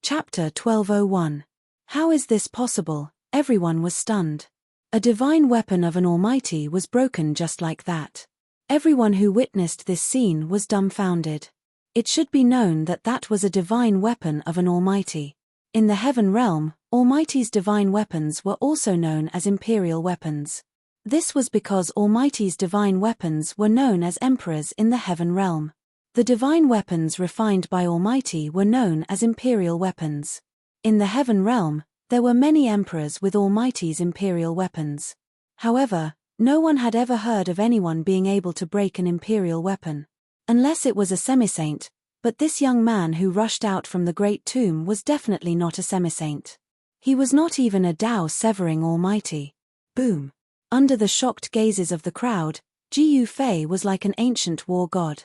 Chapter 1201. How is this possible? Everyone was stunned. A divine weapon of an almighty was broken just like that. Everyone who witnessed this scene was dumbfounded. It should be known that that was a divine weapon of an almighty. In the heaven realm, Almighty's divine weapons were also known as imperial weapons. This was because Almighty's divine weapons were known as emperors in the heaven realm. The divine weapons refined by Almighty were known as imperial weapons. In the heaven realm, there were many emperors with Almighty's imperial weapons. However, no one had ever heard of anyone being able to break an imperial weapon. Unless it was a semi-saint, but this young man who rushed out from the great tomb was definitely not a semi-saint. He was not even a Tao-severing Almighty. Boom! Under the shocked gazes of the crowd, Jiu Fei was like an ancient war god.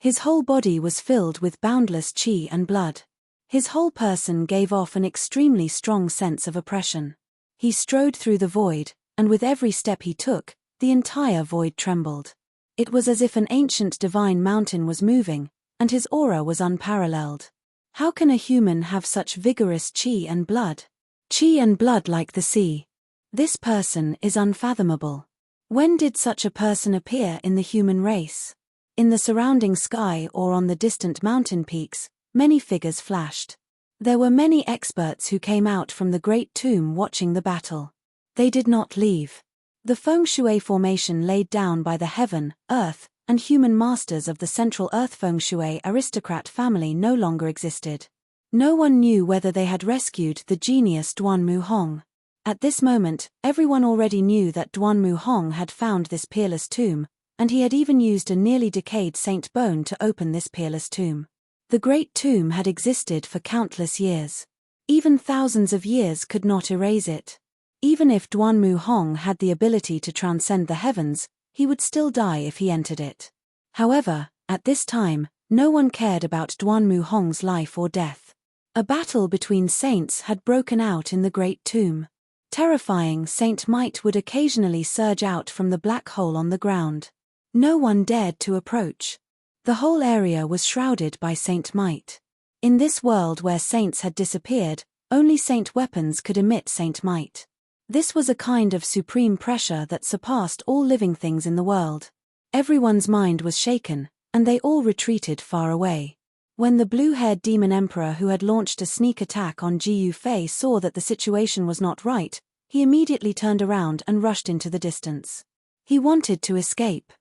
His whole body was filled with boundless qi and blood. His whole person gave off an extremely strong sense of oppression. He strode through the void, and with every step he took, the entire void trembled. It was as if an ancient divine mountain was moving, and his aura was unparalleled. How can a human have such vigorous qi and blood? Qi and blood like the sea. This person is unfathomable. When did such a person appear in the human race? In the surrounding sky or on the distant mountain peaks, many figures flashed. There were many experts who came out from the great tomb watching the battle. They did not leave. The feng shui formation laid down by the heaven, earth, and human masters of the central earth feng shui aristocrat family no longer existed. No one knew whether they had rescued the genius Duanmu Hong. At this moment, everyone already knew that Duanmu Hong had found this peerless tomb, and he had even used a nearly decayed saint bone to open this peerless tomb. The great tomb had existed for countless years. Even thousands of years could not erase it. Even if Duanmu Hong had the ability to transcend the heavens, he would still die if he entered it. However, at this time, no one cared about Duanmu Hong's life or death. A battle between saints had broken out in the great tomb. Terrifying Saint Might would occasionally surge out from the black hole on the ground. No one dared to approach. The whole area was shrouded by Saint Might. In this world where saints had disappeared, only saint weapons could emit Saint Might. This was a kind of supreme pressure that surpassed all living things in the world. Everyone's mind was shaken, and they all retreated far away. When the blue-haired demon emperor who had launched a sneak attack on Jiu Fei saw that the situation was not right, he immediately turned around and rushed into the distance. He wanted to escape.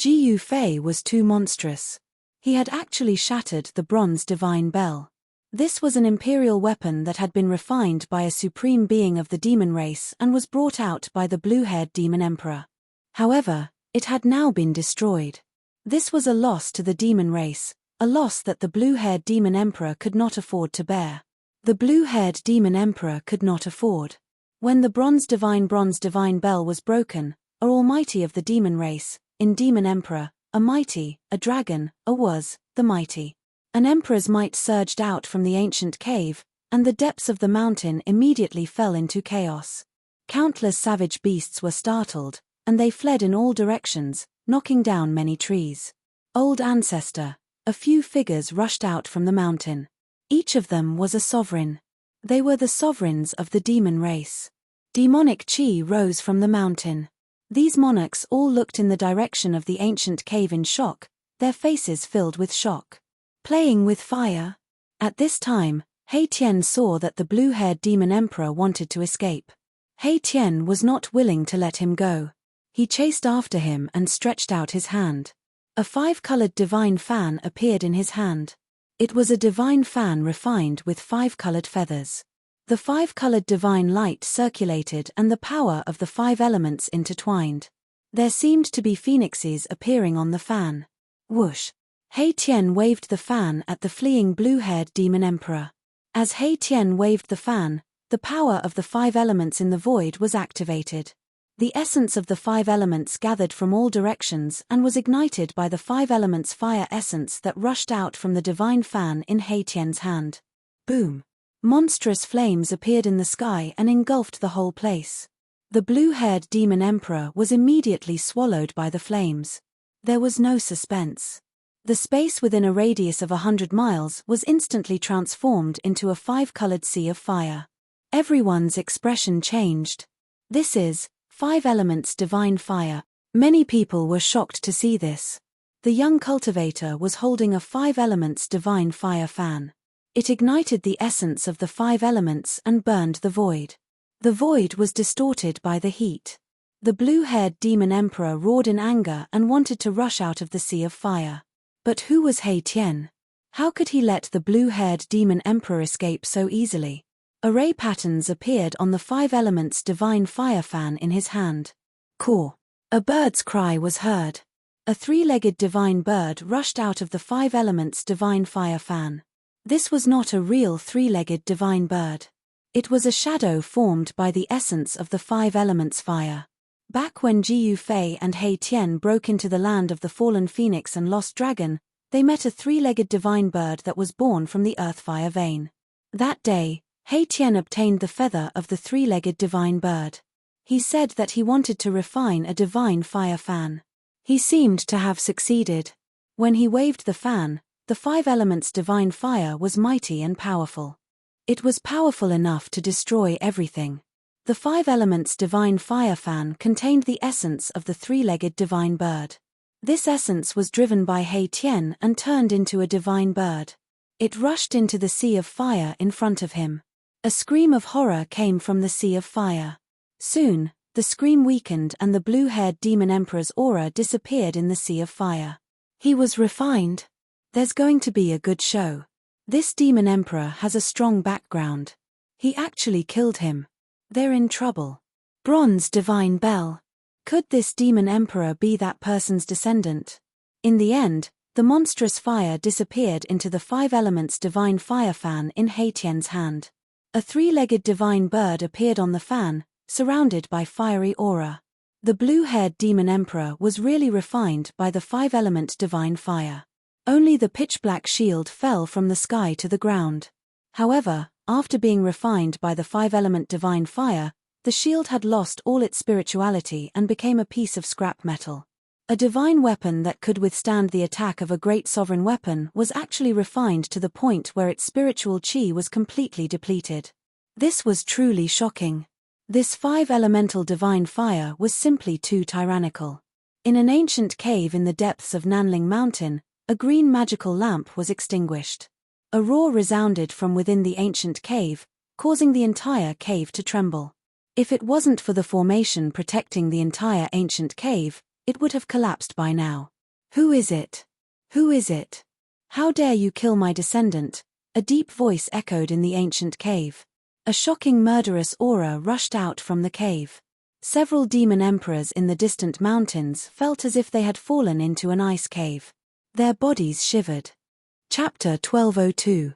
Jiu Fei was too monstrous. He had actually shattered the bronze divine bell. This was an imperial weapon that had been refined by a supreme being of the demon race and was brought out by the blue-haired demon emperor. However, it had now been destroyed. This was a loss to the demon race, a loss that the blue-haired demon emperor could not afford to bear. The blue-haired demon emperor could not afford. When the bronze divine bell was broken, a almighty of the demon race, in demon emperor, a mighty, a dragon, a was, the mighty. An emperor's might surged out from the ancient cave, and the depths of the mountain immediately fell into chaos. Countless savage beasts were startled, and they fled in all directions, knocking down many trees. Old ancestor, a few figures rushed out from the mountain. Each of them was a sovereign. They were the sovereigns of the demon race. Demonic chi rose from the mountain. These monarchs all looked in the direction of the ancient cave in shock, their faces filled with shock. Playing with fire? At this time, He Tian saw that the blue-haired demon emperor wanted to escape. He Tian was not willing to let him go. He chased after him and stretched out his hand. A five-colored divine fan appeared in his hand. It was a divine fan refined with five-colored feathers. The five-colored divine light circulated and the power of the five elements intertwined. There seemed to be phoenixes appearing on the fan. Whoosh! He Tian waved the fan at the fleeing blue-haired demon emperor. As He Tian waved the fan, the power of the five elements in the void was activated. The essence of the five elements gathered from all directions and was ignited by the five elements fire essence that rushed out from the divine fan in He Tian's hand. Boom! Monstrous flames appeared in the sky and engulfed the whole place. The blue-haired demon emperor was immediately swallowed by the flames. There was no suspense. The space within a radius of 100 miles was instantly transformed into a 5-colored sea of fire. Everyone's expression changed. This is 5 elements divine fire. Many people were shocked to see this. The young cultivator was holding a 5 elements divine fire fan. It ignited the essence of the 5 elements and burned the void. The void was distorted by the heat. The blue-haired demon emperor roared in anger and wanted to rush out of the sea of fire. But who was He Tian? How could he let the blue-haired demon emperor escape so easily? Array patterns appeared on the 5 elements divine fire fan in his hand. Caw. A bird's cry was heard. A 3-legged divine bird rushed out of the 5 elements divine fire fan. This was not a real 3-legged divine bird. It was a shadow formed by the essence of the 5 elements fire. Back when Jiyu Fei and He Tian broke into the land of the fallen phoenix and lost dragon, they met a 3-legged divine bird that was born from the earth fire vein. That day, He Tian obtained the feather of the 3-legged divine bird. He said that he wanted to refine a divine fire fan. He seemed to have succeeded. When he waved the fan, the 5 elements divine fire was mighty and powerful. It was powerful enough to destroy everything. The 5 elements divine fire fan contained the essence of the 3-legged divine bird. This essence was driven by He Tian and turned into a divine bird. It rushed into the sea of fire in front of him. A scream of horror came from the sea of fire. Soon, the scream weakened and the blue-haired demon emperor's aura disappeared in the sea of fire. He was refined. There's going to be a good show. This demon emperor has a strong background. He actually killed him. They're in trouble. Bronze divine bell. Could this demon emperor be that person's descendant? In the end, the monstrous fire disappeared into the 5 elements divine fire fan in He Tian's hand. A 3-legged divine bird appeared on the fan, surrounded by fiery aura. The blue-haired demon emperor was really refined by the 5-element divine fire. Only the pitch-black shield fell from the sky to the ground. However, after being refined by the 5-element divine fire, the shield had lost all its spirituality and became a piece of scrap metal. A divine weapon that could withstand the attack of a great sovereign weapon was actually refined to the point where its spiritual chi was completely depleted. This was truly shocking. This 5-elemental divine fire was simply too tyrannical. In an ancient cave in the depths of Nanling Mountain, a green magical lamp was extinguished. A roar resounded from within the ancient cave, causing the entire cave to tremble. If it wasn't for the formation protecting the entire ancient cave, it would have collapsed by now. Who is it? Who is it? How dare you kill my descendant? A deep voice echoed in the ancient cave. A shocking murderous aura rushed out from the cave. Several demon emperors in the distant mountains felt as if they had fallen into an ice cave. Their bodies shivered. Chapter 1202.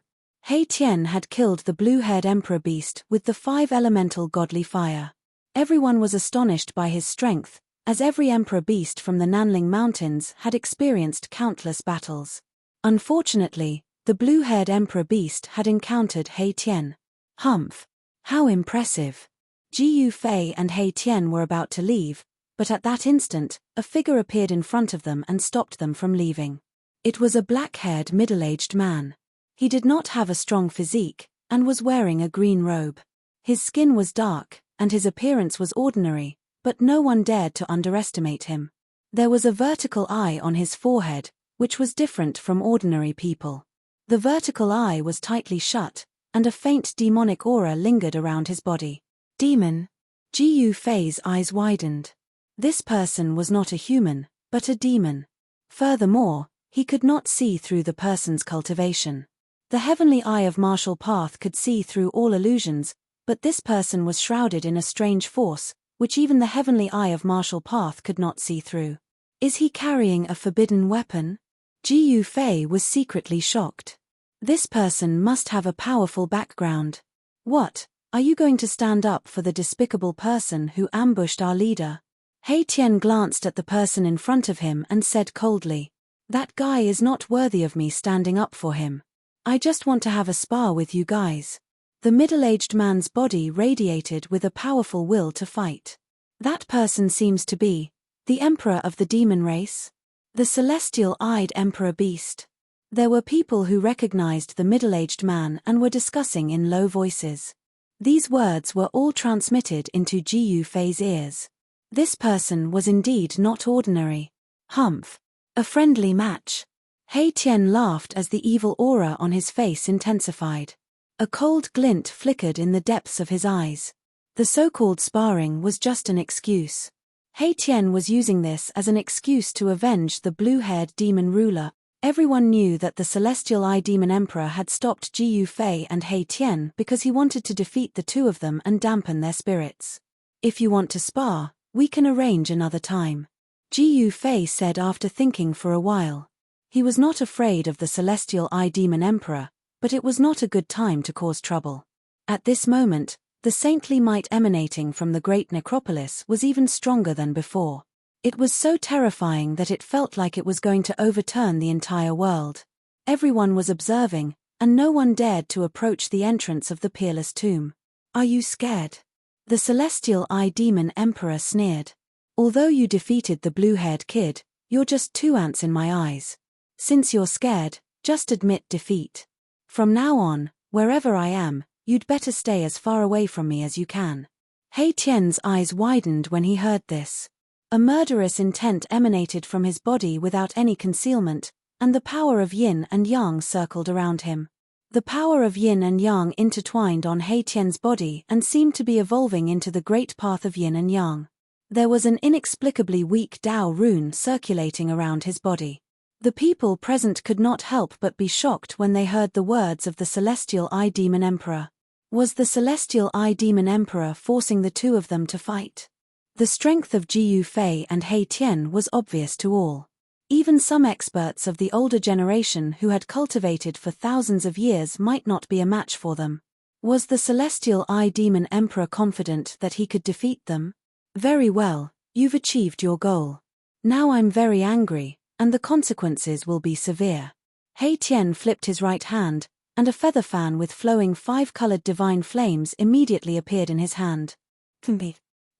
He Tian had killed the blue-haired emperor beast with the 5-elemental godly fire. Everyone was astonished by his strength, as every emperor beast from the Nanling Mountains had experienced countless battles. Unfortunately, the blue-haired emperor beast had encountered He Tian. Humph! How impressive! Jiyu Fei and He Tian were about to leave, but at that instant, a figure appeared in front of them and stopped them from leaving. It was a black-haired middle-aged man. He did not have a strong physique, and was wearing a green robe. His skin was dark, and his appearance was ordinary, but no one dared to underestimate him. There was a vertical eye on his forehead, which was different from ordinary people. The vertical eye was tightly shut, and a faint demonic aura lingered around his body. Demon. Jiyu Fei's eyes widened. This person was not a human, but a demon. Furthermore, he could not see through the person's cultivation. The heavenly eye of martial path could see through all illusions, but this person was shrouded in a strange force, which even the heavenly eye of martial path could not see through. Is he carrying a forbidden weapon? Jiyu Fei was secretly shocked. This person must have a powerful background. What, are you going to stand up for the despicable person who ambushed our leader? He Tian glanced at the person in front of him and said coldly, "That guy is not worthy of me standing up for him. I just want to have a spar with you guys." The middle-aged man's body radiated with a powerful will to fight. That person seems to be the emperor of the demon race. The celestial-eyed Emperor Beast. There were people who recognized the middle-aged man and were discussing in low voices. These words were all transmitted into Jiu Fei's ears. This person was indeed not ordinary. Humph. A friendly match. He Tian laughed as the evil aura on his face intensified. A cold glint flickered in the depths of his eyes. The so-called sparring was just an excuse. He Tian was using this as an excuse to avenge the blue-haired demon ruler. Everyone knew that the Celestial Eye Demon Emperor had stopped Jiu Fei and He Tian because he wanted to defeat the two of them and dampen their spirits. If you want to spar, we can arrange another time, Jiu Fei said after thinking for a while. He was not afraid of the Celestial Eye Demon Emperor, but it was not a good time to cause trouble. At this moment, the saintly might emanating from the great necropolis was even stronger than before. It was so terrifying that it felt like it was going to overturn the entire world. Everyone was observing, and no one dared to approach the entrance of the peerless tomb. Are you scared? The Celestial Eye Demon Emperor sneered. Although you defeated the blue-haired kid, you're just two ants in my eyes. Since you're scared, just admit defeat. From now on, wherever I am, you'd better stay as far away from me as you can. He Tian's eyes widened when he heard this. A murderous intent emanated from his body without any concealment, and the power of yin and yang circled around him. The power of yin and yang intertwined on He Tian's body and seemed to be evolving into the great path of yin and yang. There was an inexplicably weak Dao rune circulating around his body. The people present could not help but be shocked when they heard the words of the Celestial Eye Demon Emperor. Was the Celestial Eye Demon Emperor forcing the two of them to fight? The strength of Jiu Fei and He Tian was obvious to all. Even some experts of the older generation who had cultivated for thousands of years might not be a match for them. Was the Celestial Eye Demon Emperor confident that he could defeat them? Very well, you've achieved your goal. Now I'm very angry, and the consequences will be severe. He Tian flipped his right hand, and a feather fan with flowing five-colored divine flames immediately appeared in his hand.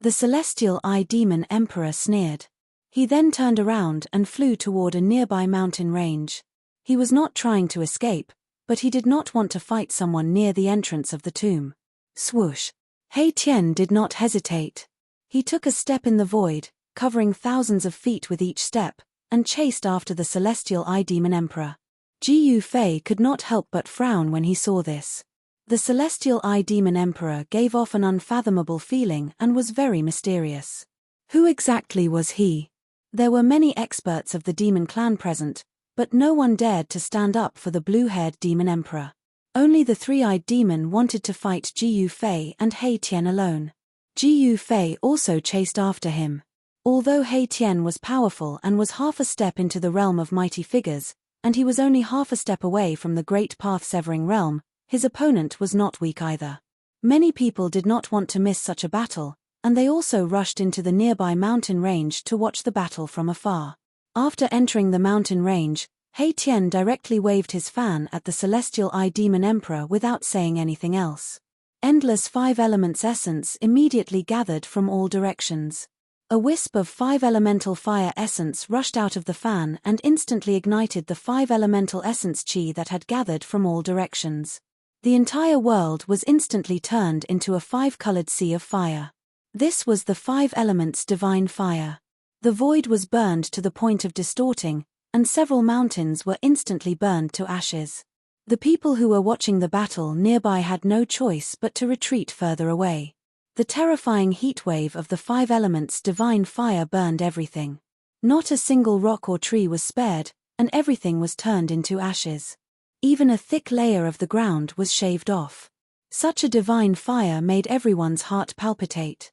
The Celestial Eye Demon Emperor sneered. He then turned around and flew toward a nearby mountain range. He was not trying to escape, but he did not want to fight someone near the entrance of the tomb. Swoosh! He Tian did not hesitate. He took a step in the void, covering thousands of feet with each step, and chased after the Celestial Eye Demon Emperor. Jiu Fei could not help but frown when he saw this. The Celestial Eye Demon Emperor gave off an unfathomable feeling and was very mysterious. Who exactly was he? There were many experts of the demon clan present, but no one dared to stand up for the blue-haired Demon Emperor. Only the three-eyed demon wanted to fight Jiu Fei and He Tian alone. Jiu Fei also chased after him. Although He Tian was powerful and was half a step into the realm of mighty figures, and he was only half a step away from the great path-severing realm, his opponent was not weak either. Many people did not want to miss such a battle, and they also rushed into the nearby mountain range to watch the battle from afar. After entering the mountain range, He Tian directly waved his fan at the Celestial Eye Demon Emperor without saying anything else. Endless five elements essence immediately gathered from all directions. A wisp of five elemental fire essence rushed out of the fan and instantly ignited the five elemental essence chi that had gathered from all directions. The entire world was instantly turned into a five-colored sea of fire. This was the five elements' divine fire. The void was burned to the point of distorting, and several mountains were instantly burned to ashes. The people who were watching the battle nearby had no choice but to retreat further away. The terrifying heatwave of the five elements' divine fire burned everything. Not a single rock or tree was spared, and everything was turned into ashes. Even a thick layer of the ground was shaved off. Such a divine fire made everyone's heart palpitate.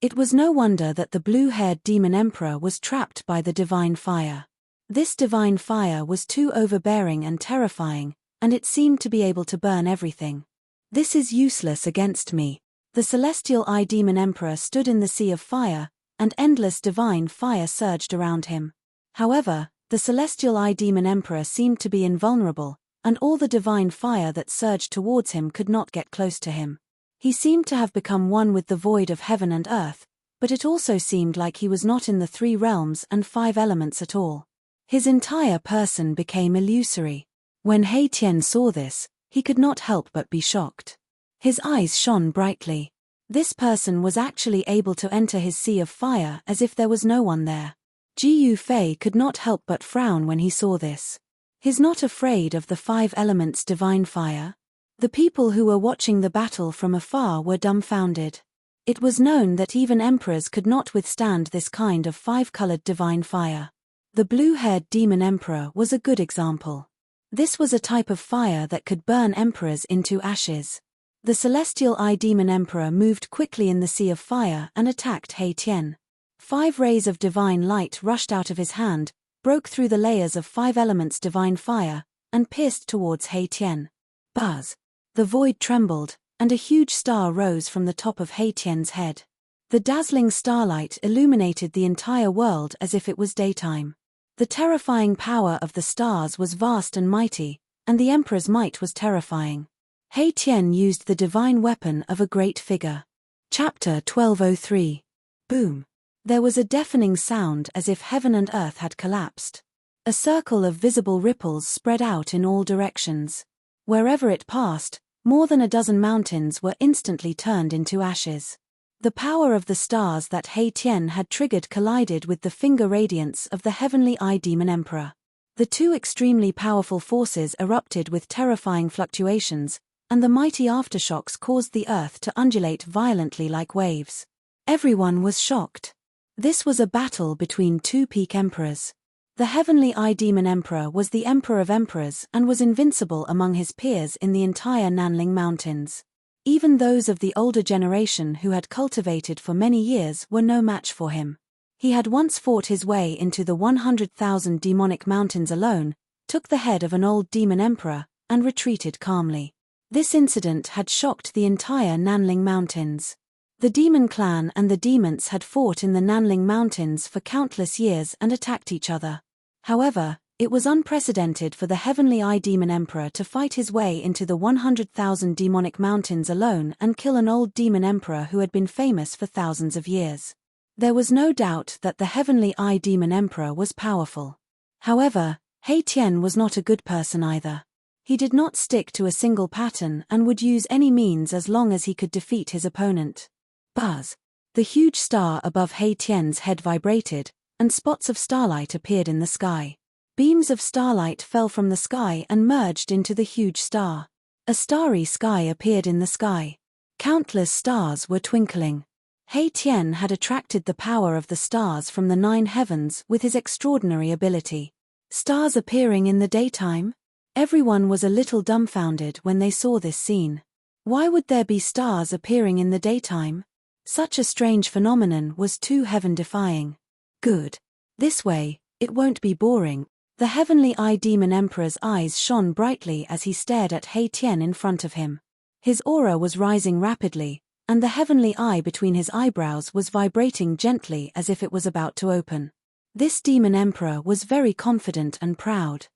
It was no wonder that the blue-haired Demon Emperor was trapped by the divine fire. This divine fire was too overbearing and terrifying, and it seemed to be able to burn everything. This is useless against me. The Celestial Eye Demon Emperor stood in the sea of fire, and endless divine fire surged around him. However, the Celestial Eye Demon Emperor seemed to be invulnerable, and all the divine fire that surged towards him could not get close to him. He seemed to have become one with the void of heaven and earth, but it also seemed like he was not in the three realms and five elements at all. His entire person became illusory. When He Tian saw this, he could not help but be shocked. His eyes shone brightly. This person was actually able to enter his sea of fire as if there was no one there. Ji Yufei could not help but frown when he saw this. He's not afraid of the 5 elements divine fire? The people who were watching the battle from afar were dumbfounded. It was known that even emperors could not withstand this kind of 5-colored divine fire. The blue-haired demon emperor was a good example. This was a type of fire that could burn emperors into ashes. The celestial eye demon emperor moved quickly in the sea of fire and attacked He Tian. 5 rays of divine light rushed out of his hand, broke through the layers of 5 elements divine fire, and pierced towards He Tian. Buzz! The void trembled, and a huge star rose from the top of He Tian's head. The dazzling starlight illuminated the entire world as if it was daytime. The terrifying power of the stars was vast and mighty, and the emperor's might was terrifying. He Tian used the divine weapon of a great figure. Chapter 1203. Boom! There was a deafening sound as if heaven and earth had collapsed. A circle of visible ripples spread out in all directions. Wherever it passed, more than a dozen mountains were instantly turned into ashes. The power of the stars that He Tian had triggered collided with the finger radiance of the heavenly eye demon emperor. The 2 extremely powerful forces erupted with terrifying fluctuations, and the mighty aftershocks caused the earth to undulate violently like waves. Everyone was shocked. This was a battle between 2 peak emperors. The heavenly eye demon emperor was the emperor of emperors and was invincible among his peers in the entire Nanling Mountains. Even those of the older generation who had cultivated for many years were no match for him. He had once fought his way into the 100,000 demonic mountains alone, took the head of an old demon emperor, and retreated calmly. This incident had shocked the entire Nanling Mountains. The demon clan and the demons had fought in the Nanling Mountains for countless years and attacked each other. However, it was unprecedented for the heavenly eye demon emperor to fight his way into the 100,000 demonic mountains alone and kill an old demon emperor who had been famous for thousands of years. There was no doubt that the heavenly eye demon emperor was powerful. However, He Tian was not a good person either. He did not stick to a single pattern and would use any means as long as he could defeat his opponent. Buzz! The huge star above He Tian's head vibrated, and spots of starlight appeared in the sky. Beams of starlight fell from the sky and merged into the huge star. A starry sky appeared in the sky. Countless stars were twinkling. He Tian had attracted the power of the stars from the 9 heavens with his extraordinary ability. Stars appearing in the daytime? Everyone was a little dumbfounded when they saw this scene. Why would there be stars appearing in the daytime? Such a strange phenomenon was too heaven-defying. Good. This way, it won't be boring. The heavenly eye demon emperor's eyes shone brightly as he stared at He Tian in front of him. His aura was rising rapidly, and the heavenly eye between his eyebrows was vibrating gently as if it was about to open. This demon emperor was very confident and proud.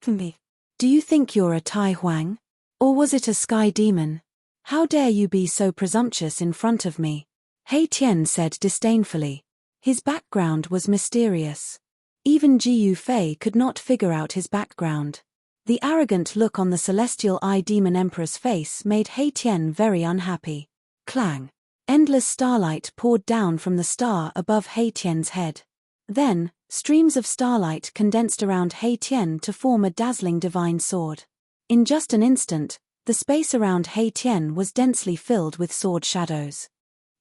Do you think you're a Tai Huang? Or was it a sky demon? How dare you be so presumptuous in front of me? He Tian said disdainfully. His background was mysterious. Even Ji Yufei could not figure out his background. The arrogant look on the celestial eye demon emperor's face made He Tian very unhappy. Clang! Endless starlight poured down from the star above He Tian's head. Then, streams of starlight condensed around He Tian to form a dazzling divine sword. In just an instant, the space around He Tian was densely filled with sword shadows.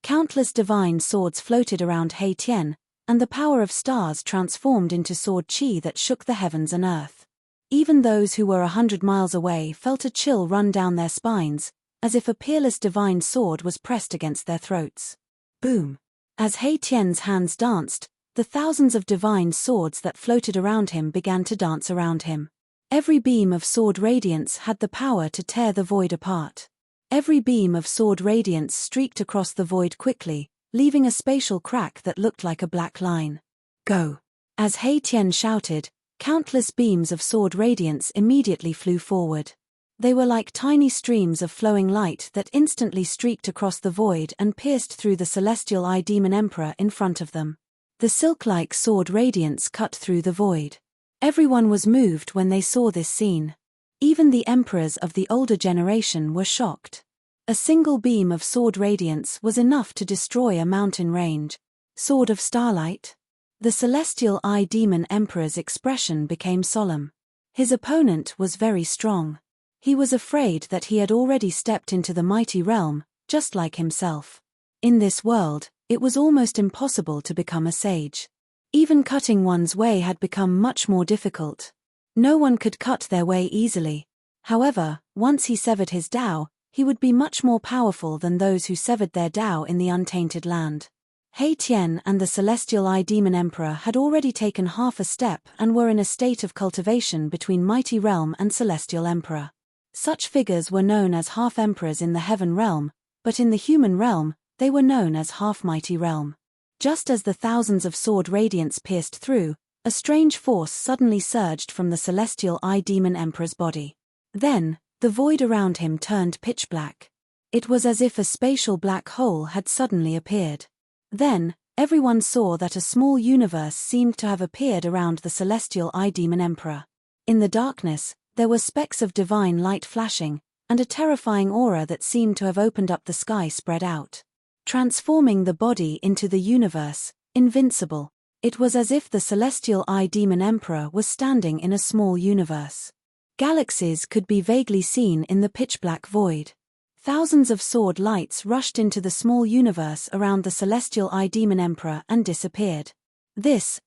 Countless divine swords floated around He Tian, and the power of stars transformed into sword chi that shook the heavens and earth. Even those who were 100 miles away felt a chill run down their spines, as if a peerless divine sword was pressed against their throats. Boom! As He Tian's hands danced, the thousands of divine swords that floated around him began to dance around him. Every beam of sword radiance had the power to tear the void apart. Every beam of sword radiance streaked across the void quickly, leaving a spatial crack that looked like a black line. Go! As He Tian shouted, countless beams of sword radiance immediately flew forward. They were like tiny streams of flowing light that instantly streaked across the void and pierced through the celestial eye demon emperor in front of them. The silk-like sword radiance cut through the void. Everyone was moved when they saw this scene. Even the emperors of the older generation were shocked. A single beam of sword radiance was enough to destroy a mountain range. Sword of starlight? The celestial eye demon emperor's expression became solemn. His opponent was very strong. He was afraid that he had already stepped into the mighty realm, just like himself. In this world, it was almost impossible to become a sage. Even cutting one's way had become much more difficult. No one could cut their way easily. However, once he severed his Tao, he would be much more powerful than those who severed their Tao in the untainted land. He Tian and the celestial eye demon emperor had already taken half a step and were in a state of cultivation between mighty realm and celestial emperor. Such figures were known as half-emperors in the heaven realm, but in the human realm, they were known as half-mighty realm. Just as the thousands of sword radiance pierced through, a strange force suddenly surged from the celestial eye demon emperor's body. Then, the void around him turned pitch black. It was as if a spatial black hole had suddenly appeared. Then, everyone saw that a small universe seemed to have appeared around the celestial eye demon emperor. In the darkness, there were specks of divine light flashing, and a terrifying aura that seemed to have opened up the sky spread out, transforming the body into the universe, invincible. It was as if the celestial eye demon emperor was standing in a small universe. Galaxies could be vaguely seen in the pitch-black void. Thousands of sword lights rushed into the small universe around the celestial eye demon emperor and disappeared.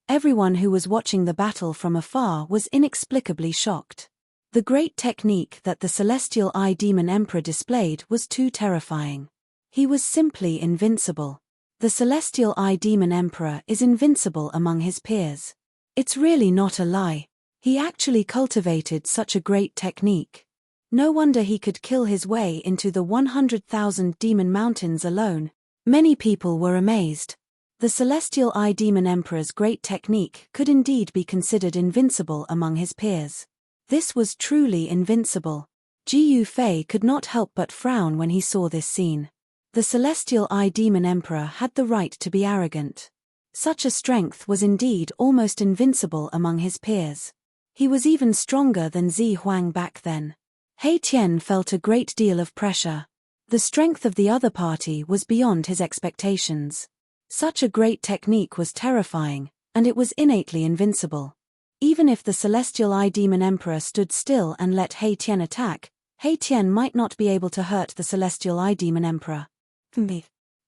Everyone who was watching the battle from afar was inexplicably shocked. The great technique that the celestial eye demon emperor displayed was too terrifying. He was simply invincible. The celestial eye demon emperor is invincible among his peers. It's really not a lie. He actually cultivated such a great technique. No wonder he could kill his way into the 100,000 demon mountains alone. Many people were amazed. The celestial eye demon emperor's great technique could indeed be considered invincible among his peers. This was truly invincible. Ji Yufei could not help but frown when he saw this scene. The celestial eye demon emperor had the right to be arrogant. Such a strength was indeed almost invincible among his peers. He was even stronger than Zi Huang back then. He Tian felt a great deal of pressure. The strength of the other party was beyond his expectations. Such a great technique was terrifying, and it was innately invincible. Even if the celestial eye demon emperor stood still and let He Tian attack, He Tian might not be able to hurt the celestial eye demon emperor.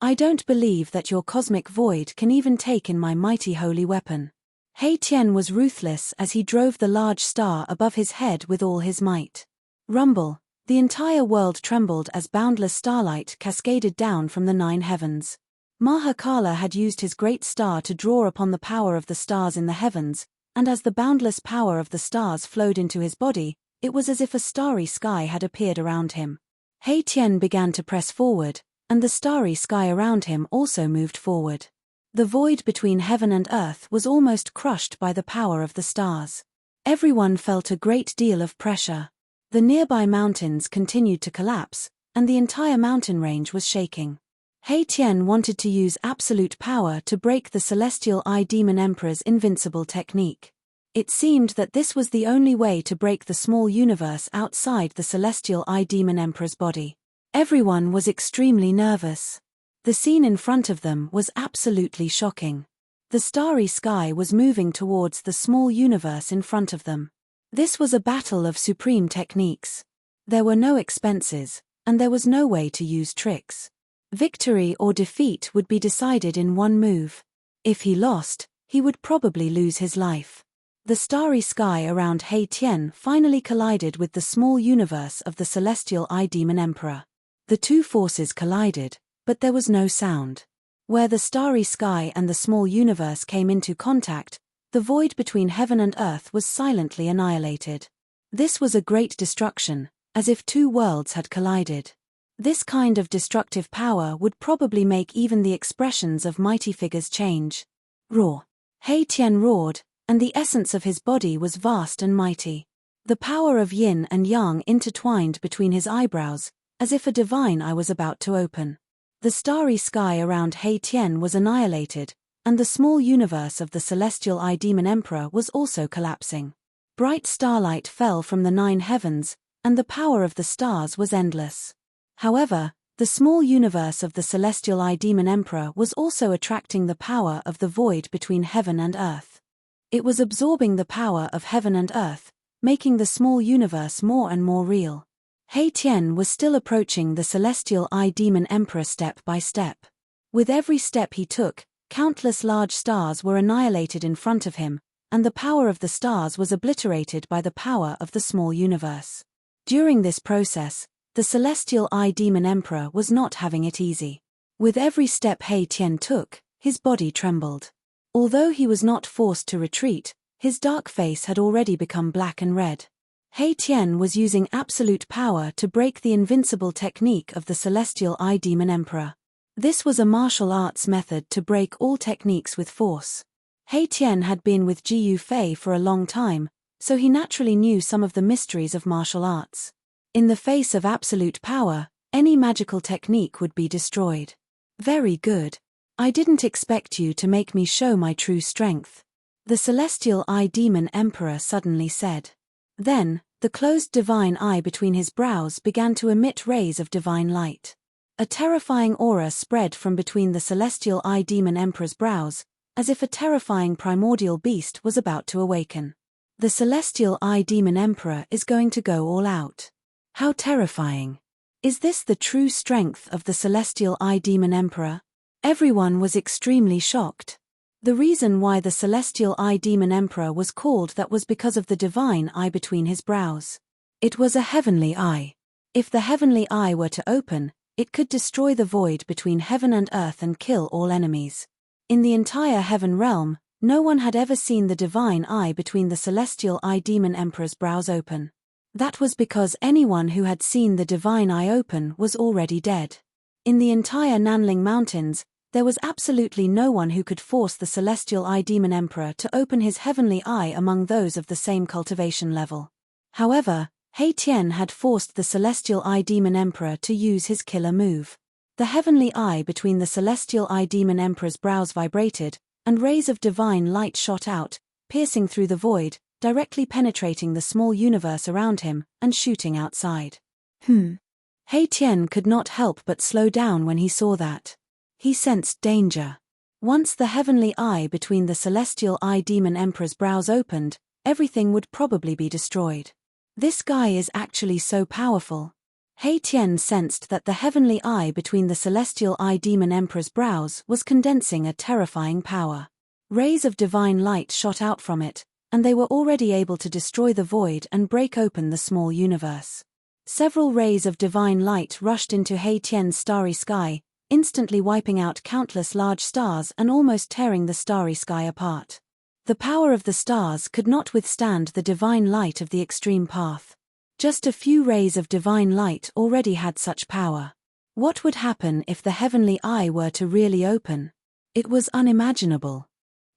I don't believe that your cosmic void can even take in my mighty holy weapon. He Tian was ruthless as he drove the large star above his head with all his might. Rumble, the entire world trembled as boundless starlight cascaded down from the 9 heavens. Mahakala had used his great star to draw upon the power of the stars in the heavens, and as the boundless power of the stars flowed into his body, it was as if a starry sky had appeared around him. He Tian began to press forward, and the starry sky around him also moved forward. The void between heaven and earth was almost crushed by the power of the stars. Everyone felt a great deal of pressure. The nearby mountains continued to collapse, and the entire mountain range was shaking. He Tian wanted to use absolute power to break the celestial eye demon emperor's invincible technique. It seemed that this was the only way to break the small universe outside the celestial eye demon emperor's body. Everyone was extremely nervous. The scene in front of them was absolutely shocking. The starry sky was moving towards the small universe in front of them. This was a battle of supreme techniques. There were no expenses, and there was no way to use tricks. Victory or defeat would be decided in one move. If he lost, he would probably lose his life. The starry sky around He Tian finally collided with the small universe of the celestial eye demon emperor. The two forces collided, but there was no sound. Where the starry sky and the small universe came into contact, the void between heaven and earth was silently annihilated. This was a great destruction, as if two worlds had collided. This kind of destructive power would probably make even the expressions of mighty figures change. Roar. He Tian roared, and the essence of his body was vast and mighty. The power of yin and yang intertwined between his eyebrows, as if a divine eye was about to open. The starry sky around He Tian was annihilated, and the small universe of the celestial eye demon emperor was also collapsing. Bright starlight fell from the 9 heavens, and the power of the stars was endless. However, the small universe of the celestial eye demon emperor was also attracting the power of the void between heaven and earth. It was absorbing the power of heaven and earth, making the small universe more and more real. He Tian was still approaching the celestial eye demon emperor step by step. With every step he took, countless large stars were annihilated in front of him, and the power of the stars was obliterated by the power of the small universe. During this process, the celestial eye demon emperor was not having it easy. With every step He Tian took, his body trembled. Although he was not forced to retreat, his dark face had already become black and red. He Tian was using absolute power to break the invincible technique of the celestial eye demon emperor. This was a martial arts method to break all techniques with force. He Tian had been with Jiu Fei for a long time, so he naturally knew some of the mysteries of martial arts. In the face of absolute power, any magical technique would be destroyed. Very good. I didn't expect you to make me show my true strength, the celestial eye demon emperor suddenly said. Then, the closed divine eye between his brows began to emit rays of divine light. A terrifying aura spread from between the celestial eye demon emperor's brows, as if a terrifying primordial beast was about to awaken. The celestial eye demon emperor is going to go all out. How terrifying. Is this the true strength of the celestial eye demon emperor? Everyone was extremely shocked. The reason why the celestial eye demon emperor was called that was because of the divine eye between his brows. It was a heavenly eye. If the heavenly eye were to open, it could destroy the void between heaven and earth and kill all enemies. In the entire heaven realm, no one had ever seen the divine eye between the celestial eye demon emperor's brows open. That was because anyone who had seen the divine eye open was already dead. In the entire Nanling Mountains, there was absolutely no one who could force the celestial eye demon emperor to open his heavenly eye among those of the same cultivation level. However, He Tian had forced the celestial eye demon emperor to use his killer move. The heavenly eye between the celestial eye demon emperor's brows vibrated, and rays of divine light shot out, piercing through the void, directly penetrating the small universe around him, and shooting outside. He Tian could not help but slow down when he saw that. He sensed danger. Once the heavenly eye between the celestial eye demon emperor's brows opened, everything would probably be destroyed. This guy is actually so powerful. He Tian sensed that the heavenly eye between the celestial eye demon emperor's brows was condensing a terrifying power. Rays of divine light shot out from it, and they were already able to destroy the void and break open the small universe. Several rays of divine light rushed into He Tian's starry sky, instantly wiping out countless large stars and almost tearing the starry sky apart. The power of the stars could not withstand the divine light of the extreme path. Just a few rays of divine light already had such power. What would happen if the heavenly eye were to really open? It was unimaginable.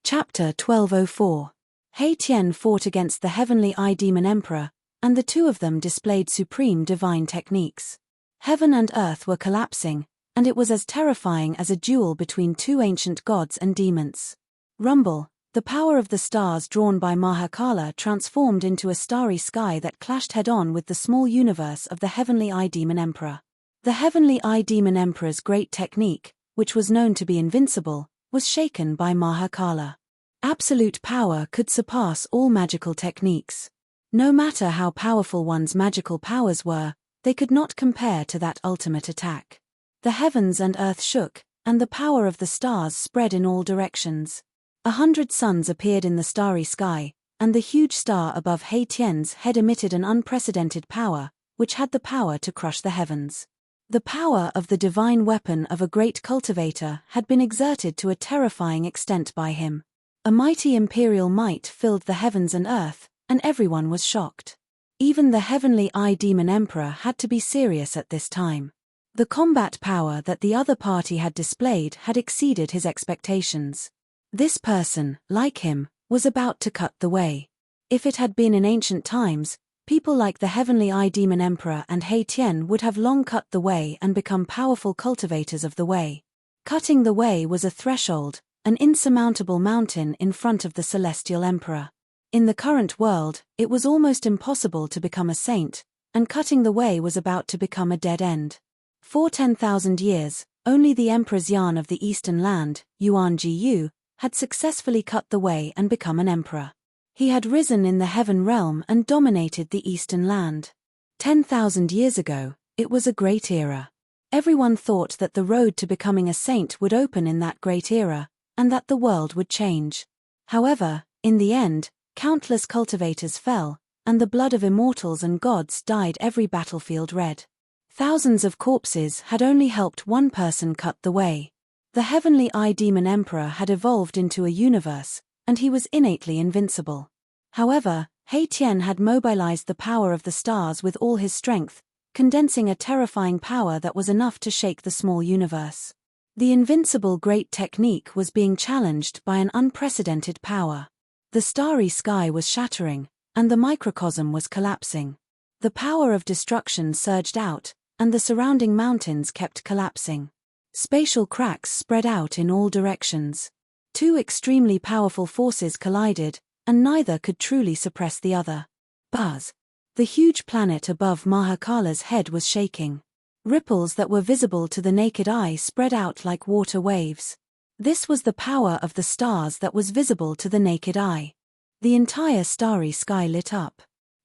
Chapter 1204. He Tian fought against the heavenly eye demon emperor, and the two of them displayed supreme divine techniques. Heaven and earth were collapsing, and it was as terrifying as a duel between two ancient gods and demons. Rumble, the power of the stars drawn by Mahakala transformed into a starry sky that clashed head-on with the small universe of the heavenly eye demon emperor. The heavenly eye demon emperor's great technique, which was known to be invincible, was shaken by Mahakala. Absolute power could surpass all magical techniques. No matter how powerful one's magical powers were, they could not compare to that ultimate attack. The heavens and earth shook, and the power of the stars spread in all directions. 100 suns appeared in the starry sky, and the huge star above He Tian's head emitted an unprecedented power, which had the power to crush the heavens. The power of the divine weapon of a great cultivator had been exerted to a terrifying extent by him. A mighty imperial might filled the heavens and earth, and everyone was shocked. Even the heavenly eye demon emperor had to be serious at this time. The combat power that the other party had displayed had exceeded his expectations. This person, like him, was about to cut the way. If it had been in ancient times, people like the heavenly eye demon emperor and He Tian would have long cut the way and become powerful cultivators of the way. Cutting the way was a threshold, an insurmountable mountain in front of the celestial emperor. In the current world, it was almost impossible to become a saint, and cutting the way was about to become a dead end. For 10,000 years, only the Emperor Xian of the Eastern Land, Yuan Jiyu, had successfully cut the way and become an emperor. He had risen in the heaven realm and dominated the Eastern Land. 10,000 years ago, it was a great era. Everyone thought that the road to becoming a saint would open in that great era, and that the world would change. However, in the end, countless cultivators fell, and the blood of immortals and gods dyed every battlefield red. Thousands of corpses had only helped one person cut the way. The heavenly eye demon emperor had evolved into a universe, and he was innately invincible. However, He Tian had mobilized the power of the stars with all his strength, condensing a terrifying power that was enough to shake the small universe. The invincible great technique was being challenged by an unprecedented power. The starry sky was shattering, and the microcosm was collapsing. The power of destruction surged out, and the surrounding mountains kept collapsing. Spatial cracks spread out in all directions. Two extremely powerful forces collided, and neither could truly suppress the other. Buzz! The huge planet above Mahakala's head was shaking. Ripples that were visible to the naked eye spread out like water waves. This was the power of the stars that was visible to the naked eye. The entire starry sky lit up.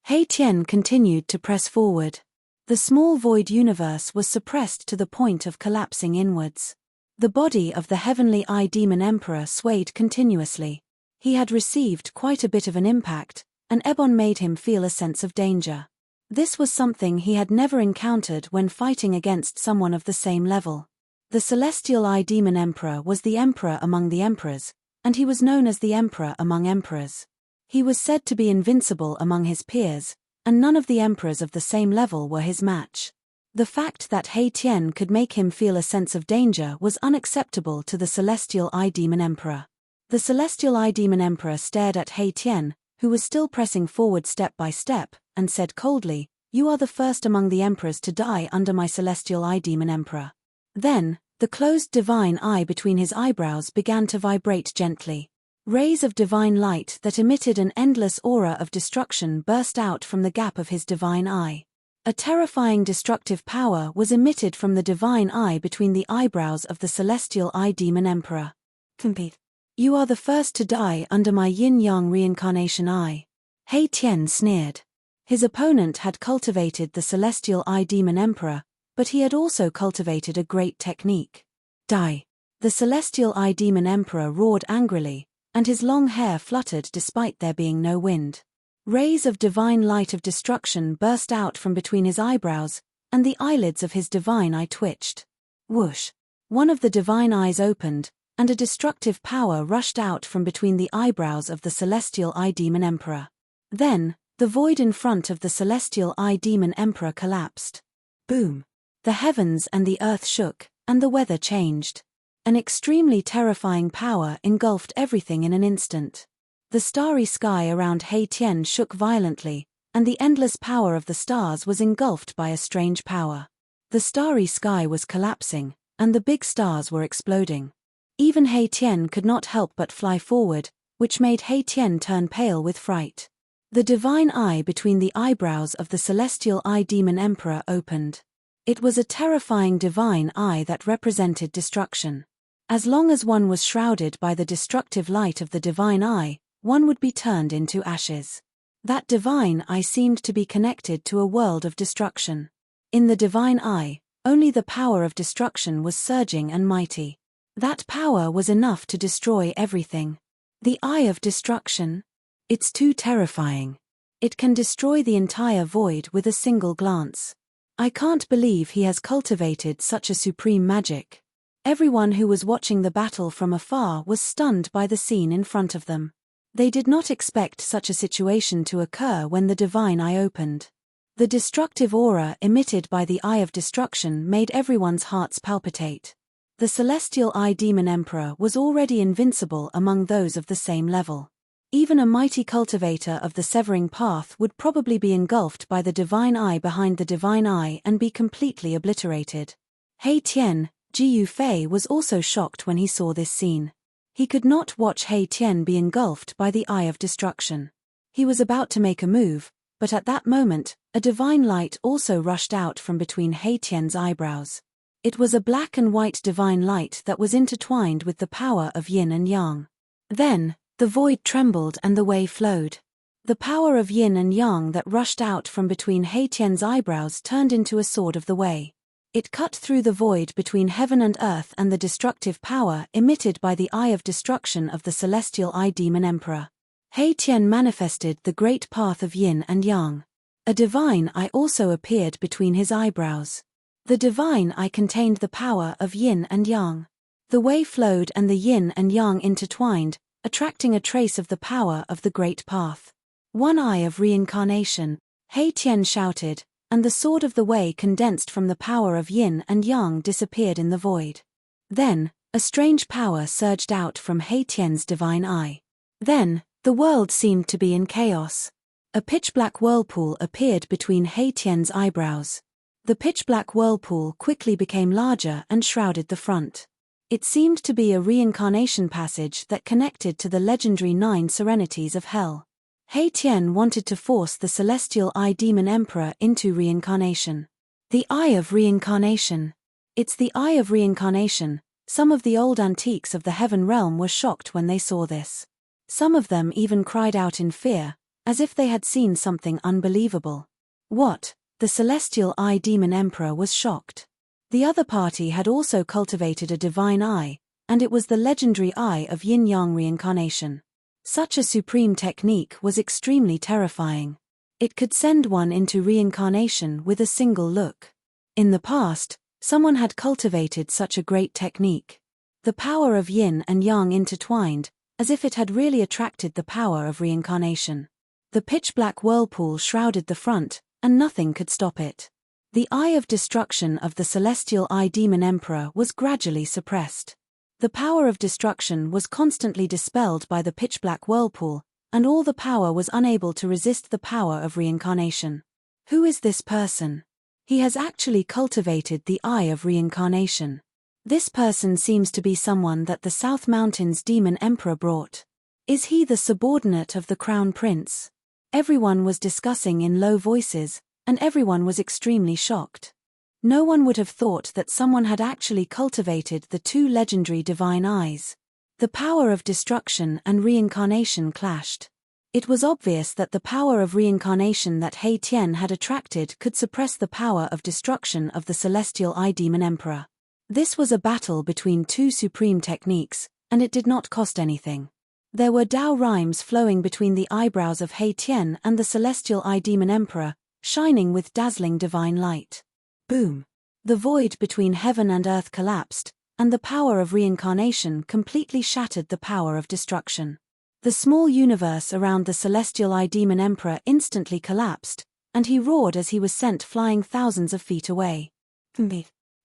He Tian continued to press forward. The small void universe was suppressed to the point of collapsing inwards. The body of the heavenly eye demon emperor swayed continuously. He had received quite a bit of an impact, and Ebon made him feel a sense of danger. This was something he had never encountered when fighting against someone of the same level. The celestial eye demon emperor was the emperor among the emperors, and he was known as the emperor among emperors. He was said to be invincible among his peers, and none of the emperors of the same level were his match. The fact that He Tian could make him feel a sense of danger was unacceptable to the celestial eye demon emperor. The celestial eye demon emperor stared at He Tian, who was still pressing forward step by step, and said coldly, "You are the first among the emperors to die under my celestial eye demon emperor." Then, the closed divine eye between his eyebrows began to vibrate gently. Rays of divine light that emitted an endless aura of destruction burst out from the gap of his divine eye. A terrifying destructive power was emitted from the divine eye between the eyebrows of the celestial eye demon emperor. Compete. You are the first to die under my yin-yang reincarnation eye. He Tian sneered. His opponent had cultivated the celestial eye demon emperor, but he had also cultivated a great technique. Die! The celestial eye demon emperor roared angrily, and his long hair fluttered despite there being no wind. Rays of divine light of destruction burst out from between his eyebrows, and the eyelids of his divine eye twitched. Whoosh! One of the divine eyes opened, and a destructive power rushed out from between the eyebrows of the celestial eye demon emperor. Then, the void in front of the celestial eye demon emperor collapsed. Boom! The heavens and the earth shook, and the weather changed. An extremely terrifying power engulfed everything in an instant. The starry sky around He Tian shook violently, and the endless power of the stars was engulfed by a strange power. The starry sky was collapsing, and the big stars were exploding. Even He Tian could not help but fly forward, which made He Tian turn pale with fright. The divine eye between the eyebrows of the celestial eye demon emperor opened. It was a terrifying divine eye that represented destruction. As long as one was shrouded by the destructive light of the divine eye, one would be turned into ashes. That divine eye seemed to be connected to a world of destruction. In the divine eye, only the power of destruction was surging and mighty. That power was enough to destroy everything. The eye of destruction? It's too terrifying. It can destroy the entire void with a single glance. I can't believe he has cultivated such a supreme magic. Everyone who was watching the battle from afar was stunned by the scene in front of them. They did not expect such a situation to occur when the divine eye opened. The destructive aura emitted by the eye of destruction made everyone's hearts palpitate. The celestial eye demon emperor was already invincible among those of the same level. Even a mighty cultivator of the severing path would probably be engulfed by the divine eye behind the divine eye and be completely obliterated. He Tian, Ji Yufei was also shocked when he saw this scene. He could not watch He Tian be engulfed by the eye of destruction. He was about to make a move, but at that moment, a divine light also rushed out from between He Tian's eyebrows. It was a black and white divine light that was intertwined with the power of yin and yang. Then, the void trembled and the way flowed. The power of yin and yang that rushed out from between He Tian's eyebrows turned into a sword of the way. It cut through the void between heaven and earth and the destructive power emitted by the eye of destruction of the celestial eye demon emperor. He Tian manifested the great path of yin and yang. A divine eye also appeared between his eyebrows. The divine eye contained the power of yin and yang. The way flowed and the yin and yang intertwined, attracting a trace of the power of the great path. One eye of reincarnation, He Tian shouted, and the sword of the way condensed from the power of yin and yang disappeared in the void. Then, a strange power surged out from He Tian's divine eye. Then, the world seemed to be in chaos. A pitch-black whirlpool appeared between He Tian's eyebrows. The pitch-black whirlpool quickly became larger and shrouded the front. It seemed to be a reincarnation passage that connected to the legendary 9 serenities of hell. He Tian wanted to force the celestial eye demon emperor into reincarnation. The eye of reincarnation. It's the eye of reincarnation. Some of the old antiques of the heaven realm were shocked when they saw this. Some of them even cried out in fear, as if they had seen something unbelievable. What? The celestial eye demon emperor was shocked. The other party had also cultivated a divine eye, and it was the legendary eye of yin-yang reincarnation. Such a supreme technique was extremely terrifying. It could send one into reincarnation with a single look. In the past, someone had cultivated such a great technique. The power of yin and yang intertwined, as if it had really attracted the power of reincarnation. The pitch-black whirlpool shrouded the front, and nothing could stop it. The eye of destruction of the celestial eye demon emperor was gradually suppressed. The power of destruction was constantly dispelled by the pitch-black whirlpool, and all the power was unable to resist the power of reincarnation. Who is this person? He has actually cultivated the eye of reincarnation. This person seems to be someone that the South Mountains demon emperor brought. Is he the subordinate of the crown prince? Everyone was discussing in low voices, and everyone was extremely shocked. No one would have thought that someone had actually cultivated the 2 legendary divine eyes. The power of destruction and reincarnation clashed. It was obvious that the power of reincarnation that He Tian had attracted could suppress the power of destruction of the celestial eye demon emperor. This was a battle between 2 supreme techniques, and it did not cost anything. There were Tao rhymes flowing between the eyebrows of He Tian and the celestial eye demon emperor, shining with dazzling divine light. Boom! The void between heaven and earth collapsed, and the power of reincarnation completely shattered the power of destruction. The small universe around the celestial eye demon emperor instantly collapsed, and he roared as he was sent flying thousands of feet away.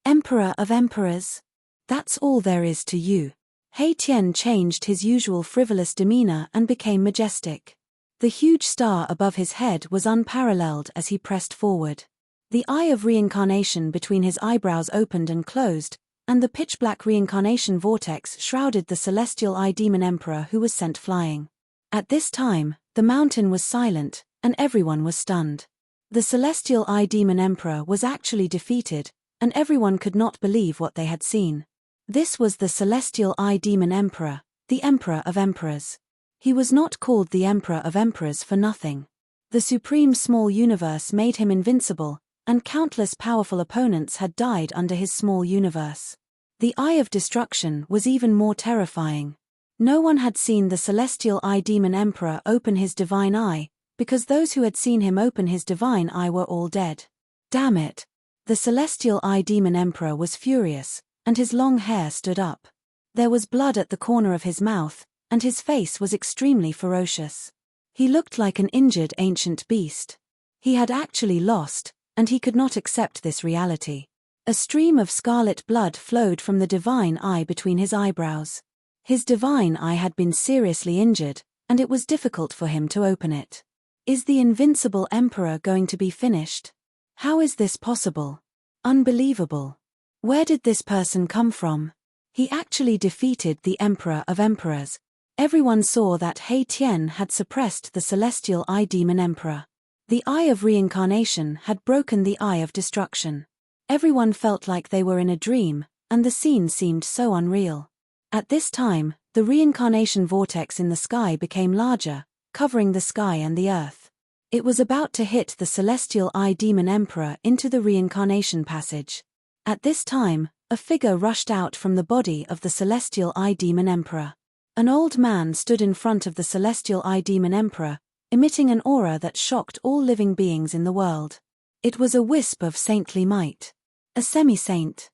Emperor of emperors! That's all there is to you. He Tian changed his usual frivolous demeanor and became majestic. The huge star above his head was unparalleled as he pressed forward. The eye of reincarnation between his eyebrows opened and closed, and the pitch-black reincarnation vortex shrouded the celestial eye demon emperor who was sent flying. At this time, the mountain was silent, and everyone was stunned. The celestial eye demon emperor was actually defeated, and everyone could not believe what they had seen. This was the celestial eye demon emperor, the emperor of emperors. He was not called the emperor of emperors for nothing. The supreme small universe made him invincible, and countless powerful opponents had died under his small universe. The eye of destruction was even more terrifying. No one had seen the celestial eye demon emperor open his divine eye, because those who had seen him open his divine eye were all dead. Damn it! The celestial eye demon emperor was furious, and his long hair stood up. There was blood at the corner of his mouth, and his face was extremely ferocious. He looked like an injured ancient beast. He had actually lost, and he could not accept this reality. A stream of scarlet blood flowed from the divine eye between his eyebrows. His divine eye had been seriously injured, and it was difficult for him to open it. Is the invincible emperor going to be finished? How is this possible? Unbelievable. Where did this person come from? He actually defeated the Emperor of Emperors. Everyone saw that He Tian had suppressed the celestial eye demon emperor. The eye of reincarnation had broken the eye of destruction. Everyone felt like they were in a dream, and the scene seemed so unreal. At this time, the reincarnation vortex in the sky became larger, covering the sky and the earth. It was about to hit the celestial eye demon emperor into the reincarnation passage. At this time, a figure rushed out from the body of the celestial eye demon emperor. An old man stood in front of the celestial eye demon emperor, emitting an aura that shocked all living beings in the world. It was a wisp of saintly might. A semi-saint.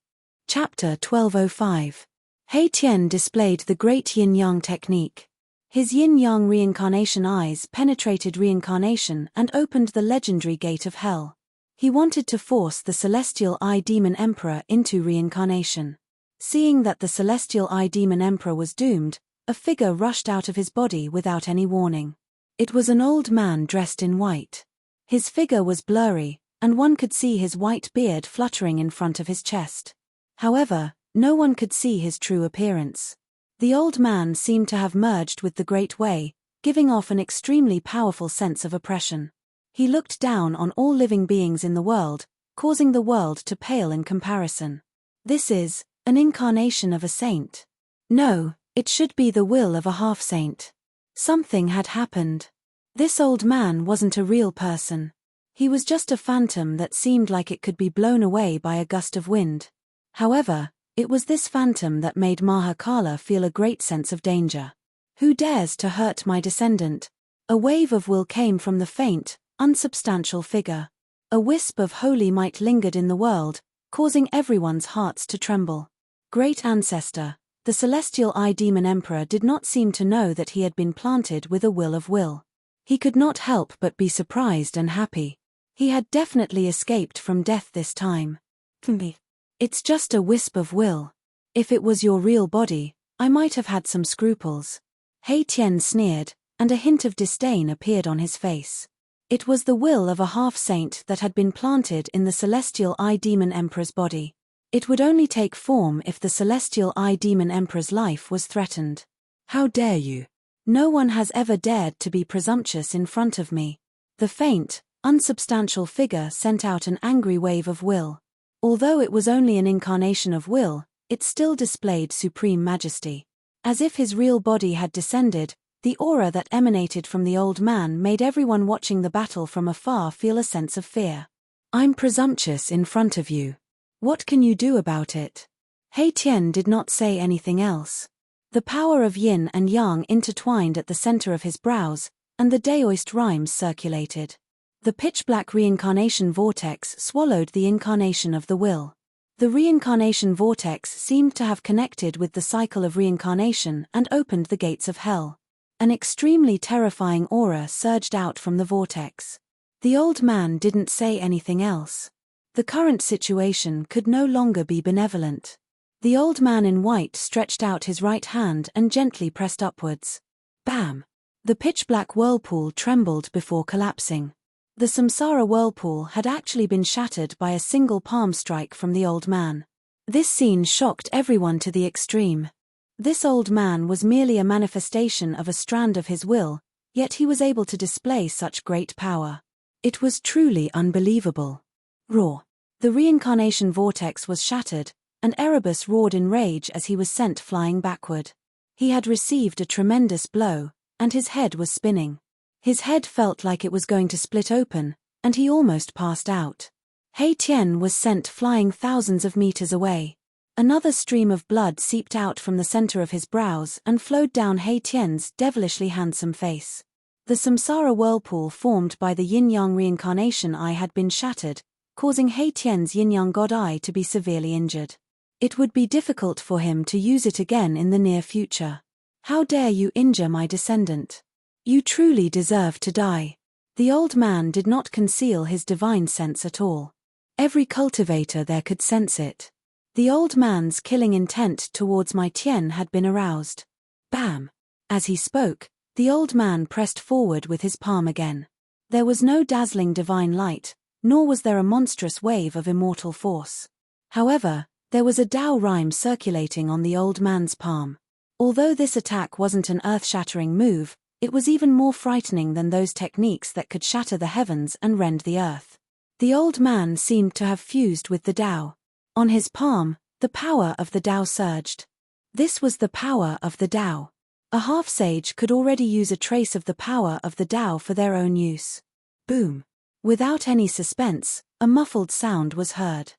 Chapter 1205. He Tian displayed the great yin-yang technique. His yin-yang reincarnation eyes penetrated reincarnation and opened the legendary gate of hell. He wanted to force the celestial eye demon emperor into reincarnation. Seeing that the celestial eye demon emperor was doomed, a figure rushed out of his body without any warning. It was an old man dressed in white. His figure was blurry, and one could see his white beard fluttering in front of his chest. However, no one could see his true appearance. The old man seemed to have merged with the Great Way, giving off an extremely powerful sense of oppression. He looked down on all living beings in the world, causing the world to pale in comparison. This is an incarnation of a saint. No, it should be the will of a half-saint. Something had happened. This old man wasn't a real person. He was just a phantom that seemed like it could be blown away by a gust of wind. However, it was this phantom that made Mahakala feel a great sense of danger. Who dares to hurt my descendant? A wave of will came from the faint, unsubstantial figure. A wisp of holy might lingered in the world, causing everyone's hearts to tremble. Great ancestor, the celestial eye demon emperor did not seem to know that he had been planted with a will of will. He could not help but be surprised and happy. He had definitely escaped from death this time. It's just a wisp of will. If it was your real body, I might have had some scruples. He Tian sneered, and a hint of disdain appeared on his face. It was the will of a half-saint that had been planted in the celestial eye demon emperor's body. It would only take form if the celestial eye demon emperor's life was threatened. How dare you? No one has ever dared to be presumptuous in front of me. The faint, unsubstantial figure sent out an angry wave of will. Although it was only an incarnation of will, it still displayed supreme majesty. As if his real body had descended, the aura that emanated from the old man made everyone watching the battle from afar feel a sense of fear. I'm presumptuous in front of you. What can you do about it? He Tian did not say anything else. The power of yin and yang intertwined at the center of his brows, and the Daoist rhymes circulated. The pitch-black reincarnation vortex swallowed the incarnation of the will. The reincarnation vortex seemed to have connected with the cycle of reincarnation and opened the gates of hell. An extremely terrifying aura surged out from the vortex. The old man didn't say anything else. The current situation could no longer be benevolent. The old man in white stretched out his right hand and gently pressed upwards. Bam! The pitch-black whirlpool trembled before collapsing. The samsara whirlpool had actually been shattered by a single palm strike from the old man. This scene shocked everyone to the extreme. This old man was merely a manifestation of a strand of his will, yet he was able to display such great power. It was truly unbelievable. Roar! The reincarnation vortex was shattered, and Erebus roared in rage as he was sent flying backward. He had received a tremendous blow, and his head was spinning. His head felt like it was going to split open, and he almost passed out. He Tian was sent flying thousands of meters away. Another stream of blood seeped out from the center of his brows and flowed down He Tian's devilishly handsome face. The samsara whirlpool formed by the yin-yang reincarnation eye had been shattered, causing He Tian's yin-yang god eye to be severely injured. It would be difficult for him to use it again in the near future. How dare you injure my descendant? You truly deserve to die. The old man did not conceal his divine sense at all. Every cultivator there could sense it. The old man's killing intent towards my Tian had been aroused. Bam! As he spoke, the old man pressed forward with his palm again. There was no dazzling divine light, nor was there a monstrous wave of immortal force. However, There was a Tao rhyme circulating on the old man's palm. Although this attack wasn't an earth-shattering move, it was even more frightening than those techniques that could shatter the heavens and rend the earth. The old man seemed to have fused with the Tao. On his palm, the power of the Tao surged. This was the power of the Tao. A half-sage could already use a trace of the power of the Tao for their own use. Boom! Without any suspense, a muffled sound was heard.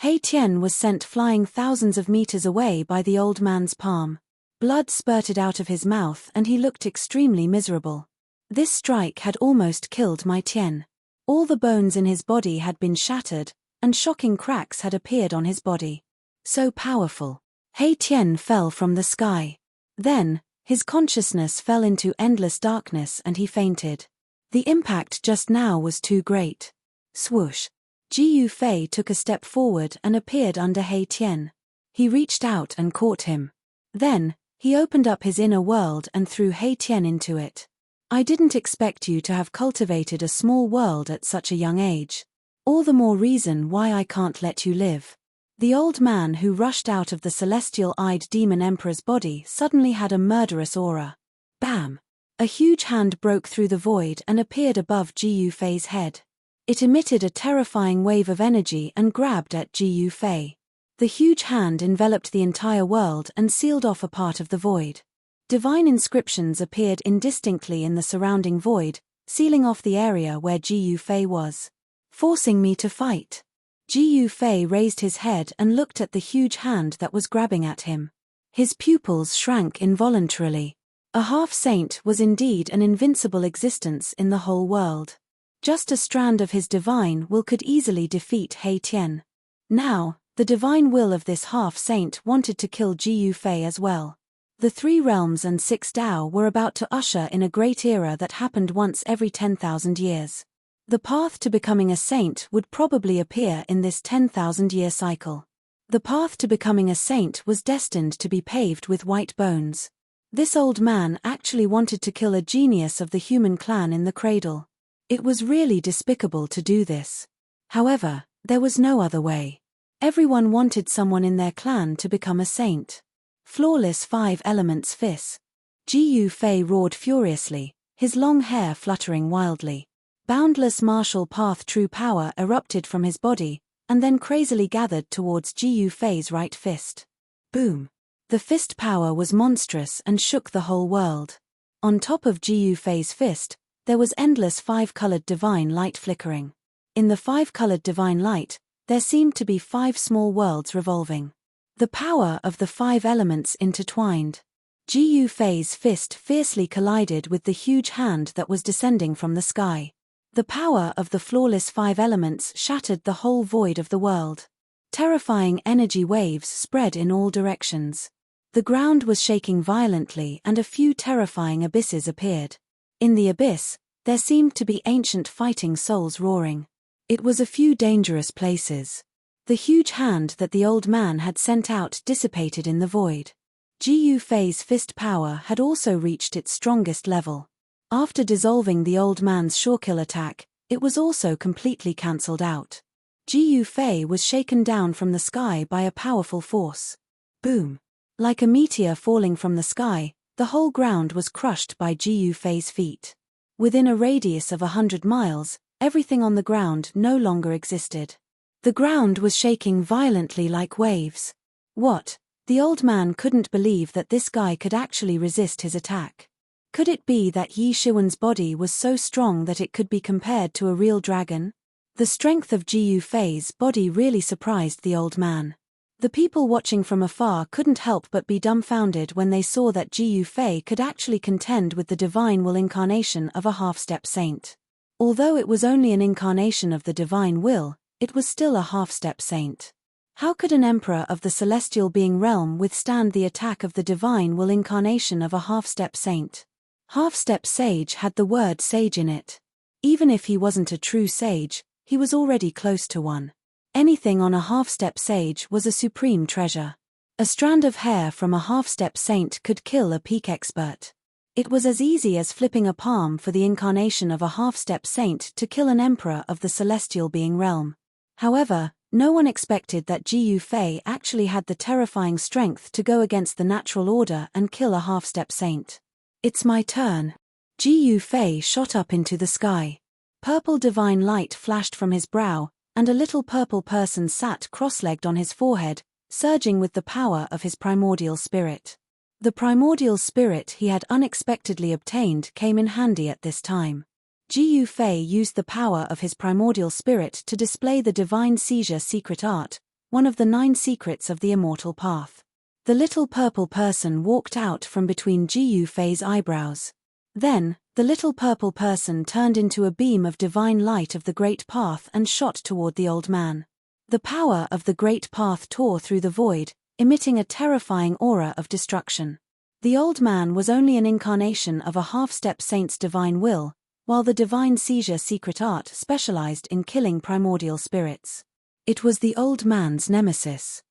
He Tian was sent flying thousands of meters away by the old man's palm. Blood spurted out of his mouth and he looked extremely miserable. This strike had almost killed my Tian. All the bones in his body had been shattered, and shocking cracks had appeared on his body. So powerful. He Tian fell from the sky. Then, his consciousness fell into endless darkness and he fainted. The impact just now was too great. Swoosh! Ji Yufei took a step forward and appeared under He Tian. He reached out and caught him. Then, he opened up his inner world and threw He Tian into it. I didn't expect you to have cultivated a small world at such a young age. All the more reason why I can't let you live. The old man who rushed out of the celestial-eyed demon emperor's body suddenly had a murderous aura. Bam! A huge hand broke through the void and appeared above Ji Yufei's head. It emitted a terrifying wave of energy and grabbed at Ji Yufei. The huge hand enveloped the entire world and sealed off a part of the void. Divine inscriptions appeared indistinctly in the surrounding void, sealing off the area where Ji Yufei was. Forcing me to fight. Ji Yufei raised his head and looked at the huge hand that was grabbing at him. His pupils shrank involuntarily. A half-saint was indeed an invincible existence in the whole world. Just a strand of his divine will could easily defeat He Tian. Now, the divine will of this half-saint wanted to kill Ji Yufei as well. The 3 realms and 6 Tao were about to usher in a great era that happened once every 10,000 years. The path to becoming a saint would probably appear in this 10,000-year cycle. The path to becoming a saint was destined to be paved with white bones. This old man actually wanted to kill a genius of the human clan in the cradle. It was really despicable to do this. However, there was no other way. Everyone wanted someone in their clan to become a saint. Flawless 5 elements fist. Ji Yufei roared furiously, his long hair fluttering wildly. Boundless martial path true power erupted from his body, and then crazily gathered towards Ji Yufei's right fist. Boom! The fist power was monstrous and shook the whole world. On top of Ji Yufei's fist, there was endless 5-colored divine light flickering. In the 5-colored divine light, there seemed to be 5 small worlds revolving. The power of the 5 elements intertwined. Ji Yufei's fist fiercely collided with the huge hand that was descending from the sky. The power of the flawless 5 elements shattered the whole void of the world. Terrifying energy waves spread in all directions. The ground was shaking violently and a few terrifying abysses appeared. In the abyss, there seemed to be ancient fighting souls roaring. It was a few dangerous places. The huge hand that the old man had sent out dissipated in the void. Ji Yufei's fist power had also reached its strongest level. After dissolving the old man's surekill attack, it was also completely cancelled out. Ji Yufei was shaken down from the sky by a powerful force. Boom! Like a meteor falling from the sky, the whole ground was crushed by Ji Yufei's feet. Within a radius of 100 miles, everything on the ground no longer existed. The ground was shaking violently like waves. What? The old man couldn't believe that this guy could actually resist his attack. Could it be that Yi Shiwen's body was so strong that it could be compared to a real dragon? The strength of Ji Yufei's body really surprised the old man. The people watching from afar couldn't help but be dumbfounded when they saw that Ji Yufei could actually contend with the divine will incarnation of a half-step saint. Although it was only an incarnation of the divine will, it was still a half-step saint. How could an emperor of the celestial being realm withstand the attack of the divine will incarnation of a half-step saint? Half-step sage had the word sage in it. Even if he wasn't a true sage, he was already close to one. Anything on a half-step sage was a supreme treasure. A strand of hair from a half-step saint could kill a peak expert. It was as easy as flipping a palm for the incarnation of a half-step saint to kill an emperor of the celestial being realm. However, No one expected that Jiu Fei actually had the terrifying strength to go against the natural order and kill a half-step saint. It's my turn. Jiu Fei shot up into the sky. Purple divine light flashed from his brow, and a little purple person sat cross-legged on his forehead, surging with the power of his primordial spirit. The primordial spirit he had unexpectedly obtained came in handy at this time. Jiu Fei used the power of his primordial spirit to display the divine seizure secret art, one of the 9 secrets of the immortal path. The little purple person walked out from between Jiu Fei's eyebrows. Then, the little purple person turned into a beam of divine light of the great path and shot toward the old man. The power of the great path tore through the void, emitting a terrifying aura of destruction. The old man was only an incarnation of a half-step saint's divine will, while the divine seizure secret art specialized in killing primordial spirits. It was the old man's nemesis.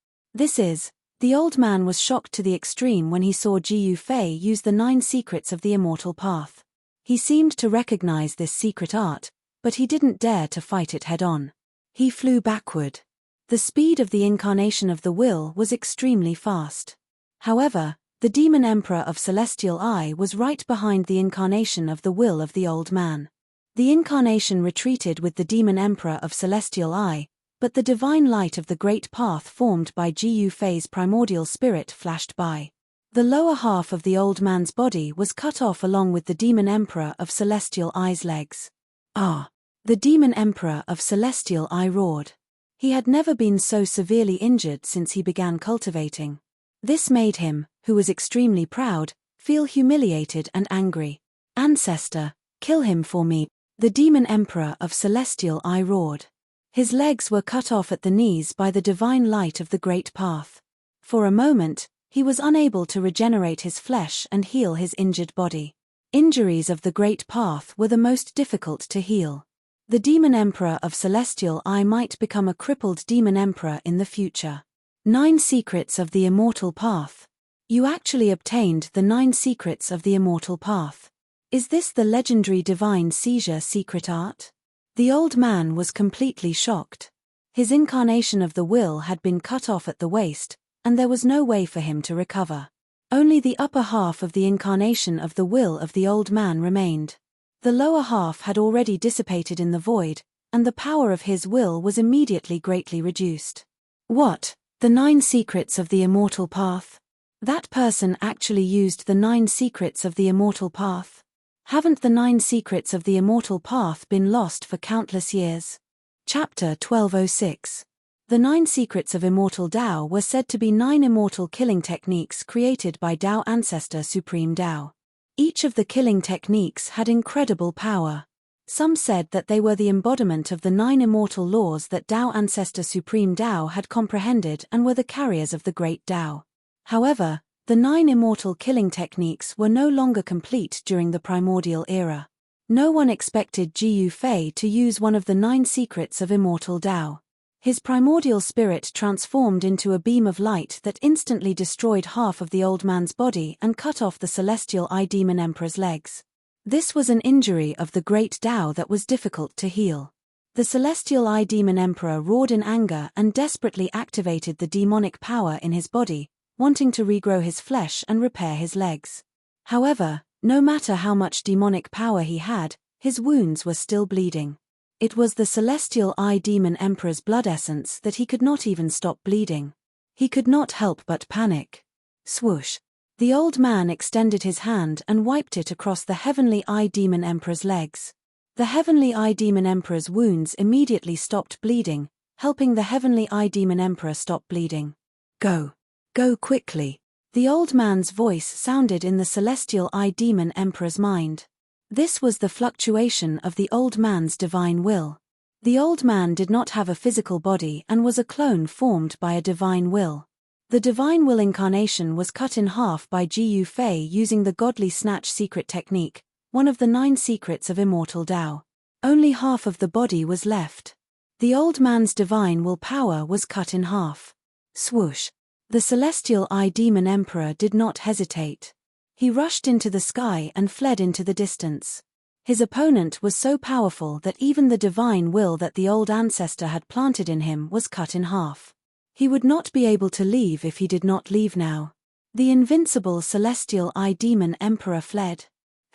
The old man was shocked to the extreme when he saw Jiu Fei use the 9 secrets of the immortal path. He seemed to recognize this secret art, but he didn't dare to fight it head-on. He flew backward. The speed of the incarnation of the will was extremely fast. However, the demon emperor of Celestial Eye was right behind the incarnation of the will of the old man. The incarnation retreated with the demon emperor of Celestial Eye, but the divine light of the great path formed by Jiu Fei's primordial spirit flashed by. The lower half of the old man's body was cut off along with the demon emperor of Celestial Eye's legs. Ah! The demon emperor of Celestial Eye roared. He had never been so severely injured since he began cultivating. This made him, who was extremely proud, feel humiliated and angry. Ancestor, kill him for me, the demon emperor of Celestial Eye roared. His legs were cut off at the knees by the divine light of the great path. For a moment, he was unable to regenerate his flesh and heal his injured body. Injuries of the great path were the most difficult to heal. The demon emperor of Celestial Eye might become a crippled demon emperor in the future. 9 secrets of the immortal path. You actually obtained the 9 secrets of the immortal path. Is this the legendary divine seizure secret art? The old man was completely shocked. His incarnation of the will had been cut off at the waist, and there was no way for him to recover. Only the upper half of the incarnation of the will of the old man remained. The lower half had already dissipated in the void, and the power of his will was immediately greatly reduced. What? The 9 secrets of the immortal path? That person actually used the 9 secrets of the immortal path? Haven't the 9 secrets of the immortal path been lost for countless years? Chapter 1206. The 9 secrets of immortal Tao were said to be 9 immortal killing techniques created by Tao Ancestor Supreme Tao. Each of the killing techniques had incredible power. Some said that they were the embodiment of the 9 immortal laws that Tao Ancestor Supreme Tao had comprehended and were the carriers of the great Tao. However, the 9 immortal killing techniques were no longer complete during the primordial era. No one expected Jiu Fei to use one of the 9 secrets of immortal Tao. His primordial spirit transformed into a beam of light that instantly destroyed half of the old man's body and cut off the Celestial Eye Demon Emperor's legs. This was an injury of the great Tao that was difficult to heal. The Celestial Eye Demon Emperor roared in anger and desperately activated the demonic power in his body, wanting to regrow his flesh and repair his legs. However, no matter how much demonic power he had, his wounds were still bleeding. It was the Celestial Eye Demon Emperor's blood essence that he could not even stop bleeding. He could not help but panic. Swoosh! The old man extended his hand and wiped it across the Heavenly Eye Demon Emperor's legs. The Heavenly Eye Demon Emperor's wounds immediately stopped bleeding, helping the Heavenly Eye Demon Emperor stop bleeding. Go! Go quickly! The old man's voice sounded in the Celestial Eye Demon Emperor's mind. This was the fluctuation of the old man's divine will. The old man did not have a physical body and was a clone formed by a divine will. The divine will incarnation was cut in half by Jiu Fei using the godly snatch secret technique, one of the 9 secrets of immortal Tao. Only half of the body was left. The old man's divine will power was cut in half. Swoosh! The Celestial Eye Demon Emperor did not hesitate. He rushed into the sky and fled into the distance. His opponent was so powerful that even the divine will that the old ancestor had planted in him was cut in half. He would not be able to leave if he did not leave now. The invincible celestial eye demon emperor fled.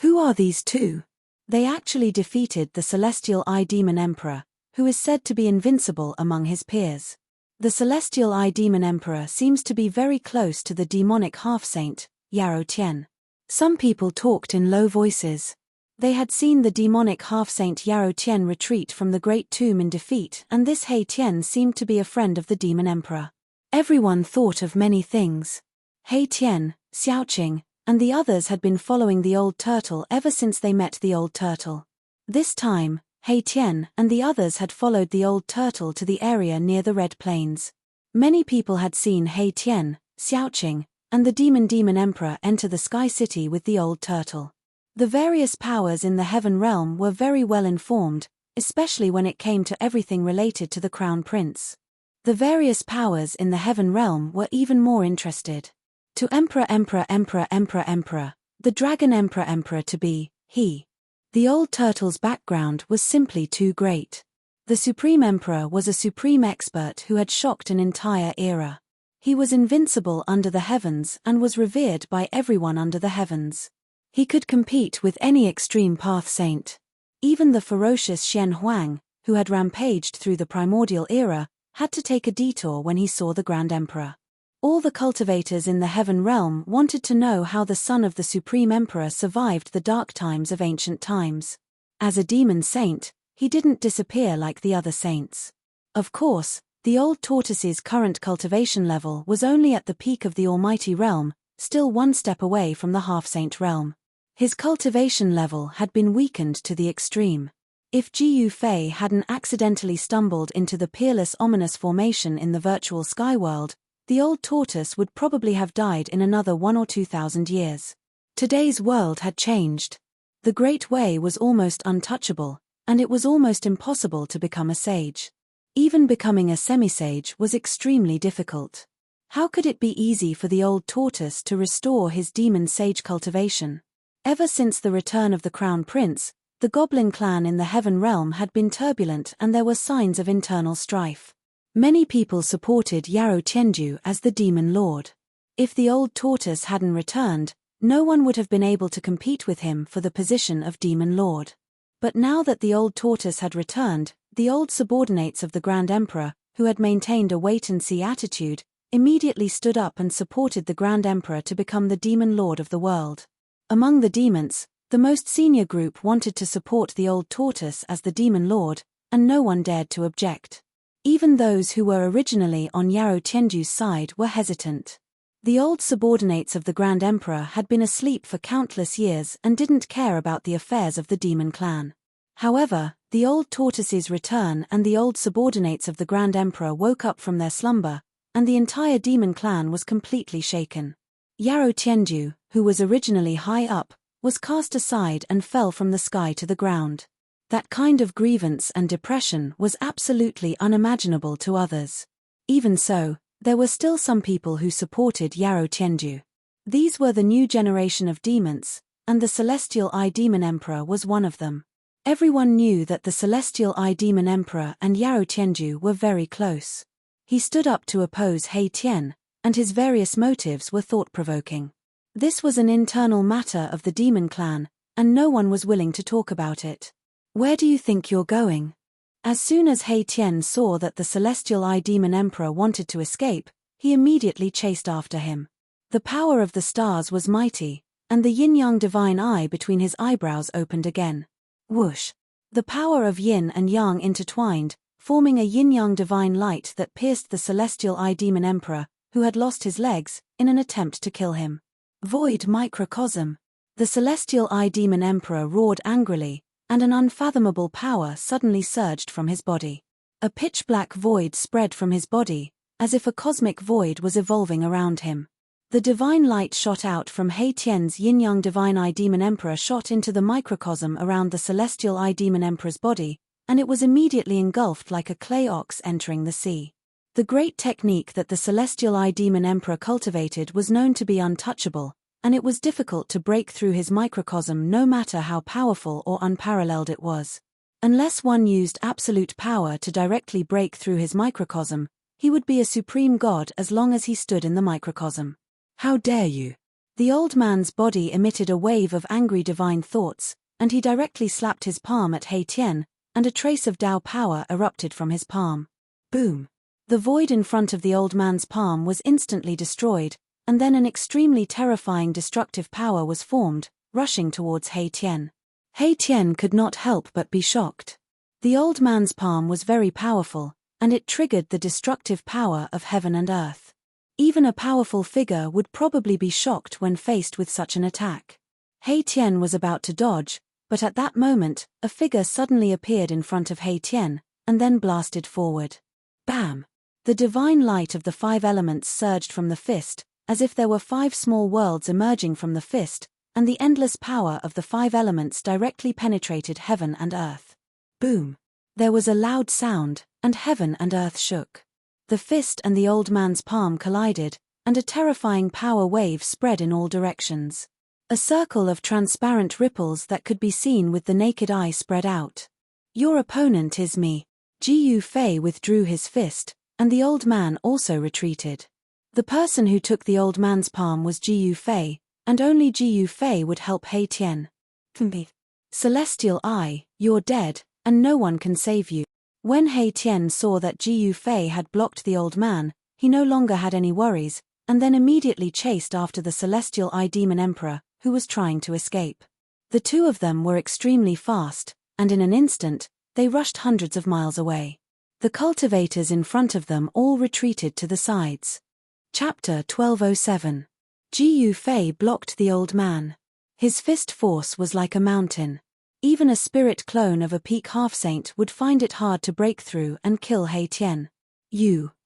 Who are these two? They actually defeated the celestial eye demon emperor, who is said to be invincible among his peers. The celestial eye demon emperor seems to be very close to the demonic half-saint, Yarrow Tien. Some people talked in low voices. They had seen the demonic half-saint Yarrow Tien retreat from the great tomb in defeat, and this He Tien seemed to be a friend of the demon emperor. Everyone thought of many things. He Tien, Xiaoqing, and the others had been following the old turtle ever since they met the old turtle. This time, He Tien and the others had followed the old turtle to the area near the Red Plains. Many people had seen He Tien, Xiaoqing, and the demon emperor enter the Sky City with the old turtle. The various powers in the heaven realm were very well informed, especially when it came to everything related to the crown prince. The various powers in the heaven realm were even more interested. To Emperor, the dragon emperor to be, he. The old turtle's background was simply too great. The Supreme Emperor was a supreme expert who had shocked an entire era. He was invincible under the heavens and was revered by everyone under the heavens. He could compete with any extreme path saint. Even the ferocious Xian Huang, who had rampaged through the primordial era, had to take a detour when he saw the Grand Emperor. All the cultivators in the heaven realm wanted to know how the son of the Supreme Emperor survived the dark times of ancient times. As a demon saint, he didn't disappear like the other saints. Of course, the old tortoise's current cultivation level was only at the peak of the almighty realm, still one step away from the half-saint realm. His cultivation level had been weakened to the extreme. If Jiu Fei hadn't accidentally stumbled into the peerless ominous formation in the virtual sky world, the old tortoise would probably have died in another 1,000 or 2,000 years. Today's world had changed. The Great Way was almost untouchable, and it was almost impossible to become a sage. Even becoming a semi-sage was extremely difficult. How could it be easy for the old tortoise to restore his demon sage cultivation? Ever since the return of the Crown Prince, the Goblin clan in the heaven realm had been turbulent and there were signs of internal strife. Many people supported Yarrow Tianju as the demon lord. If the old tortoise hadn't returned, no one would have been able to compete with him for the position of demon lord. But now that the old tortoise had returned, the old subordinates of the Grand Emperor, who had maintained a wait-and-see attitude, immediately stood up and supported the Grand Emperor to become the demon lord of the world. Among the demons, the most senior group wanted to support the old tortoise as the demon lord, and no one dared to object. Even those who were originally on Yarrow Tianju's side were hesitant. The old subordinates of the Grand Emperor had been asleep for countless years and didn't care about the affairs of the demon clan. However, the old tortoise's return and the old subordinates of the Grand Emperor woke up from their slumber, and the entire demon clan was completely shaken. Yarrow Tianju, who was originally high up, was cast aside and fell from the sky to the ground. That kind of grievance and depression was absolutely unimaginable to others. Even so, there were still some people who supported Yarrow Tianju. These were the new generation of demons, and the Celestial Eye Demon Emperor was one of them. Everyone knew that the Celestial Eye Demon Emperor and Yarrow Tianju were very close. He stood up to oppose He Tien, and his various motives were thought-provoking. This was an internal matter of the demon clan, and no one was willing to talk about it. Where do you think you're going? As soon as He Tien saw that the Celestial Eye Demon Emperor wanted to escape, he immediately chased after him. The power of the stars was mighty, and the yin-yang divine eye between his eyebrows opened again. Whoosh! The power of yin and yang intertwined, forming a yin-yang divine light that pierced the Celestial Eye Demon Emperor, who had lost his legs, in an attempt to kill him. Void microcosm! The Celestial Eye Demon Emperor roared angrily, and an unfathomable power suddenly surged from his body. A pitch-black void spread from his body, as if a cosmic void was evolving around him. The divine light shot out from He Tien's yin-yang divine eye demon emperor shot into the microcosm around the Celestial Eye Demon Emperor's body, and it was immediately engulfed like a clay ox entering the sea. The great technique that the Celestial Eye Demon Emperor cultivated was known to be untouchable, and it was difficult to break through his microcosm no matter how powerful or unparalleled it was. Unless one used absolute power to directly break through his microcosm, he would be a supreme god as long as he stood in the microcosm. How dare you! The old man's body emitted a wave of angry divine thoughts, and he directly slapped his palm at He Tian, and a trace of Tao power erupted from his palm. Boom! The void in front of the old man's palm was instantly destroyed, and then an extremely terrifying destructive power was formed, rushing towards He Tian. He Tian could not help but be shocked. The old man's palm was very powerful, and it triggered the destructive power of heaven and earth. Even a powerful figure would probably be shocked when faced with such an attack. He Tian was about to dodge, but at that moment, a figure suddenly appeared in front of He Tian, and then blasted forward. Bam! The divine light of the 5 elements surged from the fist, as if there were 5 small worlds emerging from the fist, and the endless power of the 5 elements directly penetrated heaven and earth. Boom! There was a loud sound, and heaven and earth shook. The fist and the old man's palm collided, and a terrifying power wave spread in all directions. A circle of transparent ripples that could be seen with the naked eye spread out. Your opponent is me. Jiu Fei withdrew his fist, and the old man also retreated. The person who took the old man's palm was Jiu Fei, and only Jiu Fei would help He Tian. Celestial Eye, you're dead, and no one can save you. When He Tian saw that Jiu Fei had blocked the old man, he no longer had any worries, and then immediately chased after the Celestial Eye Demon Emperor, who was trying to escape. The two of them were extremely fast, and in an instant, they rushed hundreds of miles away. The cultivators in front of them all retreated to the sides. Chapter 1207. Jiu Fei blocked the old man. His fist force was like a mountain. Even a spirit clone of a peak half-saint would find it hard to break through and kill He Tian.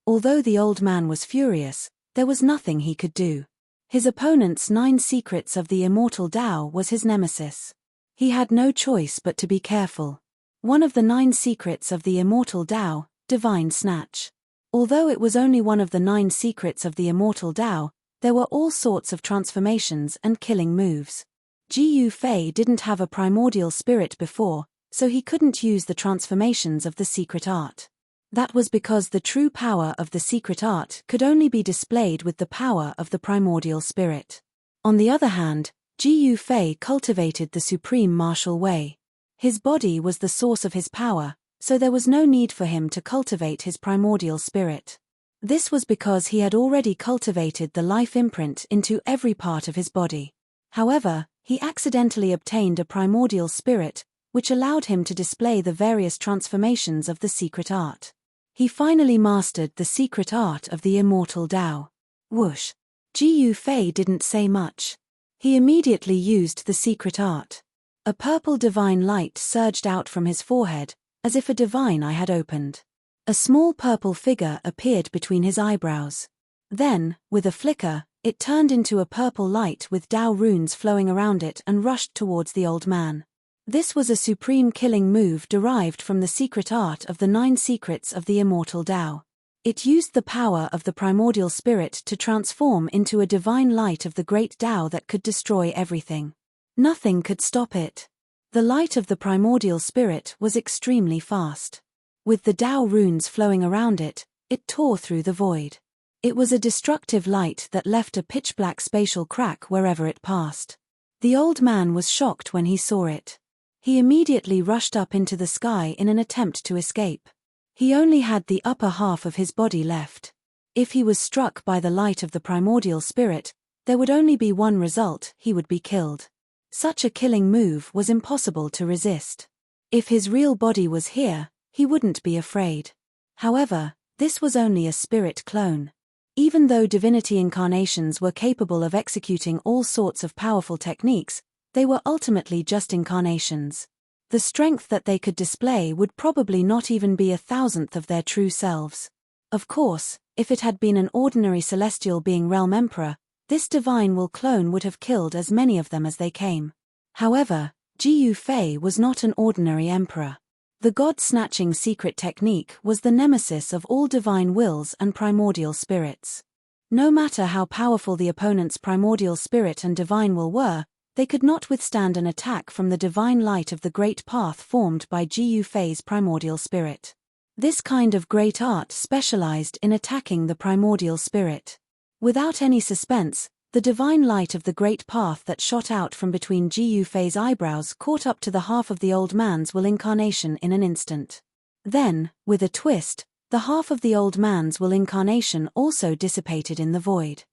Although the old man was furious, there was nothing he could do. His opponent's 9 secrets of the immortal Tao was his nemesis. He had no choice but to be careful. One of the 9 secrets of the immortal Tao, divine snatch. Although it was only one of the 9 secrets of the immortal Tao, there were all sorts of transformations and killing moves. Jiu Fei didn't have a primordial spirit before, so he couldn't use the transformations of the secret art. That was because the true power of the secret art could only be displayed with the power of the primordial spirit. On the other hand, Jiu Fei cultivated the supreme martial way. His body was the source of his power, so there was no need for him to cultivate his primordial spirit. This was because he had already cultivated the life imprint into every part of his body. However, he accidentally obtained a primordial spirit, which allowed him to display the various transformations of the secret art. He finally mastered the secret art of the immortal Tao. Whoosh! Jiu Fei didn't say much. He immediately used the secret art. A purple divine light surged out from his forehead, as if a divine eye had opened. A small purple figure appeared between his eyebrows. Then, with a flicker, it turned into a purple light with Tao runes flowing around it and rushed towards the old man. This was a supreme killing move derived from the secret art of the 9 secrets of the immortal Tao. It used the power of the primordial spirit to transform into a divine light of the great Tao that could destroy everything. Nothing could stop it. The light of the primordial spirit was extremely fast. With the Tao runes flowing around it, it tore through the void. It was a destructive light that left a pitch-black spatial crack wherever it passed. The old man was shocked when he saw it. He immediately rushed up into the sky in an attempt to escape. He only had the upper half of his body left. If he was struck by the light of the primordial spirit, there would only be one result: he would be killed. Such a killing move was impossible to resist. If his real body was here, he wouldn't be afraid. However, this was only a spirit clone. Even though divinity incarnations were capable of executing all sorts of powerful techniques, they were ultimately just incarnations. The strength that they could display would probably not even be 1,000th of their true selves. Of course, if it had been an ordinary celestial being realm emperor, this divine will clone would have killed as many of them as they came. However, Jiu Fei was not an ordinary emperor. The god-snatching secret technique was the nemesis of all divine wills and primordial spirits. No matter how powerful the opponent's primordial spirit and divine will were, they could not withstand an attack from the divine light of the great path formed by Gu Fei's primordial spirit. This kind of great art specialized in attacking the primordial spirit. Without any suspense, the divine light of the great path that shot out from between Gu Fei's eyebrows caught up to the half of the old man's will incarnation in an instant. Then, with a twist, the half of the old man's will incarnation also dissipated in the void.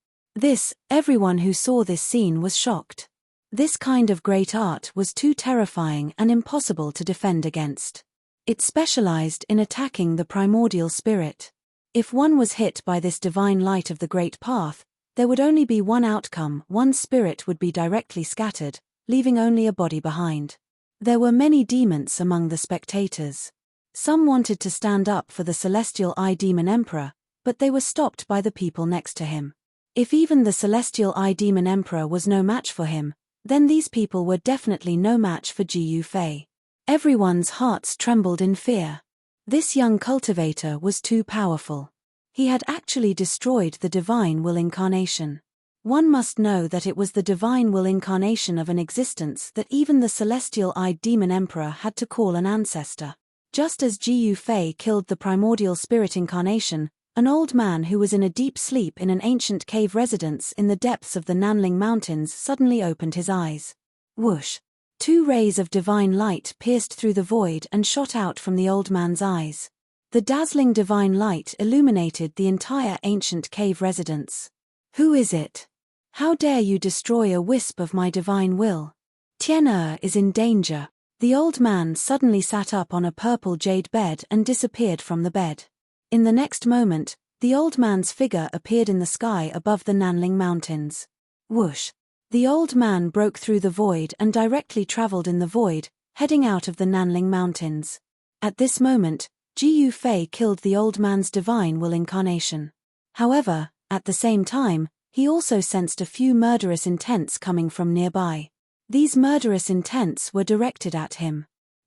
Everyone who saw this scene was shocked. This kind of great art was too terrifying and impossible to defend against. It specialized in attacking the primordial spirit. If one was hit by this divine light of the great path, there would only be one outcome: one's spirit would be directly scattered, leaving only a body behind. There were many demons among the spectators. Some wanted to stand up for the Celestial Eye Demon Emperor, but they were stopped by the people next to him. If even the Celestial Eye Demon Emperor was no match for him, then these people were definitely no match for Gu Fei. Everyone's hearts trembled in fear. This young cultivator was too powerful. He had actually destroyed the divine will incarnation. One must know that it was the divine will incarnation of an existence that even the celestial-eyed demon emperor had to call an ancestor. Just as Gu Fei killed the primordial spirit incarnation, an old man who was in a deep sleep in an ancient cave residence in the depths of the Nanling Mountains suddenly opened his eyes. Whoosh! 2 rays of divine light pierced through the void and shot out from the old man's eyes. The dazzling divine light illuminated the entire ancient cave residence. Who is it? How dare you destroy a wisp of my divine will? Tian'er is in danger. The old man suddenly sat up on a purple jade bed and disappeared from the bed. In the next moment, the old man's figure appeared in the sky above the Nanling Mountains. Whoosh! The old man broke through the void and directly traveled in the void, heading out of the Nanling Mountains. At this moment, Gu Fei killed the old man's divine will incarnation. However, at the same time, he also sensed a few murderous intents coming from nearby. These murderous intents were directed at him.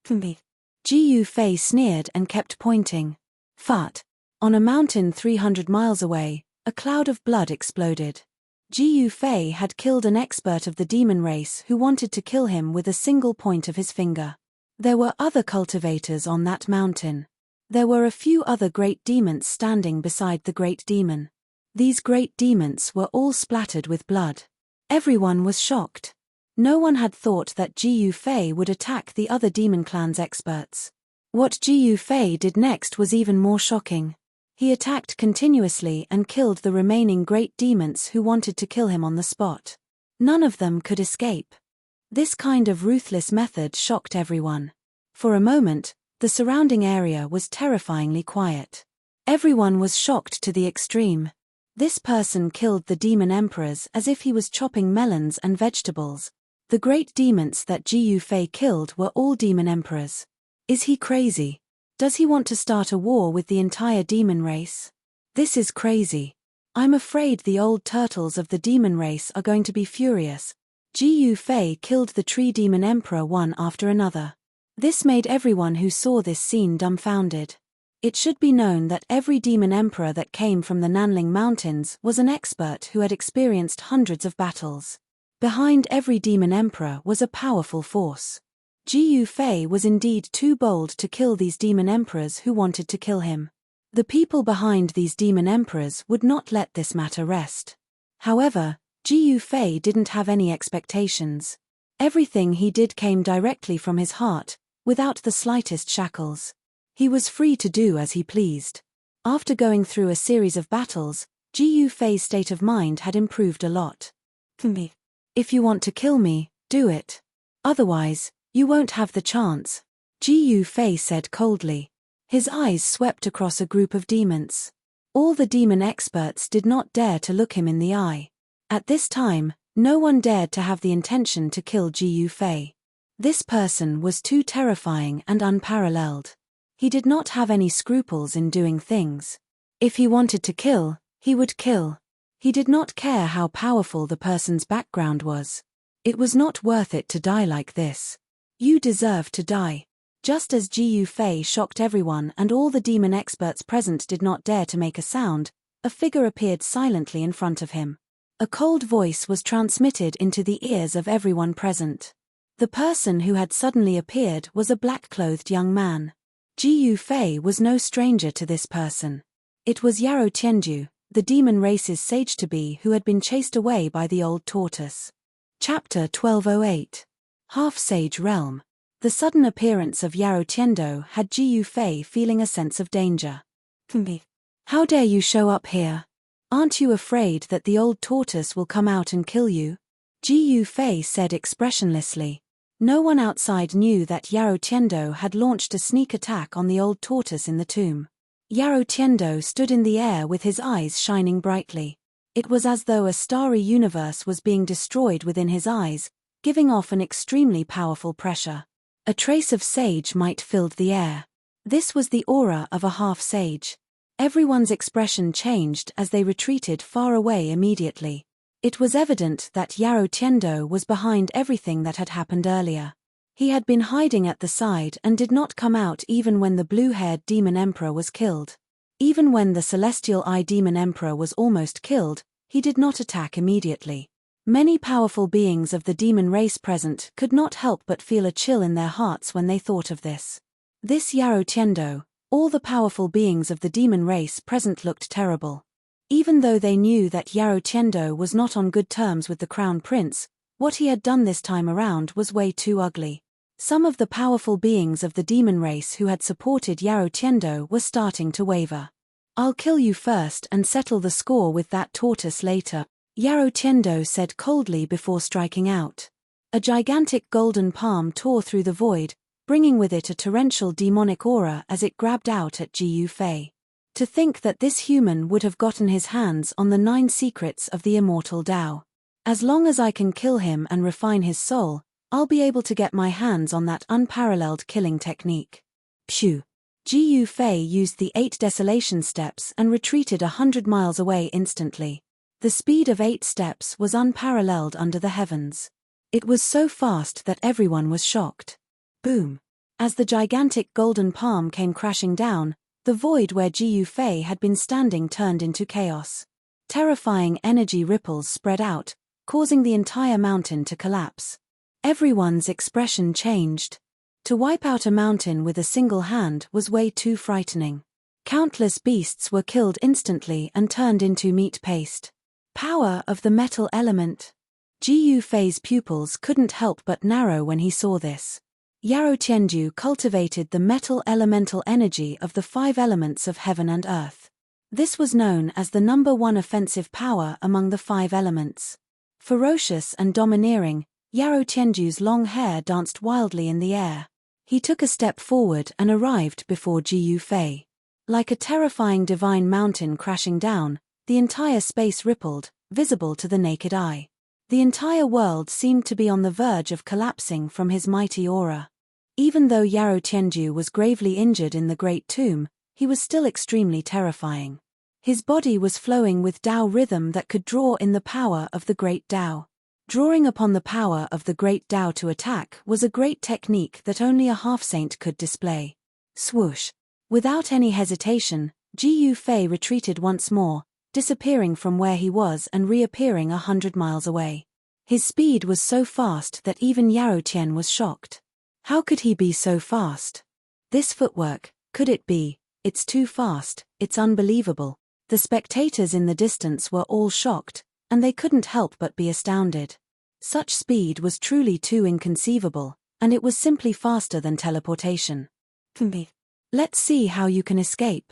Gu Fei sneered and kept pointing. Fart! On a mountain 300 miles away, a cloud of blood exploded. Gu Fei had killed an expert of the demon race who wanted to kill him with a single point of his finger. There were other cultivators on that mountain. There were a few other great demons standing beside the great demon. These great demons were all splattered with blood. Everyone was shocked. No one had thought that Gu Fei would attack the other demon clan's experts. What Gu Fei did next was even more shocking. He attacked continuously and killed the remaining great demons who wanted to kill him on the spot. None of them could escape. This kind of ruthless method shocked everyone. For a moment, the surrounding area was terrifyingly quiet. Everyone was shocked to the extreme. This person killed the demon emperors as if he was chopping melons and vegetables. The great demons that Gu Fei killed were all demon emperors. Is he crazy? Does he want to start a war with the entire demon race? This is crazy. I'm afraid the old turtles of the demon race are going to be furious. Gu Fei killed the tree demon emperor one after another. This made everyone who saw this scene dumbfounded. It should be known that every demon emperor that came from the Nanling Mountains was an expert who had experienced hundreds of battles. Behind every demon emperor was a powerful force. Gu Fei was indeed too bold to kill these demon emperors who wanted to kill him. The people behind these demon emperors would not let this matter rest. However, Gu Fei didn't have any expectations. Everything he did came directly from his heart, without the slightest shackles. He was free to do as he pleased. After going through a series of battles, Gu Fei's state of mind had improved a lot. If you want to kill me, do it. Otherwise, you won't have the chance, Gu Fei said coldly. His eyes swept across a group of demons. All the demon experts did not dare to look him in the eye. At this time, no one dared to have the intention to kill Gu Fei. This person was too terrifying and unparalleled. He did not have any scruples in doing things. If he wanted to kill, he would kill. He did not care how powerful the person's background was. It was not worth it to die like this. You deserve to die. Just as Gu Fei shocked everyone and all the demon experts present did not dare to make a sound, A figure appeared silently in front of him. A cold voice was transmitted into the ears of everyone present. The person who had suddenly appeared was a black-clothed young man. Ji Yufei was no stranger to this person. It was Yarou Tianju, the demon race's sage-to-be who had been chased away by the old tortoise. Chapter 1208. Half-Sage Realm. The sudden appearance of Yarou Tiando had Ji Yufei feeling a sense of danger. How dare you show up here? Aren't you afraid that the old tortoise will come out and kill you? Ji Yufei said expressionlessly. No one outside knew that Yarou Tiando had launched a sneak attack on the old tortoise in the tomb. Yarou Tiando stood in the air with his eyes shining brightly. It was as though a starry universe was being destroyed within his eyes, giving off an extremely powerful pressure. A trace of sage might filled the air. This was the aura of a half-sage. Everyone's expression changed as they retreated far away immediately. It was evident that Yarou Tiando was behind everything that had happened earlier. He had been hiding at the side and did not come out even when the blue-haired demon emperor was killed. Even when the celestial eye demon emperor was almost killed, he did not attack immediately. Many powerful beings of the demon race present could not help but feel a chill in their hearts when they thought of this. This Yarou Tiando, all the powerful beings of the demon race present looked terrible. Even though they knew that Yarou Tiando was not on good terms with the crown prince, what he had done this time around was way too ugly. Some of the powerful beings of the demon race who had supported Yarou Tiando were starting to waver. I'll kill you first and settle the score with that tortoise later, Yarou Tiando said coldly before striking out. A gigantic golden palm tore through the void, bringing with it a torrential demonic aura as it grabbed out at Ji Yufei. To think that this human would have gotten his hands on the 9 secrets of the immortal Tao. As long as I can kill him and refine his soul, I'll be able to get my hands on that unparalleled killing technique. Phew! Ji Yufei used the 8 desolation steps and retreated 100 miles away instantly. The speed of 8 steps was unparalleled under the heavens. It was so fast that everyone was shocked. Boom! As the gigantic golden palm came crashing down, the void where Ji Yufei had been standing turned into chaos. Terrifying energy ripples spread out, causing the entire mountain to collapse. Everyone's expression changed. To wipe out a mountain with a single hand was way too frightening. Countless beasts were killed instantly and turned into meat paste. Power of the metal element. Ji Yufei's pupils couldn't help but narrow when he saw this. Yarou Tianju cultivated the metal elemental energy of the 5 elements of heaven and earth. This was known as the number 1 offensive power among the 5 elements. Ferocious and domineering, Yarou Tianju's long hair danced wildly in the air. He took a step forward and arrived before Ji Yufei. Like a terrifying divine mountain crashing down, the entire space rippled, visible to the naked eye. The entire world seemed to be on the verge of collapsing from his mighty aura. Even though Yarou Tianju was gravely injured in the Great Tomb, he was still extremely terrifying. His body was flowing with Tao rhythm that could draw in the power of the Great Tao. Drawing upon the power of the Great Tao to attack was a great technique that only a half-saint could display. Swoosh! Without any hesitation, Ji Yufei retreated once more, disappearing from where he was and reappearing 100 miles away. His speed was so fast that even Yarou Tian was shocked. How could he be so fast? This footwork, could it be? It's too fast, it's unbelievable. The spectators in the distance were all shocked, and they couldn't help but be astounded. Such speed was truly too inconceivable, and it was simply faster than teleportation. Let's see how you can escape.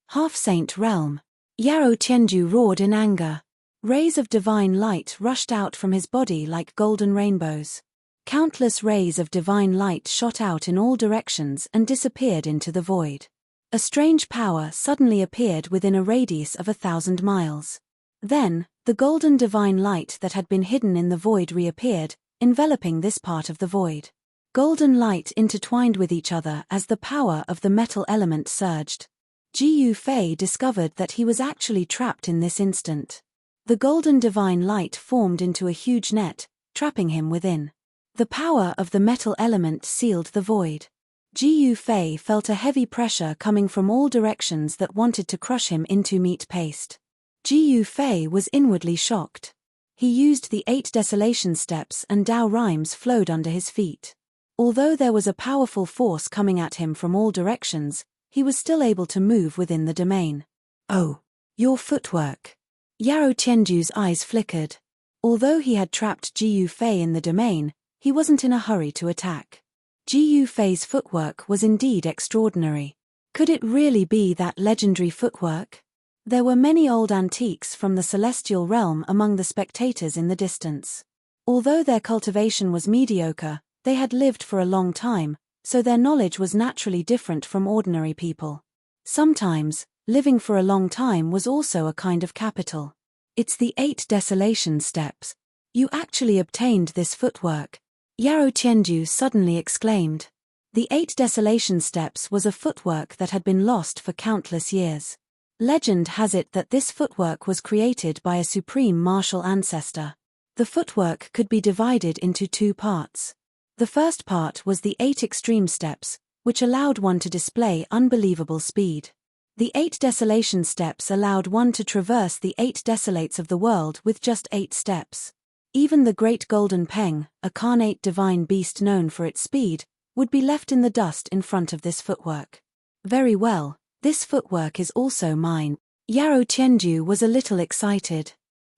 Half-Saint Realm. Yarou Tianju roared in anger. Rays of divine light rushed out from his body like golden rainbows. Countless rays of divine light shot out in all directions and disappeared into the void. A strange power suddenly appeared within a radius of 1,000 miles. Then, the golden divine light that had been hidden in the void reappeared, enveloping this part of the void. Golden light intertwined with each other as the power of the metal element surged. Ji Yufei discovered that he was actually trapped in this instant. The golden divine light formed into a huge net, trapping him within. The power of the metal element sealed the void. Ji Yufei felt a heavy pressure coming from all directions that wanted to crush him into meat paste. Ji Yufei was inwardly shocked. He used the 8 desolation steps and Tao rhymes flowed under his feet. Although there was a powerful force coming at him from all directions, he was still able to move within the domain. Oh, your footwork. Yarou Tianju's eyes flickered. Although he had trapped Ji Yufei in the domain, he wasn't in a hurry to attack. Ji Yufei's footwork was indeed extraordinary. Could it really be that legendary footwork? There were many old antiques from the celestial realm among the spectators in the distance. Although their cultivation was mediocre, they had lived for a long time, so their knowledge was naturally different from ordinary people. Sometimes, living for a long time was also a kind of capital. It's the 8 desolation steps. You actually obtained this footwork. Yarou Tianju suddenly exclaimed. The 8 desolation steps was a footwork that had been lost for countless years. Legend has it that this footwork was created by a supreme martial ancestor. The footwork could be divided into 2 parts. The first part was the 8 extreme steps, which allowed one to display unbelievable speed. The 8 desolation steps allowed one to traverse the 8 desolates of the world with just 8 steps. Even the great golden peng, a carnate divine beast known for its speed, would be left in the dust in front of this footwork. Very well, this footwork is also mine. Yarou Tianju was a little excited.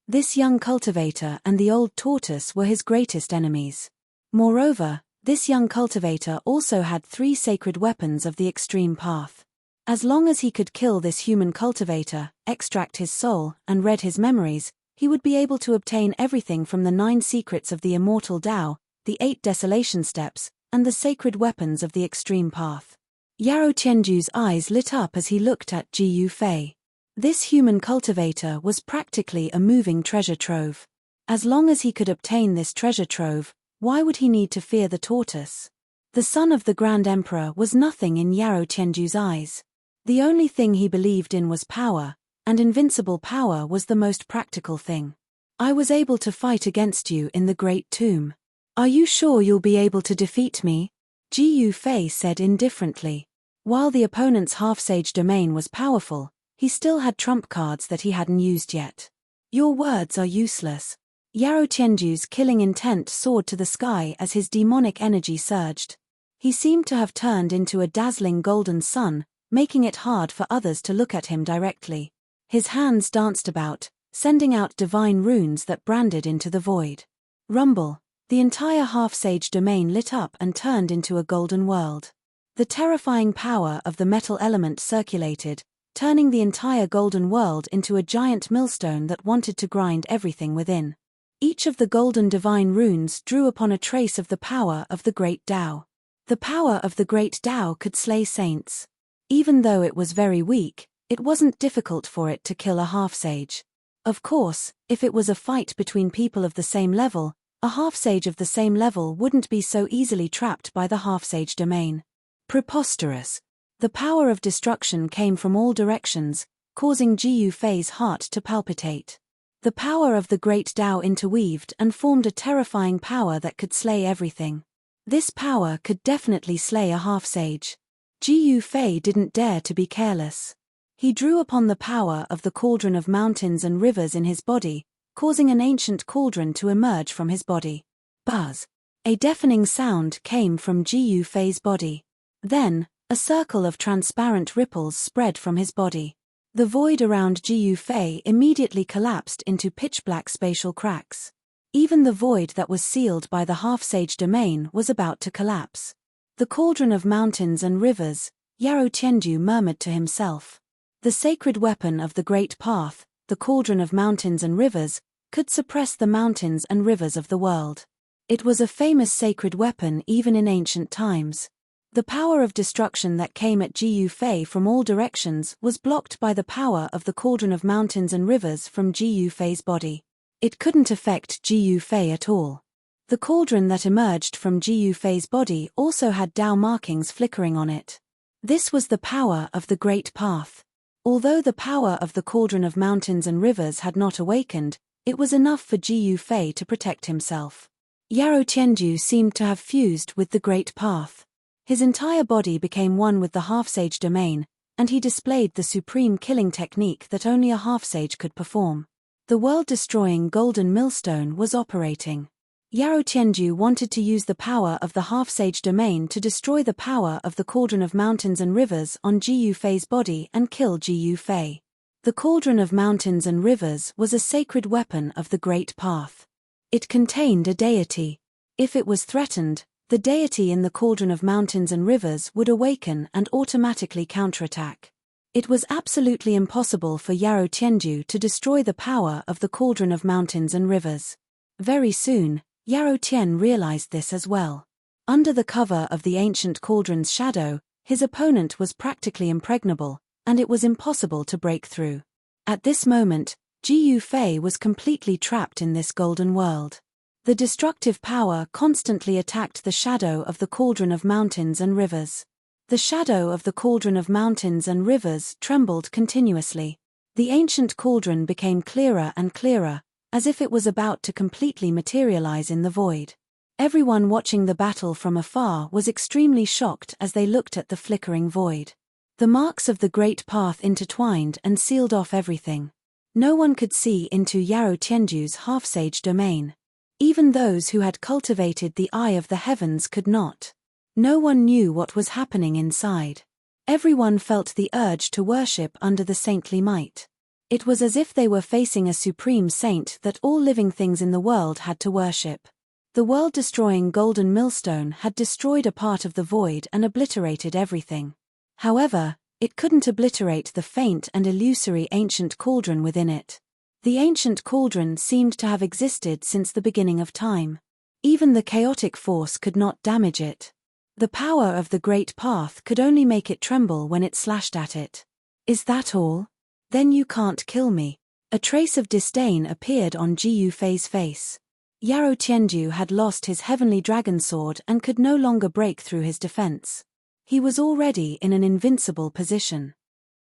This young cultivator and the old tortoise were his greatest enemies. Moreover, this young cultivator also had 3 sacred weapons of the extreme path. As long as he could kill this human cultivator, extract his soul, and read his memories, he would be able to obtain everything from the 9 secrets of the immortal Tao, the 8 desolation steps, and the sacred weapons of the extreme path. Yarou Tianju's eyes lit up as he looked at Ji Yufei. This human cultivator was practically a moving treasure trove. As long as he could obtain this treasure trove, why would he need to fear the tortoise? The son of the Grand Emperor was nothing in Yarou Tianju's eyes. The only thing he believed in was power, and invincible power was the most practical thing. I was able to fight against you in the Great Tomb. Are you sure you'll be able to defeat me? Ji Yufei said indifferently. While the opponent's half-sage domain was powerful, he still had trump cards that he hadn't used yet. Your words are useless. Yarou Tianju's killing intent soared to the sky as his demonic energy surged. He seemed to have turned into a dazzling golden sun, making it hard for others to look at him directly. His hands danced about, sending out divine runes that branded into the void. Rumble. The entire half-sage domain lit up and turned into a golden world. The terrifying power of the metal element circulated, turning the entire golden world into a giant millstone that wanted to grind everything within. Each of the golden divine runes drew upon a trace of the power of the great Tao. The power of the great Tao could slay saints. Even though it was very weak, it wasn't difficult for it to kill a half-sage. Of course, if it was a fight between people of the same level, a half-sage of the same level wouldn't be so easily trapped by the half-sage domain. Preposterous. The power of destruction came from all directions, causing Ji Yufei's heart to palpitate. The power of the great Tao interweaved and formed a terrifying power that could slay everything. This power could definitely slay a half-sage. Ji Yufei didn't dare to be careless. He drew upon the power of the cauldron of mountains and rivers in his body, causing an ancient cauldron to emerge from his body. Buzz. A deafening sound came from Ji Yufei's body. Then, a circle of transparent ripples spread from his body. The void around Ji Yufei immediately collapsed into pitch-black spatial cracks. Even the void that was sealed by the half-sage domain was about to collapse. The cauldron of mountains and rivers, Yarou Tianju murmured to himself. The sacred weapon of the great path, the cauldron of mountains and rivers, could suppress the mountains and rivers of the world. It was a famous sacred weapon even in ancient times. The power of destruction that came at Ji Yufei from all directions was blocked by the power of the cauldron of mountains and rivers from Ji Yufei's body. It couldn't affect Ji Yufei at all. The cauldron that emerged from Ji Yufei's body also had Tao markings flickering on it. This was the power of the great path. Although the power of the cauldron of mountains and rivers had not awakened, it was enough for Ji Yufei to protect himself. Yarou Tianju seemed to have fused with the great path. His entire body became one with the half-sage domain, and he displayed the supreme killing technique that only a half-sage could perform. The world-destroying golden millstone was operating. Yarou Tianju wanted to use the power of the half-sage domain to destroy the power of the cauldron of mountains and rivers on Ji Yufei's body and kill Ji Yufei. The cauldron of mountains and rivers was a sacred weapon of the Great Path. It contained a deity. If it was threatened, the deity in the cauldron of mountains and rivers would awaken and automatically counterattack. It was absolutely impossible for Yarou Tianju to destroy the power of the cauldron of mountains and rivers. Very soon, Yarou Tian realized this as well. Under the cover of the ancient cauldron's shadow, his opponent was practically impregnable, and it was impossible to break through. At this moment, Ji Yufei was completely trapped in this golden world. The destructive power constantly attacked the shadow of the cauldron of mountains and rivers. The shadow of the cauldron of mountains and rivers trembled continuously. The ancient cauldron became clearer and clearer, as if it was about to completely materialize in the void. Everyone watching the battle from afar was extremely shocked as they looked at the flickering void. The marks of the Great Path intertwined and sealed off everything. No one could see into Yarou Tianju's half-sage domain. Even those who had cultivated the eye of the heavens could not. No one knew what was happening inside. Everyone felt the urge to worship under the saintly might. It was as if they were facing a supreme saint that all living things in the world had to worship. The world-destroying golden millstone had destroyed a part of the void and obliterated everything. However, it couldn't obliterate the faint and illusory ancient cauldron within it. The ancient cauldron seemed to have existed since the beginning of time. Even the chaotic force could not damage it. The power of the Great Path could only make it tremble when it slashed at it. Is that all? Then you can't kill me. A trace of disdain appeared on Ji Yufei's face. Yarou Tianju had lost his heavenly dragon sword and could no longer break through his defense. He was already in an invincible position.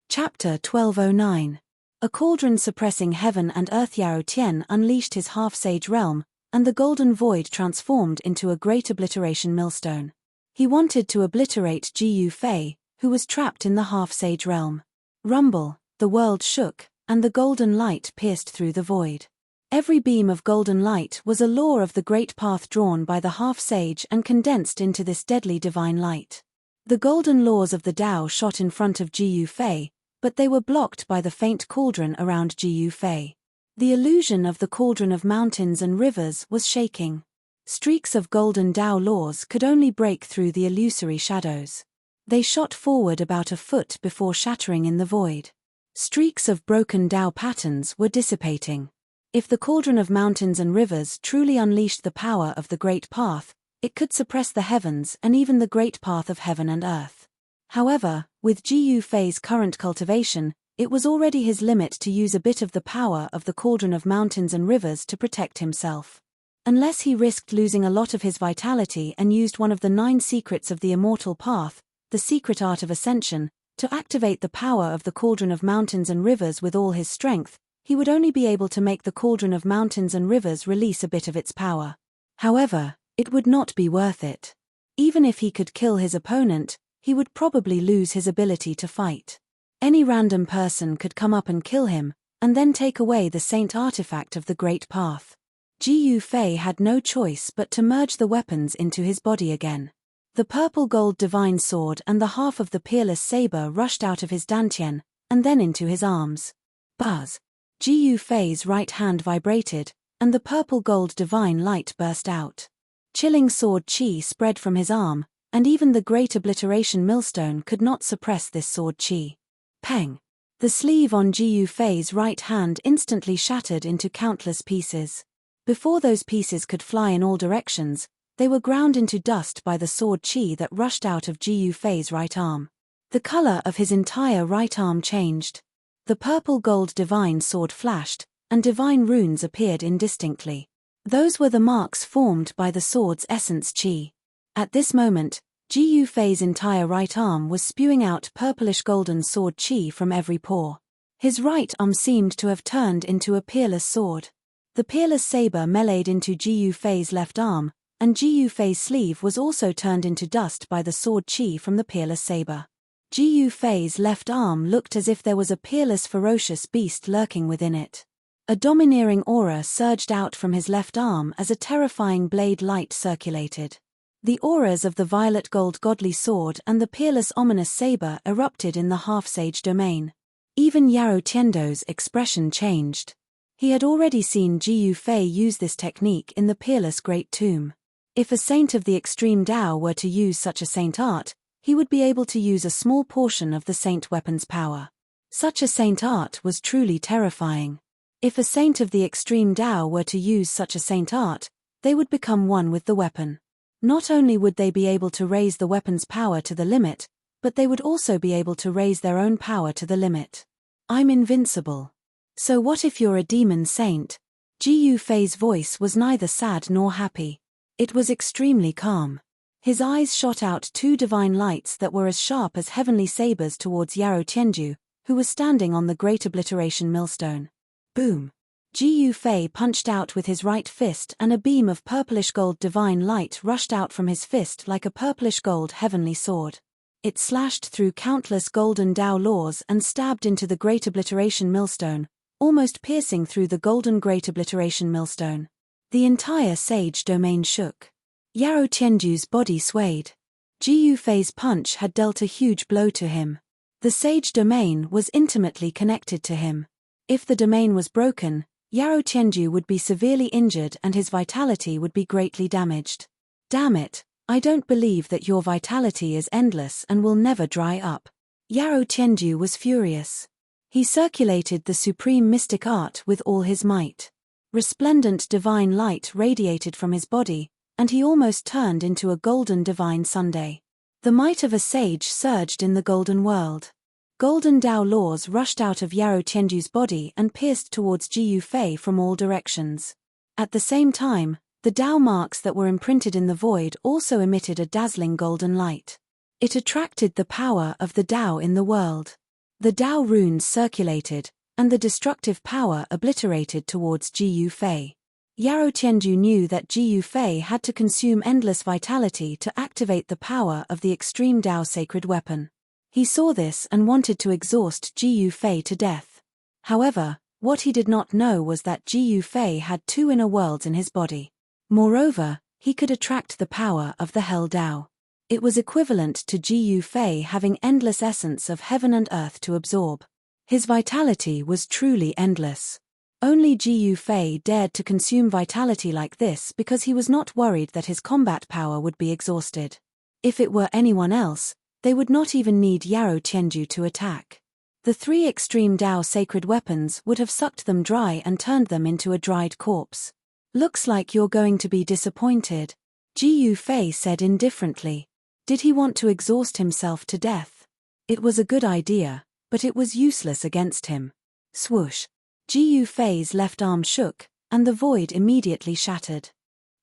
Chapter 1209. A cauldron suppressing heaven and earth. Yarou Tian unleashed his half-sage realm, and the golden void transformed into a great obliteration millstone. He wanted to obliterate Ji Yufei, who was trapped in the half-sage realm. Rumble, the world shook, and the golden light pierced through the void. Every beam of golden light was a law of the Great Path drawn by the half-sage and condensed into this deadly divine light. The golden laws of the Tao shot in front of Ji Yufei, but they were blocked by the faint cauldron around Ji Yufei. The illusion of the cauldron of mountains and rivers was shaking. Streaks of golden Tao laws could only break through the illusory shadows. They shot forward about a foot before shattering in the void. Streaks of broken Tao patterns were dissipating. If the cauldron of mountains and rivers truly unleashed the power of the Great Path, it could suppress the heavens and even the Great Path of heaven and earth. However, with Ji Yufei's current cultivation, it was already his limit to use a bit of the power of the cauldron of mountains and rivers to protect himself. Unless he risked losing a lot of his vitality and used one of the 9 secrets of the immortal path, the secret art of ascension, to activate the power of the cauldron of mountains and rivers with all his strength, he would only be able to make the cauldron of mountains and rivers release a bit of its power. However, it would not be worth it. Even if he could kill his opponent, he would probably lose his ability to fight. Any random person could come up and kill him, and then take away the saint artifact of the Great Path. Ji Yufei had no choice but to merge the weapons into his body again. The purple gold divine sword and the half of the peerless saber rushed out of his dantian, and then into his arms. Buzz! Ji Yufei's right hand vibrated, and the purple gold divine light burst out. Chilling sword chi spread from his arm, and even the great obliteration millstone could not suppress this sword chi. Peng! The sleeve on Ji Yufei's right hand instantly shattered into countless pieces. Before those pieces could fly in all directions, they were ground into dust by the sword chi that rushed out of Ji Yufei's right arm. The color of his entire right arm changed. The purple gold divine sword flashed, and divine runes appeared indistinctly. Those were the marks formed by the sword's essence chi. At this moment, Ji Yufei's entire right arm was spewing out purplish golden sword chi from every pore. His right arm seemed to have turned into a peerless sword. The peerless saber meleeed into Ji Yufei's left arm, and Ji Yufei's sleeve was also turned into dust by the sword chi from the peerless saber. Ji Yufei's left arm looked as if there was a peerless ferocious beast lurking within it. A domineering aura surged out from his left arm as a terrifying blade light circulated. The auras of the violet gold godly sword and the peerless ominous saber erupted in the half-sage domain. Even Yarou Tiando's expression changed. He had already seen Ji Yufei use this technique in the peerless Great Tomb. If a saint of the extreme Tao were to use such a saint art, he would be able to use a small portion of the saint weapon's power. Such a saint art was truly terrifying. If a saint of the extreme Tao were to use such a saint art, they would become one with the weapon. Not only would they be able to raise the weapon's power to the limit, but they would also be able to raise their own power to the limit. I'm invincible. So what if you're a demon saint? Ji Yufei's voice was neither sad nor happy. It was extremely calm. His eyes shot out two divine lights that were as sharp as heavenly sabers towards Yarou Tianju, who was standing on the great obliteration millstone. Boom! Ji Yufei punched out with his right fist and a beam of purplish gold divine light rushed out from his fist like a purplish gold heavenly sword. It slashed through countless golden Tao laws and stabbed into the great obliteration millstone, almost piercing through the golden great obliteration millstone. The entire sage domain shook. Yarou Tianju's body swayed. Ji Yufei's punch had dealt a huge blow to him. The sage domain was intimately connected to him. If the domain was broken, Yarou Tianju would be severely injured and his vitality would be greatly damaged. Damn it, I don't believe that your vitality is endless and will never dry up. Yarou Tianju was furious. He circulated the supreme mystic art with all his might. Resplendent divine light radiated from his body, and he almost turned into a golden divine sundae. The might of a sage surged in the golden world. Golden Tao laws rushed out of Yarou Tianju's body and pierced towards Ji Yufei from all directions. At the same time, the Tao marks that were imprinted in the void also emitted a dazzling golden light. It attracted the power of the Tao in the world. The Tao runes circulated, and the destructive power obliterated towards Ji Yufei. Yarou Tianju knew that Ji Yufei had to consume endless vitality to activate the power of the extreme Tao sacred weapon. He saw this and wanted to exhaust Ji Yufei to death. However, what he did not know was that Ji Yufei had two inner worlds in his body. Moreover, he could attract the power of the Hell Tao. It was equivalent to Ji Yufei having endless essence of heaven and earth to absorb. His vitality was truly endless. Only Ji Yufei dared to consume vitality like this because he was not worried that his combat power would be exhausted. If it were anyone else, they would not even need Yarou Tianju to attack. The three extreme Tao sacred weapons would have sucked them dry and turned them into a dried corpse. Looks like you're going to be disappointed, Ji Yufei said indifferently. Did he want to exhaust himself to death? It was a good idea, but it was useless against him. Swoosh! Ji Yufei's left arm shook, and the void immediately shattered.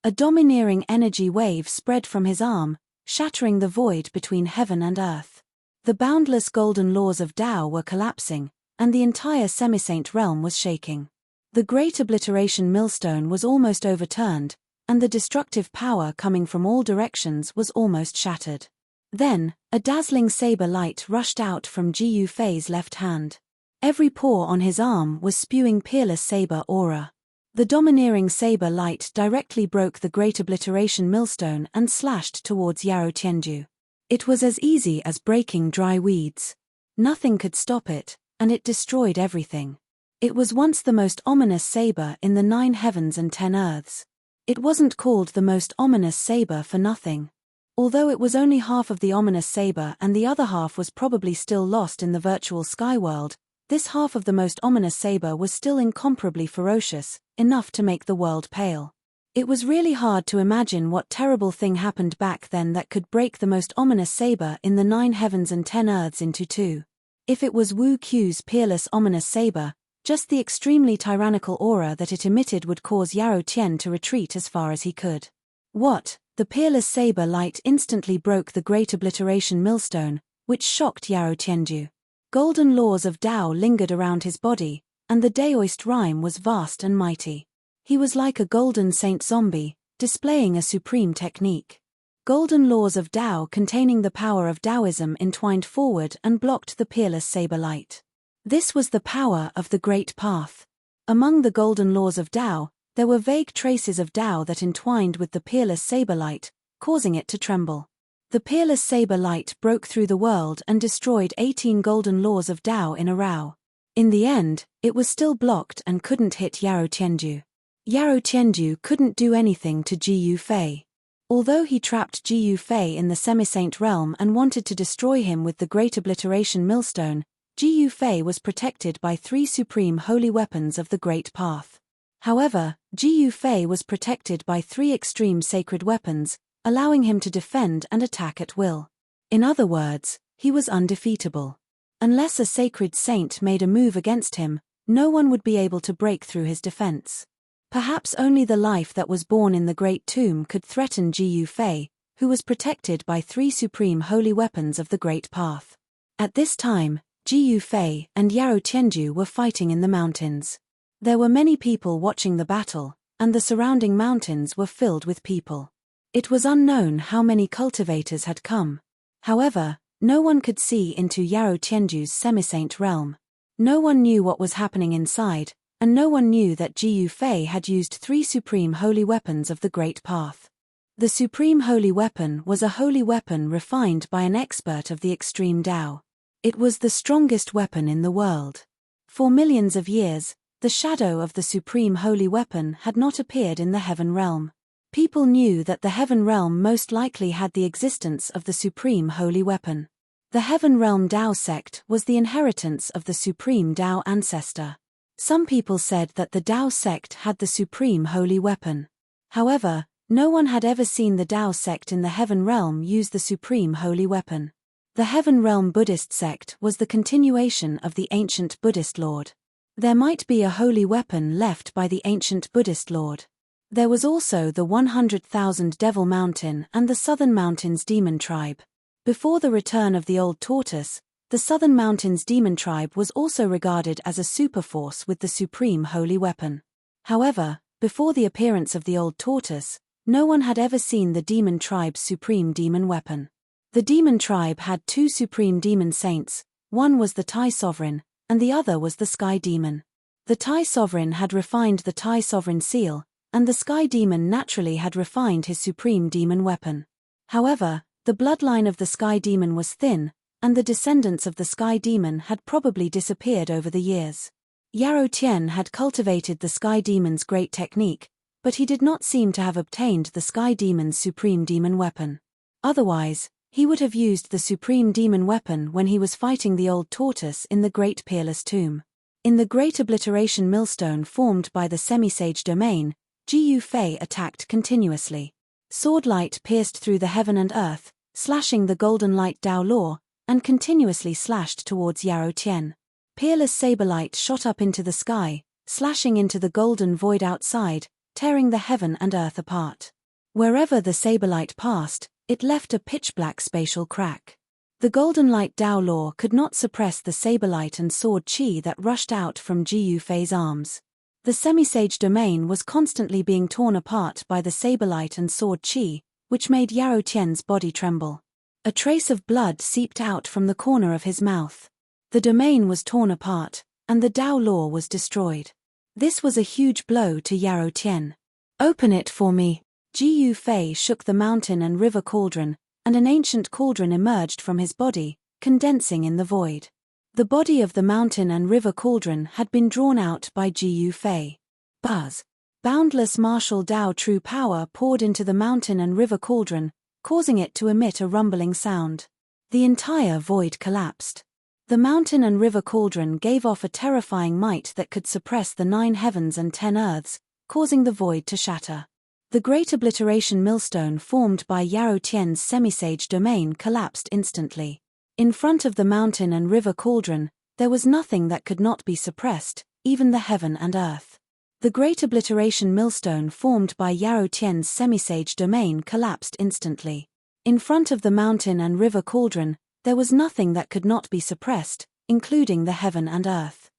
A domineering energy wave spread from his arm, shattering the void between heaven and earth. The boundless golden laws of Tao were collapsing, and the entire semi-saint realm was shaking. The great obliteration millstone was almost overturned, and the destructive power coming from all directions was almost shattered. Then, a dazzling saber light rushed out from Ji Yufei's left hand. Every pore on his arm was spewing peerless saber aura. The domineering saber light directly broke the great obliteration millstone and slashed towards Yarou Tianju. It was as easy as breaking dry weeds. Nothing could stop it, and it destroyed everything. It was once the most ominous saber in the 9 heavens and 10 earths. It wasn't called the most ominous saber for nothing. Although it was only half of the ominous saber and the other half was probably still lost in the virtual sky world, this half of the most ominous saber was still incomparably ferocious, enough to make the world pale. It was really hard to imagine what terrible thing happened back then that could break the most ominous saber in the 9 heavens and 10 earths into two. If it was Wu Qiu's peerless ominous saber, just the extremely tyrannical aura that it emitted would cause Yarou Tian to retreat as far as he could. What? The peerless saber light instantly broke the great obliteration millstone, which shocked Yarou Tianju. Golden laws of Tao lingered around his body, and the Daoist rhyme was vast and mighty. He was like a golden saint zombie, displaying a supreme technique. Golden laws of Tao containing the power of Taoism entwined forward and blocked the peerless saber light. This was the power of the Great Path. Among the golden laws of Tao, there were vague traces of Tao that entwined with the peerless saber light, causing it to tremble. The peerless saber light broke through the world and destroyed 18 golden laws of Tao in a row. In the end, it was still blocked and couldn't hit Yarou Tianju. Yarou Tianju couldn't do anything to Ji Yufei. Although he trapped Ji Yufei in the semi-saint realm and wanted to destroy him with the Great Obliteration Millstone, Ji Yufei was protected by 3 supreme holy weapons of the Great Path. However, Ji Yufei was protected by 3 extreme sacred weapons, allowing him to defend and attack at will. In other words, he was undefeatable. Unless a sacred saint made a move against him, no one would be able to break through his defense. Perhaps only the life that was born in the Great Tomb could threaten Ji Yufei, who was protected by 3 supreme holy weapons of the Great Path. At this time, Ji Yufei and Yarou Tianju were fighting in the mountains. There were many people watching the battle, and the surrounding mountains were filled with people. It was unknown how many cultivators had come. However, no one could see into Yarou Tianju's semi-saint realm. No one knew what was happening inside, and no one knew that Ji Yufei had used 3 supreme holy weapons of the Great Path. The supreme holy weapon was a holy weapon refined by an expert of the extreme Tao. It was the strongest weapon in the world. For millions of years, the shadow of the supreme holy weapon had not appeared in the heaven realm. People knew that the heaven realm most likely had the existence of the supreme holy weapon. The heaven realm Tao sect was the inheritance of the supreme Tao ancestor. Some people said that the Tao sect had the supreme holy weapon. However, no one had ever seen the Tao sect in the heaven realm use the supreme holy weapon. The heaven realm Buddhist sect was the continuation of the ancient Buddhist lord. There might be a holy weapon left by the ancient Buddhist lord. There was also the 100,000 Devil Mountain and the Southern Mountains Demon Tribe. Before the return of the Old Tortoise, the Southern Mountains Demon Tribe was also regarded as a superforce with the supreme holy weapon. However, before the appearance of the Old Tortoise, no one had ever seen the Demon Tribe's supreme demon weapon. The Demon Tribe had 2 supreme demon saints, one was the Tai Sovereign, and the other was the Sky Demon. The Tai Sovereign had refined the Tai Sovereign seal, and the Sky Demon naturally had refined his supreme demon weapon. However, the bloodline of the Sky Demon was thin, and the descendants of the Sky Demon had probably disappeared over the years. Yarou Tian had cultivated the Sky Demon's great technique, but he did not seem to have obtained the Sky Demon's supreme demon weapon. Otherwise, he would have used the supreme demon weapon when he was fighting the Old Tortoise in the Great Peerless Tomb. In the Great Obliteration Millstone formed by the semi-sage domain, Ji Yufei attacked continuously. Sword light pierced through the heaven and earth, slashing the golden light Tao law, and continuously slashed towards Yarou Tian. Peerless saber light shot up into the sky, slashing into the golden void outside, tearing the heaven and earth apart. Wherever the saber light passed, it left a pitch-black spatial crack. The golden light Tao law could not suppress the saber light and sword chi that rushed out from Ji Yufei's arms. The semi-sage domain was constantly being torn apart by the saber light and sword chi, which made Yarou Tian's body tremble. A trace of blood seeped out from the corner of his mouth. The domain was torn apart, and the Tao law was destroyed. This was a huge blow to Yarou Tian. "Open it for me." Ji Yufei shook the mountain and river cauldron, and an ancient cauldron emerged from his body, condensing in the void. The body of the mountain and river cauldron had been drawn out by Ji Yufei. Buzz! Boundless martial Tao true power poured into the mountain and river cauldron, causing it to emit a rumbling sound. The entire void collapsed. The mountain and river cauldron gave off a terrifying might that could suppress the 9 heavens and 10 earths, causing the void to shatter. The Great Obliteration Millstone formed by Yarou Tian's semi-sage domain collapsed instantly. In front of the mountain and river cauldron, there was nothing that could not be suppressed, even the heaven and earth. The Great Obliteration Millstone formed by Yarou Tian's semi-sage domain collapsed instantly. In front of the mountain and river cauldron, there was nothing that could not be suppressed, including the heaven and earth.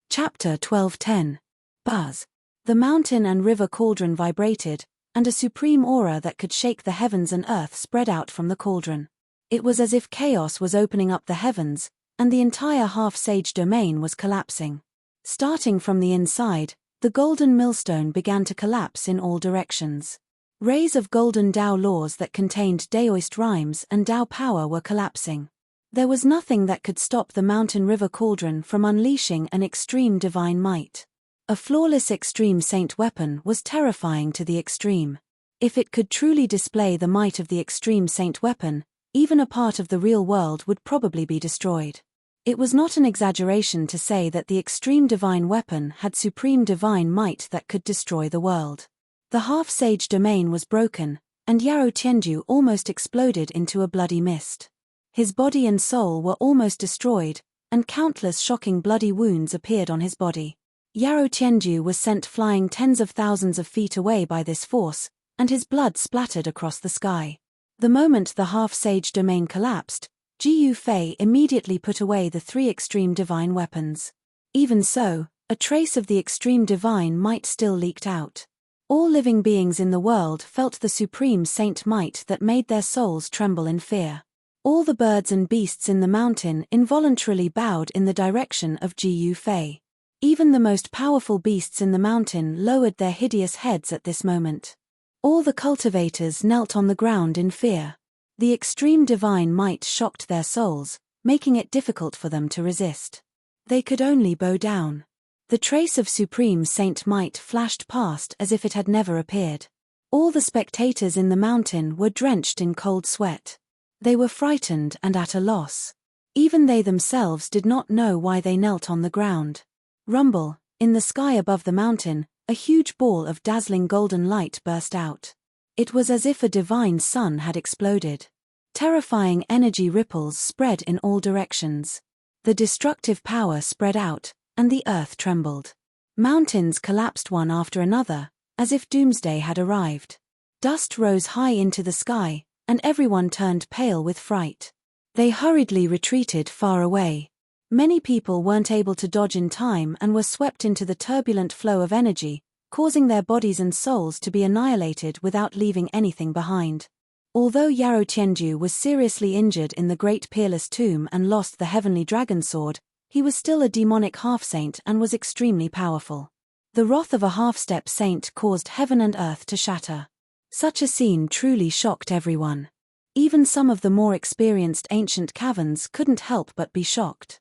Chapter 12:10. Buzz. The mountain and river cauldron vibrated, and a supreme aura that could shake the heavens and earth spread out from the cauldron. It was as if chaos was opening up the heavens, and the entire half-sage domain was collapsing. Starting from the inside, the golden millstone began to collapse in all directions. Rays of golden Tao laws that contained Daoist rhymes and Tao power were collapsing. There was nothing that could stop the mountain river cauldron from unleashing an extreme divine might. A flawless extreme saint weapon was terrifying to the extreme. If it could truly display the might of the extreme saint weapon, even a part of the real world would probably be destroyed. It was not an exaggeration to say that the extreme divine weapon had supreme divine might that could destroy the world. The half-sage domain was broken, and Yarou Tianju almost exploded into a bloody mist. His body and soul were almost destroyed, and countless shocking bloody wounds appeared on his body. Yarou Tianju was sent flying tens of thousands of feet away by this force, and his blood splattered across the sky. The moment the half-sage domain collapsed, Ji Yufei immediately put away the three extreme divine weapons. Even so, a trace of the extreme divine might still leaked out. All living beings in the world felt the supreme saint might that made their souls tremble in fear. All the birds and beasts in the mountain involuntarily bowed in the direction of Ji Yufei. Even the most powerful beasts in the mountain lowered their hideous heads at this moment. All the cultivators knelt on the ground in fear. The extreme divine might shocked their souls, making it difficult for them to resist. They could only bow down. The trace of supreme saint might flashed past as if it had never appeared. All the spectators in the mountain were drenched in cold sweat. They were frightened and at a loss. Even they themselves did not know why they knelt on the ground. Rumble, in the sky above the mountain, a huge ball of dazzling golden light burst out. It was as if a divine sun had exploded. Terrifying energy ripples spread in all directions. The destructive power spread out, and the earth trembled. Mountains collapsed one after another, as if doomsday had arrived. Dust rose high into the sky, and everyone turned pale with fright. They hurriedly retreated far away. Many people weren't able to dodge in time and were swept into the turbulent flow of energy, causing their bodies and souls to be annihilated without leaving anything behind. Although Yarou Tianju was seriously injured in the Great Peerless Tomb and lost the Heavenly Dragon Sword, he was still a demonic half-saint and was extremely powerful. The wrath of a half-step saint caused heaven and earth to shatter. Such a scene truly shocked everyone. Even some of the more experienced ancient caverns couldn't help but be shocked.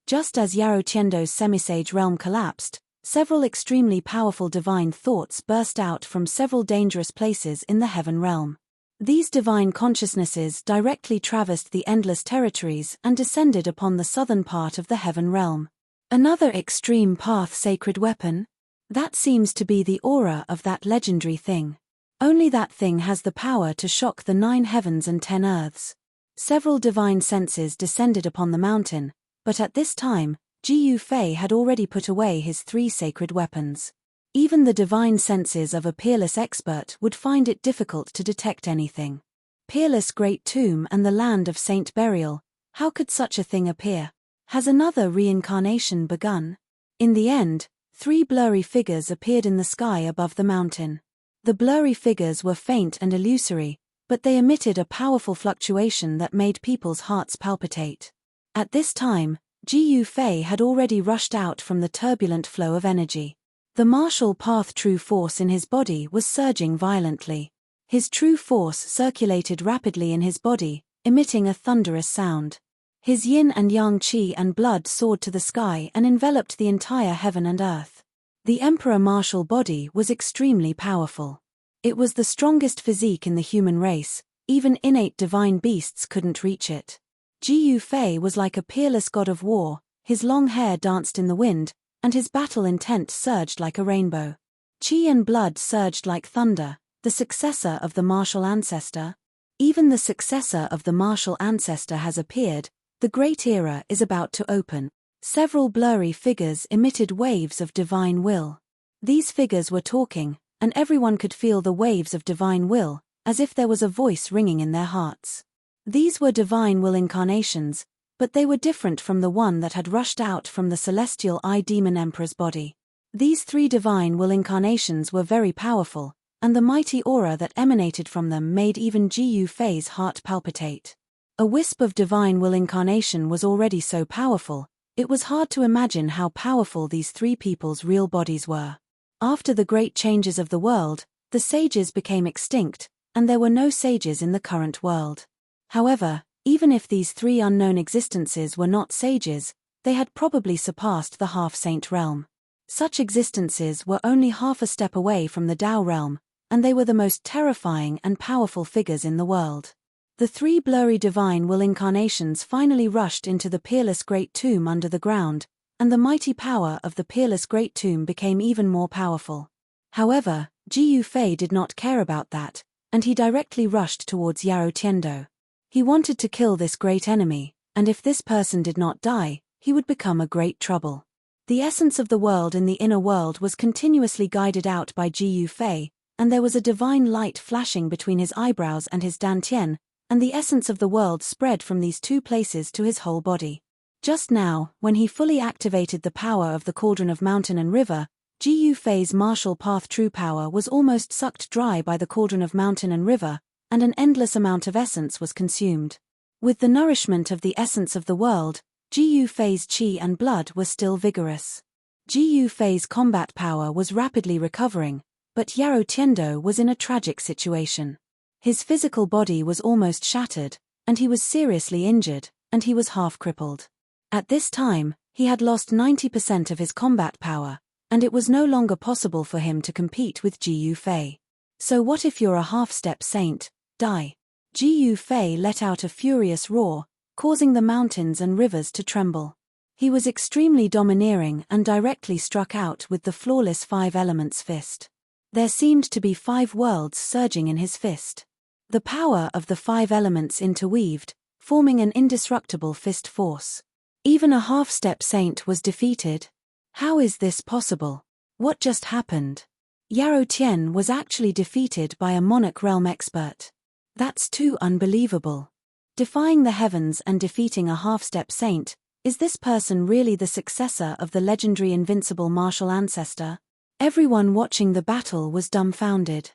Just as Yarou Tiando's semisage realm collapsed, several extremely powerful divine thoughts burst out from several dangerous places in the heaven realm. These divine consciousnesses directly traversed the endless territories and descended upon the southern part of the heaven realm. Another extreme path sacred weapon? That seems to be the aura of that legendary thing. Only that thing has the power to shock the 9 heavens and 10 earths. Several divine senses descended upon the mountain, but at this time, Ji Yufei had already put away his 3 sacred weapons. Even the divine senses of a peerless expert would find it difficult to detect anything. Peerless Great Tomb and the land of Saint Burial, how could such a thing appear? Has another reincarnation begun? In the end, 3 blurry figures appeared in the sky above the mountain. The blurry figures were faint and illusory, but they emitted a powerful fluctuation that made people's hearts palpitate. At this time, Ji Yufei had already rushed out from the turbulent flow of energy. The martial path true force in his body was surging violently. His true force circulated rapidly in his body, emitting a thunderous sound. His yin and yang qi and blood soared to the sky and enveloped the entire heaven and earth. The emperor martial body was extremely powerful. It was the strongest physique in the human race, even innate divine beasts couldn't reach it. Ji Yufei was like a peerless god of war, his long hair danced in the wind, and his battle intent surged like a rainbow. Qi and blood surged like thunder, the successor of the martial ancestor. Even the successor of the martial ancestor has appeared, the great era is about to open. Several blurry figures emitted waves of divine will. These figures were talking, and everyone could feel the waves of divine will, as if there was a voice ringing in their hearts. These were divine will incarnations, but they were different from the one that had rushed out from the celestial eye demon emperor's body. These 3 divine will incarnations were very powerful, and the mighty aura that emanated from them made even Ji Yufei's heart palpitate. A wisp of divine will incarnation was already so powerful, it was hard to imagine how powerful these three people's real bodies were. After the great changes of the world, the sages became extinct, and there were no sages in the current world. However, even if these three unknown existences were not sages, they had probably surpassed the half-saint realm. Such existences were only half a step away from the Tao realm, and they were the most terrifying and powerful figures in the world. The three blurry divine will incarnations finally rushed into the peerless Great Tomb under the ground, and the mighty power of the peerless Great Tomb became even more powerful. However, Ji Yufei did not care about that, and he directly rushed towards Yarou Tiando. He wanted to kill this great enemy, and if this person did not die, he would become a great trouble. The essence of the world in the inner world was continuously guided out by Ji Yufei, and there was a divine light flashing between his eyebrows and his dantian, and the essence of the world spread from these two places to his whole body. Just now, when he fully activated the power of the cauldron of mountain and river, Ji Yufei's martial path true power was almost sucked dry by the cauldron of mountain and river, and an endless amount of essence was consumed. With the nourishment of the essence of the world, Ji Yufei's qi and blood were still vigorous. Ji Yufei's combat power was rapidly recovering, but Yarou Tiando was in a tragic situation. His physical body was almost shattered, and he was seriously injured, and he was half-crippled. At this time, he had lost 90% of his combat power, and it was no longer possible for him to compete with Ji Yufei. So what if you're a half-step saint? Die. Ji Yufei let out a furious roar, causing the mountains and rivers to tremble. He was extremely domineering and directly struck out with the flawless five elements fist. There seemed to be 5 worlds surging in his fist. The power of the 5 elements interweaved, forming an indestructible fist force. Even a half-step saint was defeated. How is this possible? What just happened? Yarou Tian was actually defeated by a monarch realm expert. That's too unbelievable. Defying the heavens and defeating a half-step saint, is this person really the successor of the legendary invincible martial ancestor? Everyone watching the battle was dumbfounded.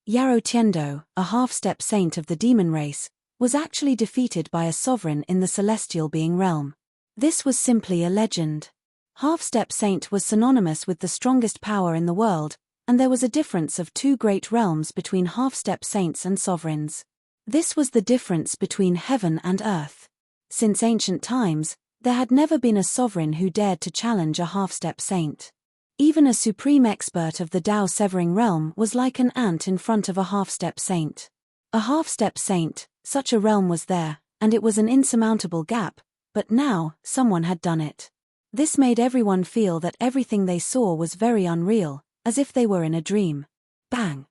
Yarou Tiando, a half-step saint of the demon race, was actually defeated by a sovereign in the celestial being realm. This was simply a legend. Half-step saint was synonymous with the strongest power in the world, and there was a difference of 2 great realms between half-step saints and sovereigns. This was the difference between heaven and earth. Since ancient times, there had never been a sovereign who dared to challenge a half-step saint. Even a supreme expert of the Tao-severing realm was like an ant in front of a half-step saint. A half-step saint, such a realm was there, and it was an insurmountable gap, but now, someone had done it. This made everyone feel that everything they saw was very unreal, as if they were in a dream. Bang!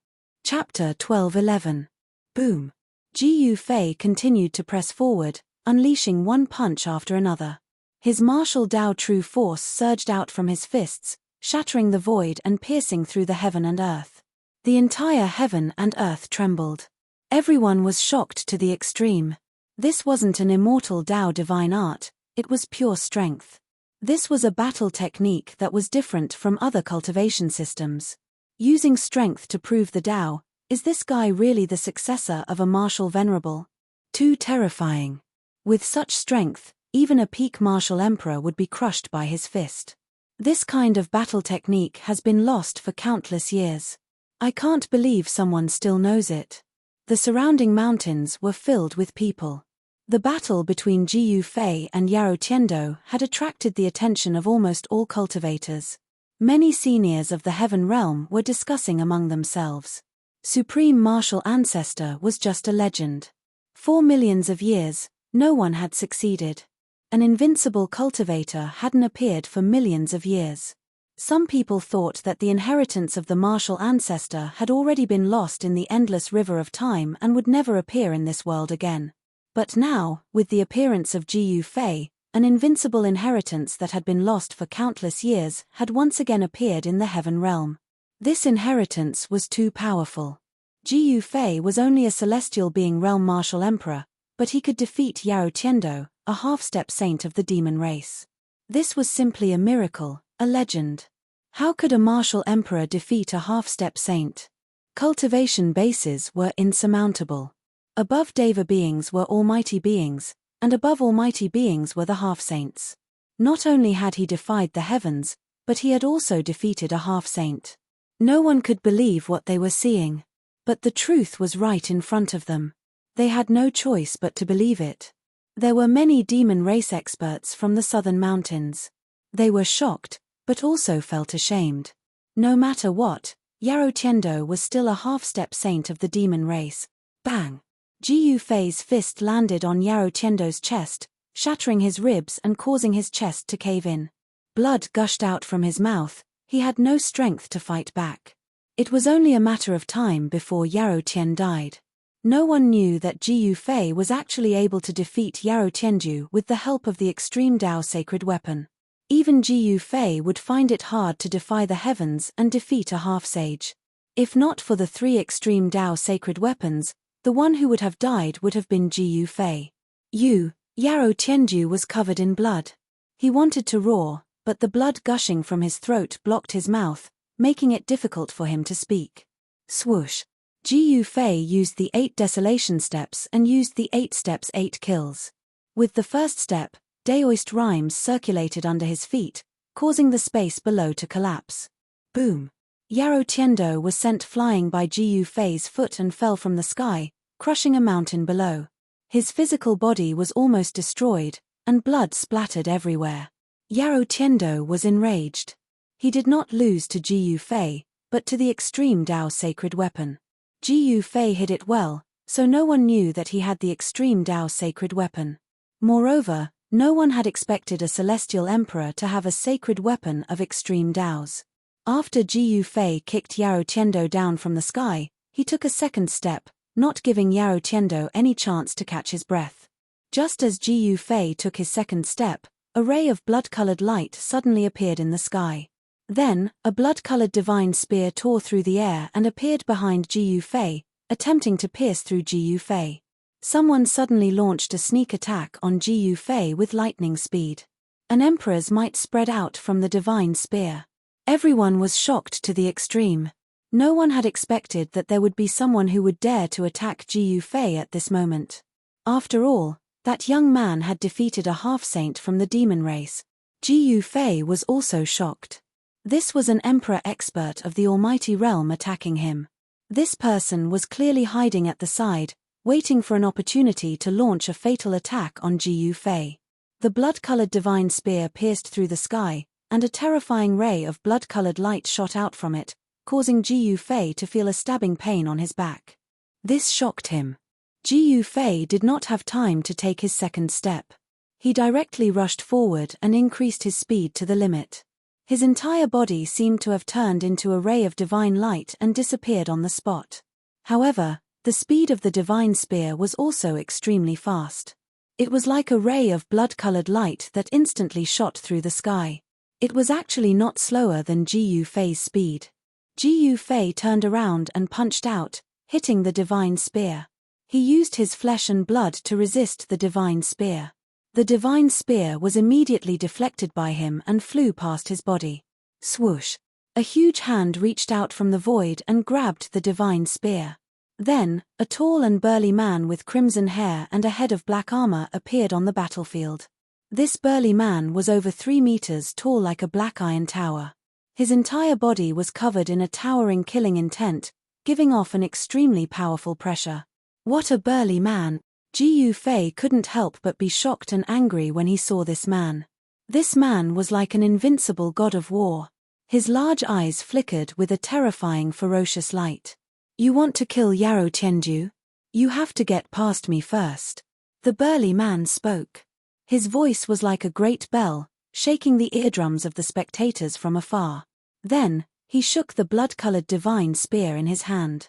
Chapter 12:11. Boom! Ji Yufei continued to press forward, unleashing one punch after another. His martial Tao true force surged out from his fists, shattering the void and piercing through the heaven and earth. The entire heaven and earth trembled. Everyone was shocked to the extreme. This wasn't an immortal Tao divine art, it was pure strength. This was a battle technique that was different from other cultivation systems. Using strength to prove the Tao, is this guy really the successor of a martial venerable? Too terrifying. With such strength, even a peak martial emperor would be crushed by his fist. This kind of battle technique has been lost for countless years. I can't believe someone still knows it. The surrounding mountains were filled with people. The battle between Ji Yufei and Yarou Tiando had attracted the attention of almost all cultivators. Many seniors of the heaven realm were discussing among themselves. Supreme martial ancestor was just a legend. For millions of years, no one had succeeded. An invincible cultivator hadn't appeared for millions of years. Some people thought that the inheritance of the martial ancestor had already been lost in the endless river of time and would never appear in this world again. But now, with the appearance of Ji Yufei, an invincible inheritance that had been lost for countless years had once again appeared in the heaven realm. This inheritance was too powerful. Ji Yufei was only a celestial being realm martial emperor, but he could defeat Yarou Tiando, a half-step saint of the demon race. This was simply a miracle, a legend. How could a martial emperor defeat a half-step saint? Cultivation bases were insurmountable. Above Deva beings were almighty beings, and above almighty beings were the half-saints. Not only had he defied the heavens, but he had also defeated a half-saint. No one could believe what they were seeing. But the truth was right in front of them. They had no choice but to believe it. There were many demon race experts from the southern mountains. They were shocked, but also felt ashamed. No matter what, Yarrow Tiendo was still a half-step saint of the demon race. Bang! Ji Yufei's fist landed on Yarrow Tiendo's chest, shattering his ribs and causing his chest to cave in. Blood gushed out from his mouth. He had no strength to fight back. It was only a matter of time before Yarrow Tien died. No one knew that Ji Yufei was actually able to defeat Yarrow Tianju with the help of the extreme Dao sacred weapon. Even Ji Yufei would find it hard to defy the heavens and defeat a half-sage. If not for the 3 extreme Dao sacred weapons, the one who would have died would have been Ji Yufei. Yarrow Tianju was covered in blood. He wanted to roar, but the blood gushing from his throat blocked his mouth, making it difficult for him to speak. Swoosh! Ji Yufei used the 8 desolation steps and used the 8 steps 8 kills. With the first step, Daoist rhymes circulated under his feet, causing the space below to collapse. Boom! Yarrow Tiendo was sent flying by Ji Yufei's foot and fell from the sky, crushing a mountain below. His physical body was almost destroyed, and blood splattered everywhere. Yarrow Tiendo was enraged. He did not lose to Ji Yufei, but to the extreme Dao sacred weapon. Ji Yufei hid it well, so no one knew that he had the extreme Dao sacred weapon. Moreover, no one had expected a celestial emperor to have a sacred weapon of extreme Daos. After Ji Yufei kicked Yarrow Tiendo down from the sky, he took a second step, not giving Yarrow Tiendo any chance to catch his breath. Just as Ji Yufei took his second step, a ray of blood-colored light suddenly appeared in the sky. Then, a blood-colored divine spear tore through the air and appeared behind Ji Yufei, attempting to pierce through Ji Yufei. Someone suddenly launched a sneak attack on Ji Yufei with lightning speed. An emperor's might spread out from the divine spear. Everyone was shocked to the extreme. No one had expected that there would be someone who would dare to attack Ji Yufei at this moment. After all, that young man had defeated a half-saint from the demon race. Ji Yufei was also shocked. This was an emperor expert of the almighty realm attacking him. This person was clearly hiding at the side, waiting for an opportunity to launch a fatal attack on Ji Yufei. The blood-colored divine spear pierced through the sky, and a terrifying ray of blood-colored light shot out from it, causing Ji Yufei to feel a stabbing pain on his back. This shocked him. Ji Yufei did not have time to take his second step. He directly rushed forward and increased his speed to the limit. His entire body seemed to have turned into a ray of divine light and disappeared on the spot. However, the speed of the divine spear was also extremely fast. It was like a ray of blood-colored light that instantly shot through the sky. It was actually not slower than Ji Yufei's speed. Ji Yufei turned around and punched out, hitting the divine spear. He used his flesh and blood to resist the divine spear. The divine spear was immediately deflected by him and flew past his body. Swoosh! A huge hand reached out from the void and grabbed the divine spear. Then, a tall and burly man with crimson hair and a head of black armor appeared on the battlefield. This burly man was over 3 meters tall like a black iron tower. His entire body was covered in a towering killing intent, giving off an extremely powerful pressure. What a burly man! Ji Yufei couldn't help but be shocked and angry when he saw this man. This man was like an invincible god of war. His large eyes flickered with a terrifying ferocious light. You want to kill Yarrow Tianju? You have to get past me first. The burly man spoke. His voice was like a great bell, shaking the eardrums of the spectators from afar. Then, he shook the blood-colored divine spear in his hand.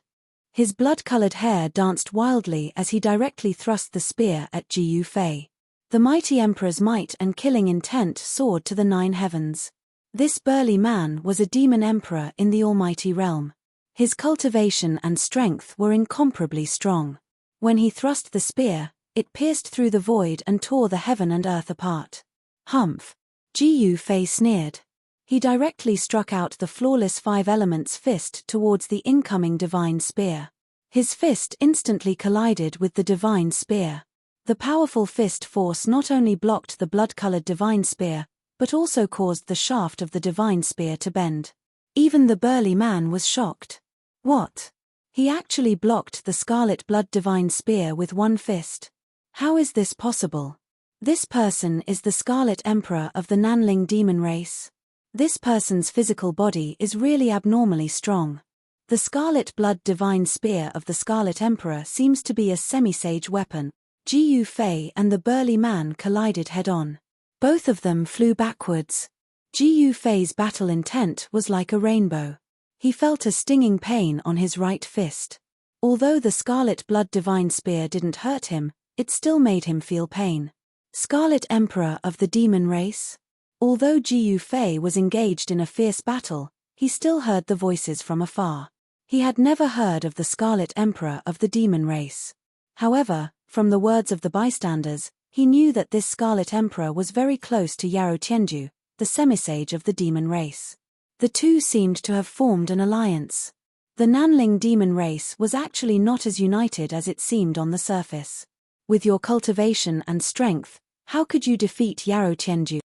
His blood-colored hair danced wildly as he directly thrust the spear at Ji Yufei. The mighty emperor's might and killing intent soared to the 9 heavens. This burly man was a demon emperor in the almighty realm. His cultivation and strength were incomparably strong. When he thrust the spear, it pierced through the void and tore the heaven and earth apart. Humph! Ji Yufei sneered. He directly struck out the flawless five elements fist towards the incoming divine spear. His fist instantly collided with the divine spear. The powerful fist force not only blocked the blood-colored divine spear, but also caused the shaft of the divine spear to bend. Even the burly man was shocked. What? He actually blocked the scarlet blood divine spear with one fist. How is this possible? This person is the Scarlet Emperor of the Nanling demon race. This person's physical body is really abnormally strong. The scarlet blood divine spear of the Scarlet Emperor seems to be a semi-sage weapon. Jiu Fei and the burly man collided head-on. Both of them flew backwards. Jiu Fei's battle intent was like a rainbow. He felt a stinging pain on his right fist. Although the scarlet blood divine spear didn't hurt him, it still made him feel pain. Scarlet Emperor of the demon race? Although Jiu Fei was engaged in a fierce battle, he still heard the voices from afar. He had never heard of the Scarlet Emperor of the demon race. However, from the words of the bystanders, he knew that this Scarlet Emperor was very close to Yarou Tianju, the semisage of the demon race. The two seemed to have formed an alliance. The Nanling demon race was actually not as united as it seemed on the surface. With your cultivation and strength, how could you defeat Yarou Tianju?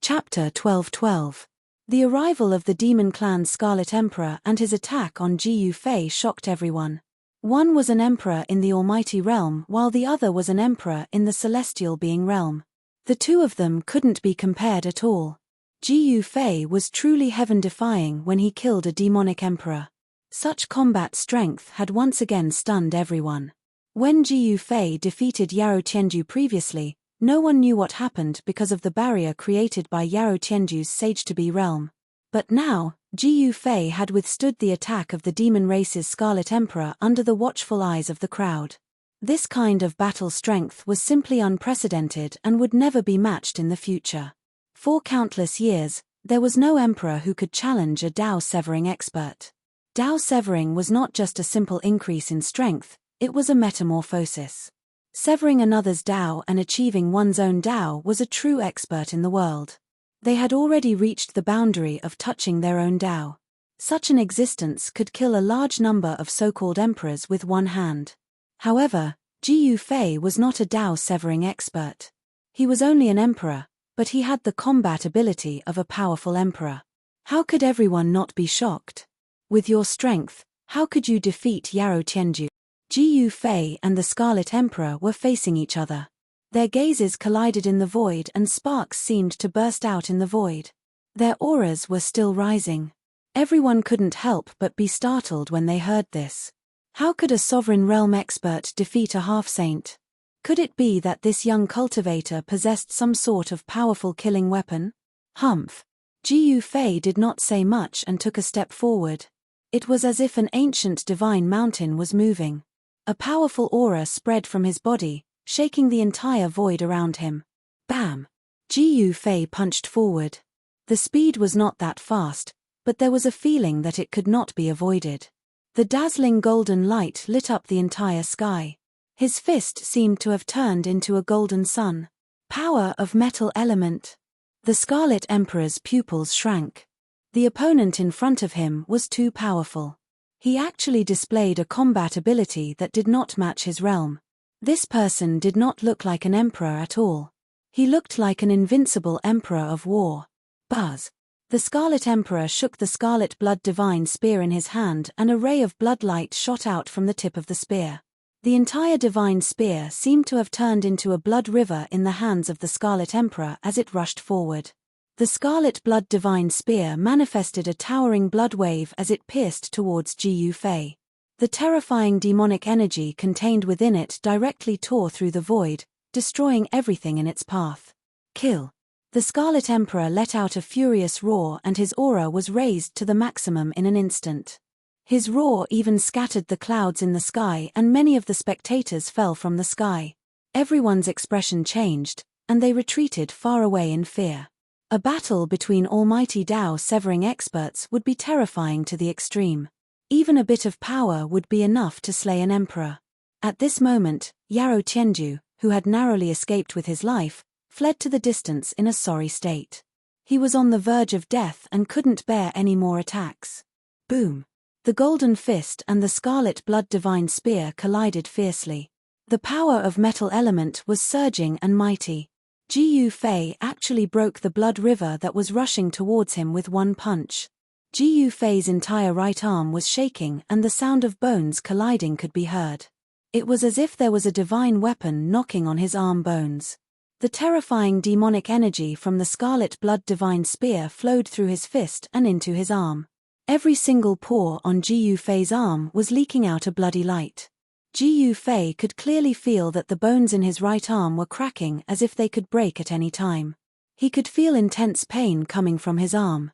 Chapter 12:12. The arrival of the demon clan's Scarlet Emperor and his attack on Jiu Fei shocked everyone. One was an emperor in the Almighty Realm while the other was an emperor in the Celestial Being Realm. The two of them couldn't be compared at all. Jiu Fei was truly heaven-defying when he killed a demonic emperor. Such combat strength had once again stunned everyone. When Jiu Fei defeated Yarou Tianju previously, no one knew what happened because of the barrier created by Yarou Tianju's Sage-to-Be realm. But now, Jiu Fei had withstood the attack of the demon race's Scarlet Emperor under the watchful eyes of the crowd. This kind of battle strength was simply unprecedented and would never be matched in the future. For countless years, there was no emperor who could challenge a Dao severing expert. Dao severing was not just a simple increase in strength, it was a metamorphosis. Severing another's Dao and achieving one's own Dao was a true expert in the world. They had already reached the boundary of touching their own Dao. Such an existence could kill a large number of so-called emperors with one hand. However, Jiu Fei was not a Dao severing expert. He was only an emperor, but he had the combat ability of a powerful emperor. How could everyone not be shocked? With your strength, how could you defeat Yarou Tianju? Jiu Fei and the Scarlet Emperor were facing each other. Their gazes collided in the void and sparks seemed to burst out in the void. Their auras were still rising. Everyone couldn't help but be startled when they heard this. How could a sovereign realm expert defeat a half-saint? Could it be that this young cultivator possessed some sort of powerful killing weapon? Humph. Jiu Fei did not say much and took a step forward. It was as if an ancient divine mountain was moving. A powerful aura spread from his body, shaking the entire void around him. Bam! Jiu Fei punched forward. The speed was not that fast, but there was a feeling that it could not be avoided. The dazzling golden light lit up the entire sky. His fist seemed to have turned into a golden sun. Power of metal element. The Scarlet Emperor's pupils shrank. The opponent in front of him was too powerful. He actually displayed a combat ability that did not match his realm. This person did not look like an emperor at all. He looked like an invincible emperor of war. Buzz. The Scarlet Emperor shook the scarlet blood divine spear in his hand and a ray of bloodlight shot out from the tip of the spear. The entire divine spear seemed to have turned into a blood river in the hands of the Scarlet Emperor as it rushed forward. The scarlet blood divine spear manifested a towering blood wave as it pierced towards Jiu Fei. The terrifying demonic energy contained within it directly tore through the void, destroying everything in its path. Kill. The Scarlet Emperor let out a furious roar and his aura was raised to the maximum in an instant. His roar even scattered the clouds in the sky and many of the spectators fell from the sky. Everyone's expression changed, and they retreated far away in fear. A battle between almighty Dao severing experts would be terrifying to the extreme. Even a bit of power would be enough to slay an emperor. At this moment, Yarou Tianju, who had narrowly escaped with his life, fled to the distance in a sorry state. He was on the verge of death and couldn't bear any more attacks. Boom! The golden fist and the scarlet blood divine spear collided fiercely. The power of metal element was surging and mighty. Jiu Fei actually broke the blood river that was rushing towards him with one punch. Jiu Fei's entire right arm was shaking and the sound of bones colliding could be heard. It was as if there was a divine weapon knocking on his arm bones. The terrifying demonic energy from the scarlet blood divine spear flowed through his fist and into his arm. Every single pore on Jiu Fei's arm was leaking out a bloody light. Jiu Fei could clearly feel that the bones in his right arm were cracking as if they could break at any time. He could feel intense pain coming from his arm.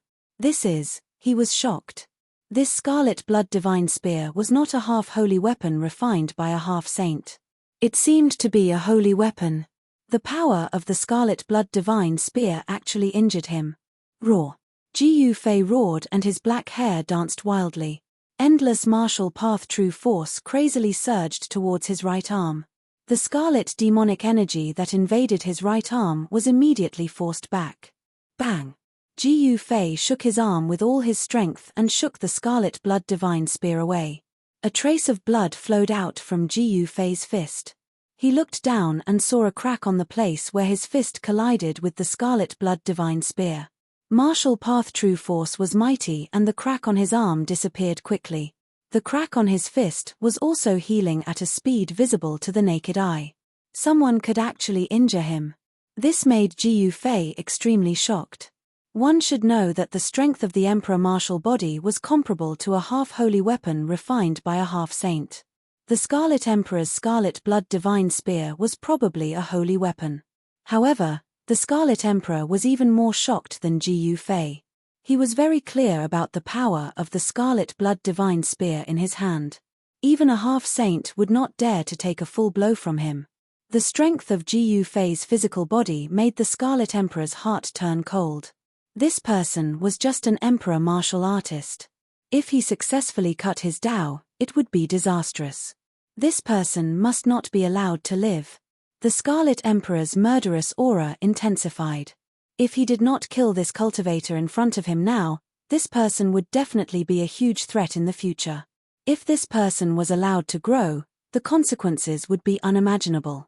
He was shocked. This scarlet blood divine spear was not a half-holy weapon refined by a half-saint. It seemed to be a holy weapon. The power of the scarlet blood divine spear actually injured him. Roar! Jiu Fei roared and his black hair danced wildly. Endless martial path true force crazily surged towards his right arm. The scarlet demonic energy that invaded his right arm was immediately forced back. Bang! Jiu Fei shook his arm with all his strength and shook the scarlet blood divine spear away. A trace of blood flowed out from Jiu Fei's fist. He looked down and saw a crack on the place where his fist collided with the scarlet blood divine spear. Martial path true force was mighty and the crack on his arm disappeared quickly. The crack on his fist was also healing at a speed visible to the naked eye. Someone could actually injure him. This made Jiu Fei extremely shocked. One should know that the strength of the Emperor martial body was comparable to a half-holy weapon refined by a half-saint. The Scarlet Emperor's scarlet blood divine spear was probably a holy weapon. However, the Scarlet Emperor was even more shocked than Jiu Fei. He was very clear about the power of the scarlet blood divine spear in his hand. Even a half-saint would not dare to take a full blow from him. The strength of Jiu Fei's physical body made the Scarlet Emperor's heart turn cold. This person was just an emperor martial artist. If he successfully cut his Dao, it would be disastrous. This person must not be allowed to live. The Scarlet Emperor's murderous aura intensified. If he did not kill this cultivator in front of him now, this person would definitely be a huge threat in the future. If this person was allowed to grow, the consequences would be unimaginable.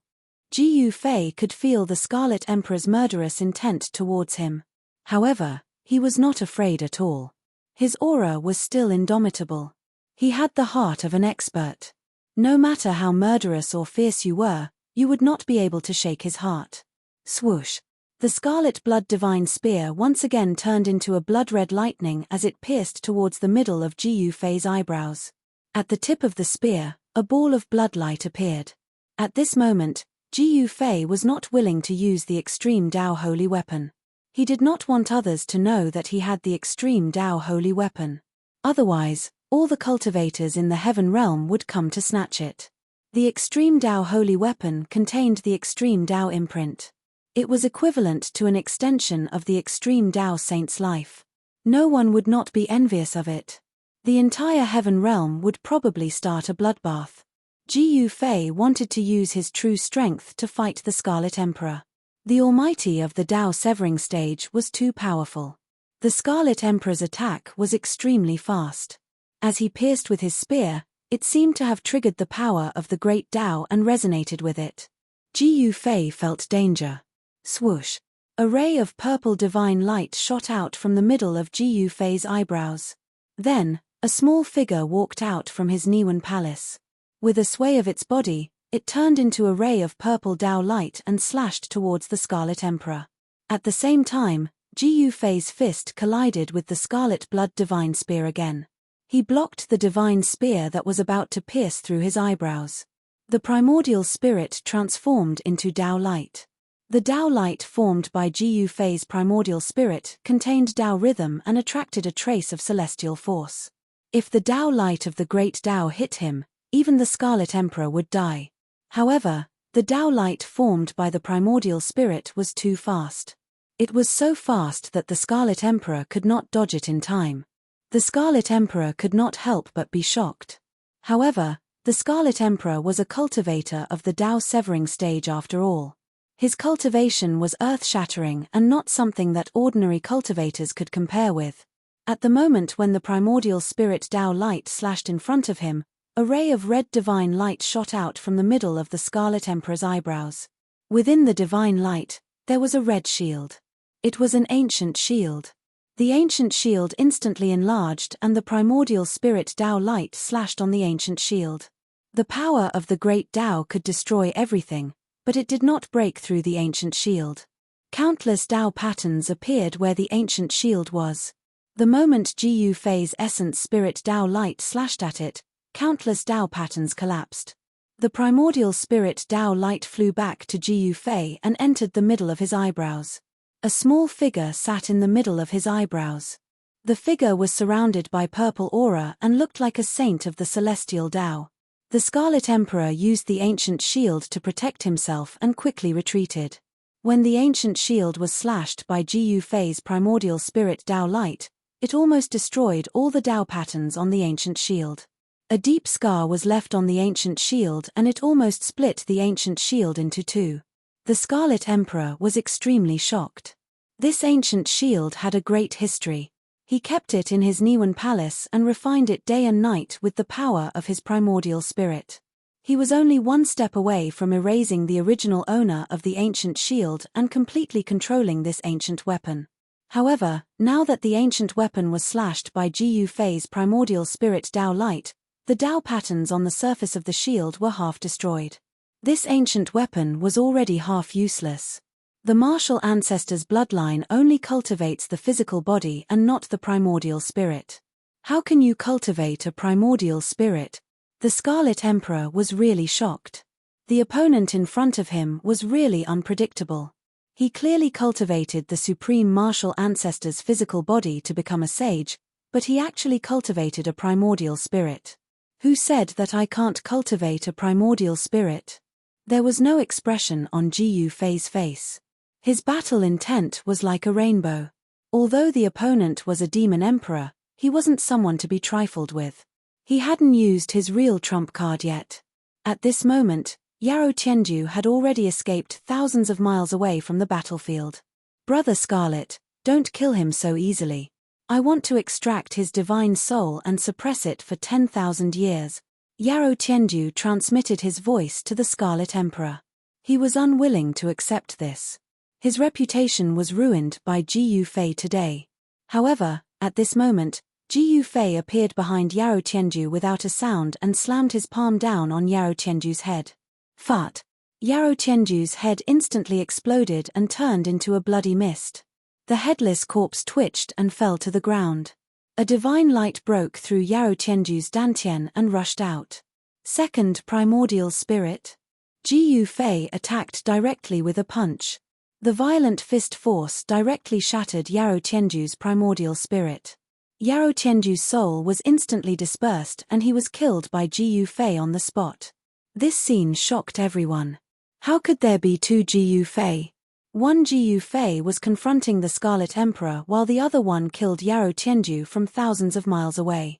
Jiu Fei could feel the Scarlet Emperor's murderous intent towards him. However, he was not afraid at all. His aura was still indomitable. He had the heart of an expert. No matter how murderous or fierce you were, you would not be able to shake his heart. Swoosh! The scarlet blood divine spear once again turned into a blood-red lightning as it pierced towards the middle of Jiu Fei's eyebrows. At the tip of the spear, a ball of bloodlight appeared. At this moment, Jiu Fei was not willing to use the extreme Dao holy weapon. He did not want others to know that he had the extreme Dao holy weapon. Otherwise, all the cultivators in the heaven realm would come to snatch it. The extreme Dao holy weapon contained the extreme Dao imprint. It was equivalent to an extension of the extreme Dao saint's life. No one would not be envious of it. The entire heaven realm would probably start a bloodbath. Jiu Fei wanted to use his true strength to fight the Scarlet Emperor. The almighty of the Dao severing stage was too powerful. The Scarlet Emperor's attack was extremely fast. As he pierced with his spear, it seemed to have triggered the power of the great Dao and resonated with it. Jiu Fei felt danger. Swoosh! A ray of purple divine light shot out from the middle of Jiu Fei's eyebrows. Then, a small figure walked out from his Niwen palace. With a sway of its body, it turned into a ray of purple Dao light and slashed towards the Scarlet Emperor. At the same time, Jiu Fei's fist collided with the scarlet blood divine spear again. He blocked the divine spear that was about to pierce through his eyebrows. The primordial spirit transformed into Dao light. The Dao light formed by Jiu Fei's primordial spirit contained Dao rhythm and attracted a trace of celestial force. If the Dao light of the great Dao hit him, even the Scarlet Emperor would die. However, the Dao light formed by the primordial spirit was too fast. It was so fast that the Scarlet Emperor could not dodge it in time. The Scarlet Emperor could not help but be shocked. However, the Scarlet Emperor was a cultivator of the Dao severing stage after all. His cultivation was earth-shattering and not something that ordinary cultivators could compare with. At the moment when the primordial spirit Tao light slashed in front of him, a ray of red divine light shot out from the middle of the Scarlet Emperor's eyebrows. Within the divine light, there was a red shield. It was an ancient shield. The ancient shield instantly enlarged and the primordial spirit Tao light slashed on the ancient shield. The power of the great Tao could destroy everything, but it did not break through the ancient shield. Countless Tao patterns appeared where the ancient shield was. The moment Ji Yu Fei's essence spirit Tao light slashed at it, countless Tao patterns collapsed. The primordial spirit Tao light flew back to Ji Yu Fei and entered the middle of his eyebrows. A small figure sat in the middle of his eyebrows. The figure was surrounded by purple aura and looked like a saint of the celestial Tao. The Scarlet Emperor used the ancient shield to protect himself and quickly retreated. When the ancient shield was slashed by Ji Yu Fei's primordial spirit Tao light, it almost destroyed all the Tao patterns on the ancient shield. A deep scar was left on the ancient shield and it almost split the ancient shield into two. The Scarlet Emperor was extremely shocked. This ancient shield had a great history. He kept it in his Niwen palace and refined it day and night with the power of his primordial spirit. He was only one step away from erasing the original owner of the ancient shield and completely controlling this ancient weapon. However, now that the ancient weapon was slashed by Ji Yu Fei's primordial spirit Tao light, the Tao patterns on the surface of the shield were half destroyed. This ancient weapon was already half useless. The martial ancestor's bloodline only cultivates the physical body and not the primordial spirit. How can you cultivate a primordial spirit? The Scarlet Emperor was really shocked. The opponent in front of him was really unpredictable. He clearly cultivated the supreme martial ancestor's physical body to become a sage, but he actually cultivated a primordial spirit. Who said that I can't cultivate a primordial spirit? There was no expression on Ji Yu Fei's face. His battle intent was like a rainbow. Although the opponent was a demon emperor, he wasn't someone to be trifled with. He hadn't used his real trump card yet. At this moment, Yarrow Tianju had already escaped thousands of miles away from the battlefield. Brother Scarlet, don't kill him so easily. I want to extract his divine soul and suppress it for 10,000 years. Yarrow Tianju transmitted his voice to the Scarlet Emperor. He was unwilling to accept this. His reputation was ruined by Ji Yu Fei today. However, at this moment, Ji Yu Fei appeared behind Yarrow Tianju without a sound and slammed his palm down on Yarrow Tianju's head. Fart! Yarrow Tianju's head instantly exploded and turned into a bloody mist. The headless corpse twitched and fell to the ground. A divine light broke through Yarrow Tianju's dantian and rushed out. Second primordial spirit. Ji Yu Fei attacked directly with a punch. The violent fist force directly shattered Yarrow Tianju's primordial spirit. Yarrow Tianju's soul was instantly dispersed and he was killed by Ji Yu Fei on the spot. This scene shocked everyone. How could there be two Ji Yu Fei? One Ji Yu Fei was confronting the Scarlet Emperor while the other one killed Yarrow Tianju from thousands of miles away.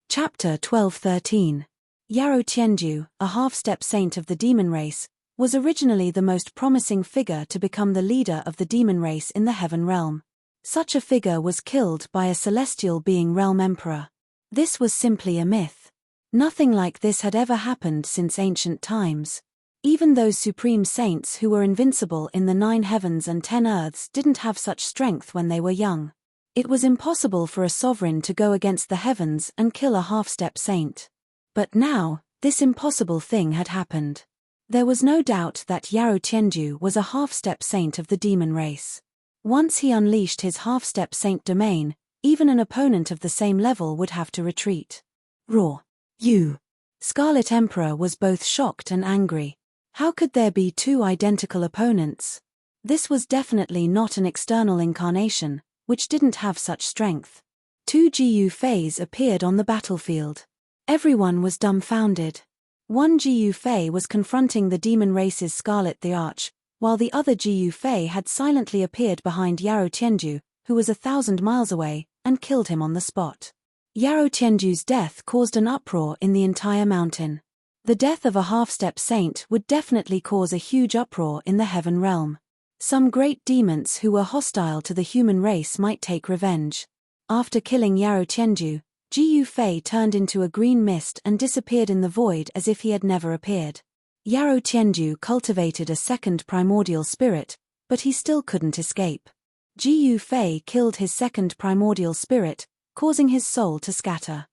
Chapter 12:13. Yarrow Tianju, a half-step saint of the demon race, was originally the most promising figure to become the leader of the demon race in the heaven realm. Such a figure was killed by a celestial being realm emperor. This was simply a myth. Nothing like this had ever happened since ancient times. Even those supreme saints who were invincible in the 9 heavens and 10 earths didn't have such strength when they were young. It was impossible for a sovereign to go against the heavens and kill a half-step saint. But now, this impossible thing had happened. There was no doubt that Yarrow Tianju was a half-step saint of the demon race. Once he unleashed his half-step saint domain, even an opponent of the same level would have to retreat. Roar! You! Scarlet Emperor was both shocked and angry. How could there be two identical opponents? This was definitely not an external incarnation, which didn't have such strength. Two Ji Yu Feis appeared on the battlefield. Everyone was dumbfounded. One Ji Yu Fei was confronting the demon race's Scarlet the Arch, while the other Ji Yu Fei had silently appeared behind Yarrow Tianju, who was 1,000 miles away, and killed him on the spot. Yarrow Tianju's death caused an uproar in the entire mountain. The death of a half-step saint would definitely cause a huge uproar in the heaven realm. Some great demons who were hostile to the human race might take revenge. After killing Yarou Tianju, Ji Yufei turned into a green mist and disappeared in the void as if he had never appeared. Yarou Tianju cultivated a second primordial spirit, but he still couldn't escape. Ji Yufei killed his second primordial spirit, causing his soul to scatter.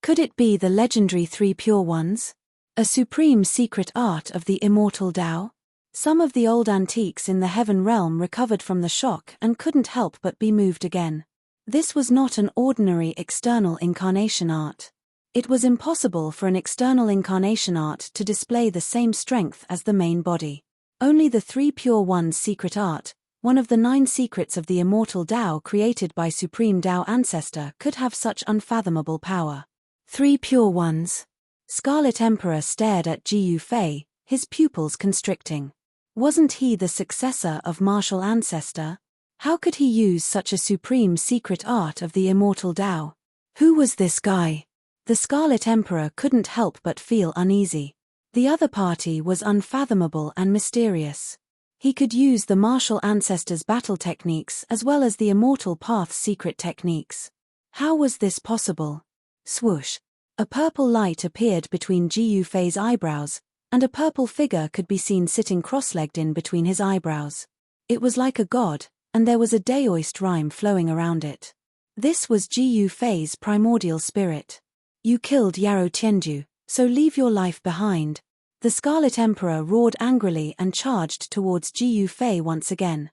Could it be the legendary Three Pure Ones? A supreme secret art of the immortal Tao? Some of the old antiques in the heaven realm recovered from the shock and couldn't help but be moved again. This was not an ordinary external incarnation art. It was impossible for an external incarnation art to display the same strength as the main body. Only the Three Pure Ones secret art, one of the 9 secrets of the immortal Tao created by Supreme Tao Ancestor, could have such unfathomable power. Three Pure Ones. Scarlet Emperor stared at Ji Yufei, his pupils constricting. Wasn't he the successor of martial ancestor? How could he use such a supreme secret art of the immortal Tao? Who was this guy? The Scarlet Emperor couldn't help but feel uneasy. The other party was unfathomable and mysterious. He could use the martial ancestor's battle techniques as well as the immortal path's secret techniques. How was this possible? Swoosh. A purple light appeared between Ji Yufei's eyebrows, and a purple figure could be seen sitting cross-legged in between his eyebrows. It was like a god, and there was a Daoist rhyme flowing around it. This was Ji Yufei's primordial spirit. You killed Yarou Tianju, so leave your life behind. The Scarlet Emperor roared angrily and charged towards Ji Yufei once again.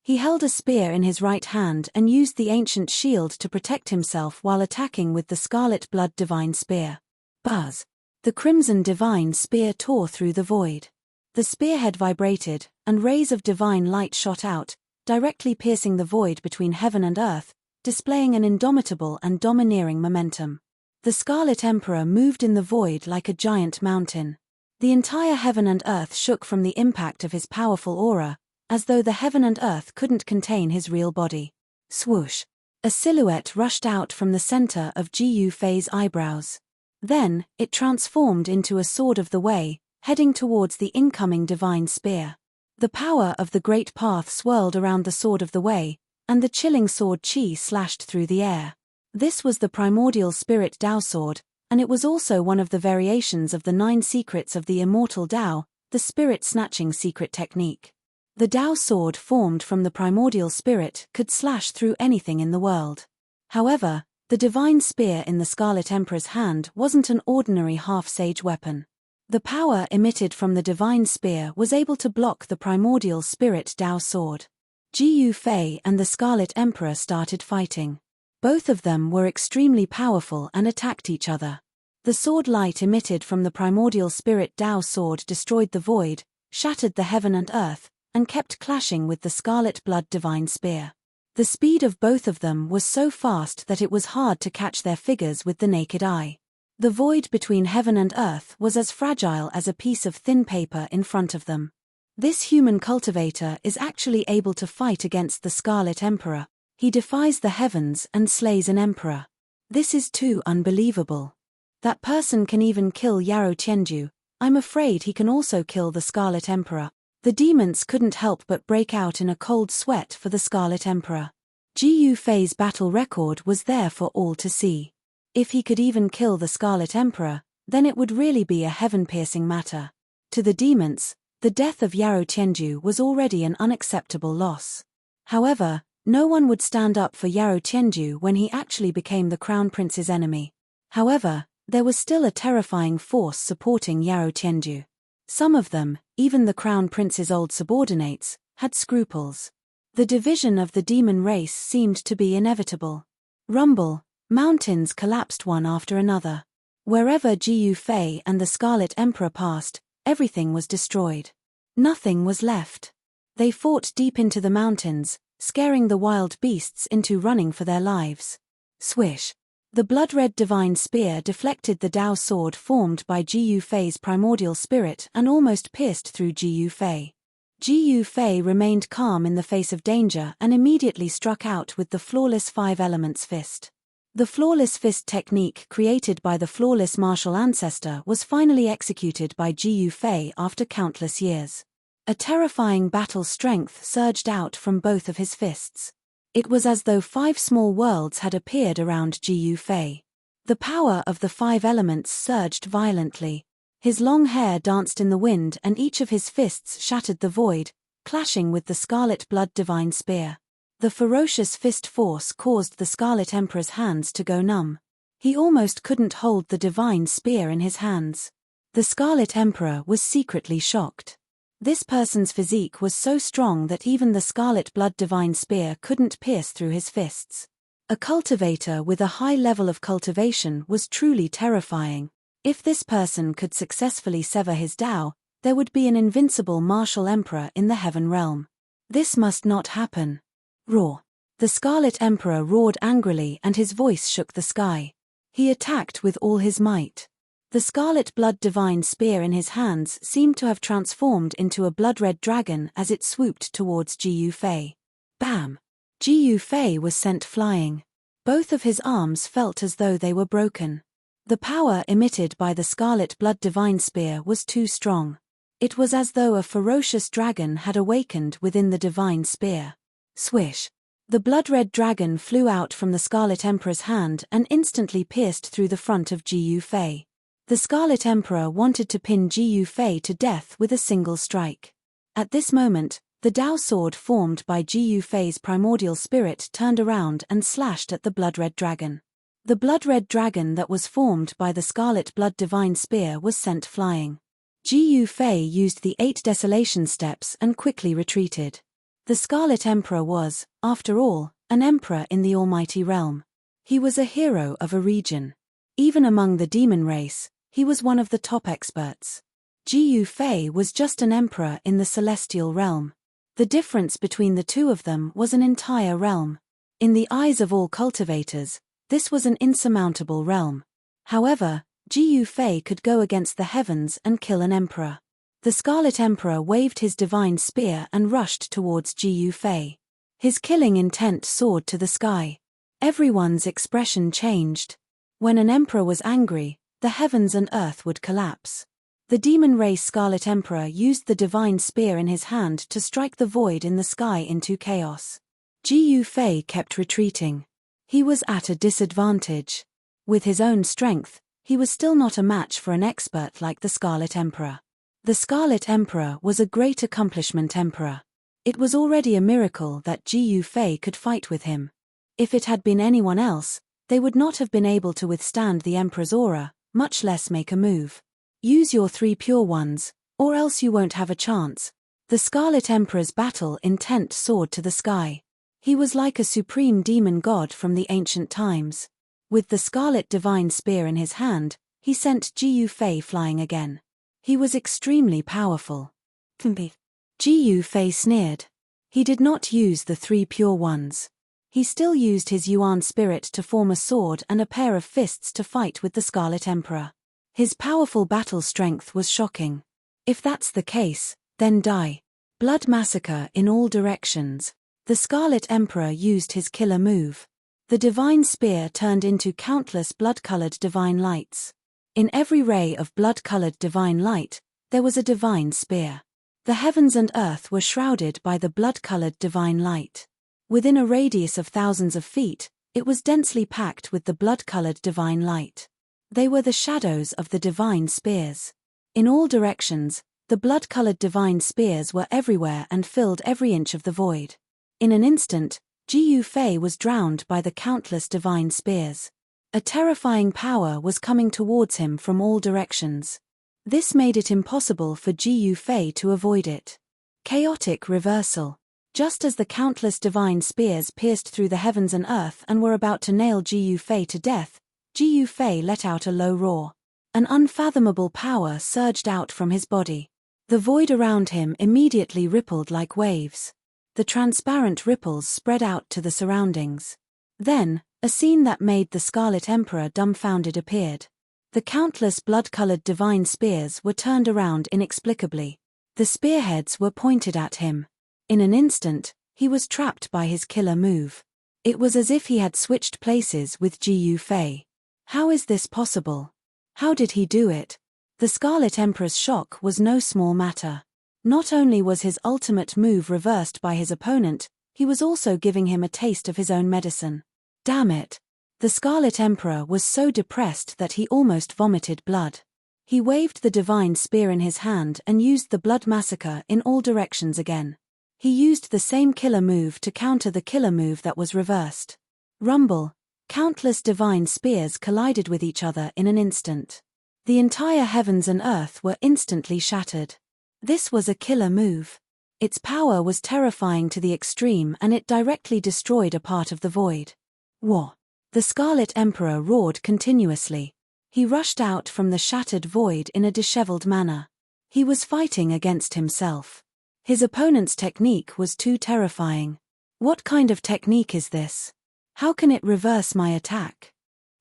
He held a spear in his right hand and used the ancient shield to protect himself while attacking with the Scarlet Blood Divine Spear. Buzz! The Crimson Divine Spear tore through the void. The spearhead vibrated, and rays of divine light shot out, directly piercing the void between heaven and earth, displaying an indomitable and domineering momentum. The Scarlet Emperor moved in the void like a giant mountain. The entire heaven and earth shook from the impact of his powerful aura, as though the heaven and earth couldn't contain his real body. Swoosh! A silhouette rushed out from the center of Ji Yufei's eyebrows. Then, it transformed into a sword of the way, heading towards the incoming divine spear. The power of the great path swirled around the sword of the way, and the chilling sword chi slashed through the air. This was the primordial spirit Tao sword, and it was also one of the variations of the 9 secrets of the immortal Tao, the spirit-snatching secret technique. The Tao sword formed from the primordial spirit could slash through anything in the world. However, the divine spear in the Scarlet Emperor's hand wasn't an ordinary half-sage weapon. The power emitted from the divine spear was able to block the primordial spirit Tao sword. Ji Yufei and the Scarlet Emperor started fighting. Both of them were extremely powerful and attacked each other. The sword light emitted from the primordial spirit Tao sword destroyed the void, shattered the heaven and earth, and kept clashing with the Scarlet Blood Divine Spear. The speed of both of them was so fast that it was hard to catch their figures with the naked eye. The void between heaven and earth was as fragile as a piece of thin paper in front of them. This human cultivator is actually able to fight against the Scarlet Emperor. He defies the heavens and slays an emperor. This is too unbelievable. That person can even kill Yarou Tianju. I'm afraid he can also kill the Scarlet Emperor. The demons couldn't help but break out in a cold sweat for the Scarlet Emperor. Ji Yufei's battle record was there for all to see. If he could even kill the Scarlet Emperor, then it would really be a heaven-piercing matter. To the demons, the death of Yarou Tianju was already an unacceptable loss. However, no one would stand up for Yarou Tianju when he actually became the Crown Prince's enemy. However, there was still a terrifying force supporting Yarou Tianju. Some of them, even the Crown Prince's old subordinates, had scruples. The division of the demon race seemed to be inevitable. Rumble, mountains collapsed one after another. Wherever Ji Yufei and the Scarlet Emperor passed, everything was destroyed. Nothing was left. They fought deep into the mountains, scaring the wild beasts into running for their lives. Swish! The blood-red divine spear deflected the Tao sword formed by Ji Yufei's primordial spirit and almost pierced through Ji Yufei. Ji Yufei remained calm in the face of danger and immediately struck out with the flawless 5 elements fist. The flawless fist technique created by the flawless martial ancestor was finally executed by Ji Yufei after countless years. A terrifying battle strength surged out from both of his fists. It was as though 5 small worlds had appeared around Ji Yufei. The power of the 5 elements surged violently. His long hair danced in the wind and each of his fists shattered the void, clashing with the Scarlet Blood Divine Spear. The ferocious fist force caused the Scarlet Emperor's hands to go numb. He almost couldn't hold the Divine Spear in his hands. The Scarlet Emperor was secretly shocked. This person's physique was so strong that even the Scarlet Blood Divine Spear couldn't pierce through his fists. A cultivator with a high level of cultivation was truly terrifying. If this person could successfully sever his Dao, there would be an invincible martial emperor in the heaven realm. This must not happen. Roar. The Scarlet Emperor roared angrily and his voice shook the sky. He attacked with all his might. The Scarlet Blood Divine Spear in his hands seemed to have transformed into a blood-red dragon as it swooped towards Ji Yufei. Bam! Ji Yufei was sent flying. Both of his arms felt as though they were broken. The power emitted by the Scarlet Blood Divine Spear was too strong. It was as though a ferocious dragon had awakened within the Divine Spear. Swish! The blood-red dragon flew out from the Scarlet Emperor's hand and instantly pierced through the front of Ji Yufei. The Scarlet Emperor wanted to pin Ji Yufei to death with a single strike. At this moment, the Dao sword formed by Ji Yufei's primordial spirit turned around and slashed at the blood-red dragon. The blood-red dragon that was formed by the Scarlet Blood Divine Spear was sent flying. Ji Yufei used the 8 desolation steps and quickly retreated. The Scarlet Emperor was, after all, an emperor in the almighty realm. He was a hero of a region. Even among the demon race, he was one of the top experts. Ji Yufei was just an emperor in the celestial realm. The difference between the two of them was an entire realm. In the eyes of all cultivators, this was an insurmountable realm. However, Ji Yufei could go against the heavens and kill an emperor. The Scarlet Emperor waved his divine spear and rushed towards Ji Yufei. His killing intent soared to the sky. Everyone's expression changed. When an emperor was angry, the heavens and earth would collapse. The demon race Scarlet Emperor used the divine spear in his hand to strike the void in the sky into chaos. Ji Yufei kept retreating. He was at a disadvantage. With his own strength, he was still not a match for an expert like the Scarlet Emperor. The Scarlet Emperor was a great accomplishment emperor. It was already a miracle that Ji Yufei could fight with him. If it had been anyone else, they would not have been able to withstand the Emperor's aura, much less make a move. Use your 3 pure ones, or else you won't have a chance. The Scarlet Emperor's battle intent soared to the sky. He was like a supreme demon god from the ancient times. With the Scarlet Divine Spear in his hand, he sent Ji Yufei flying again. He was extremely powerful. Ji Yufei sneered. He did not use the 3 pure ones. He still used his Yuan spirit to form a sword and a pair of fists to fight with the Scarlet Emperor. His powerful battle strength was shocking. If that's the case, then die. Blood massacre in all directions. The Scarlet Emperor used his killer move. The divine spear turned into countless blood-colored divine lights. In every ray of blood-colored divine light, there was a divine spear. The heavens and earth were shrouded by the blood-colored divine light. Within a radius of thousands of feet, it was densely packed with the blood-colored divine light. They were the shadows of the divine spears. In all directions, the blood-colored divine spears were everywhere and filled every inch of the void. In an instant, Ji Yufei was drowned by the countless divine spears. A terrifying power was coming towards him from all directions. This made it impossible for Ji Yufei to avoid it. Chaotic reversal. Just as the countless divine spears pierced through the heavens and earth and were about to nail Ji Yufei to death, Ji Yufei let out a low roar. An unfathomable power surged out from his body. The void around him immediately rippled like waves. The transparent ripples spread out to the surroundings. Then, a scene that made the Scarlet Emperor dumbfounded appeared. The countless blood-colored divine spears were turned around inexplicably. The spearheads were pointed at him. In an instant, he was trapped by his killer move. It was as if he had switched places with Ji Fei. How is this possible? How did he do it? The Scarlet Emperor's shock was no small matter. Not only was his ultimate move reversed by his opponent, he was also giving him a taste of his own medicine. Damn it! The Scarlet Emperor was so depressed that he almost vomited blood. He waved the divine spear in his hand and used the blood massacre in all directions again. He used the same killer move to counter the killer move that was reversed. Rumble! Countless divine spears collided with each other in an instant. The entire heavens and earth were instantly shattered. This was a killer move. Its power was terrifying to the extreme and it directly destroyed a part of the void. War! The Scarlet Emperor roared continuously. He rushed out from the shattered void in a disheveled manner. He was fighting against himself. His opponent's technique was too terrifying. What kind of technique is this? How can it reverse my attack?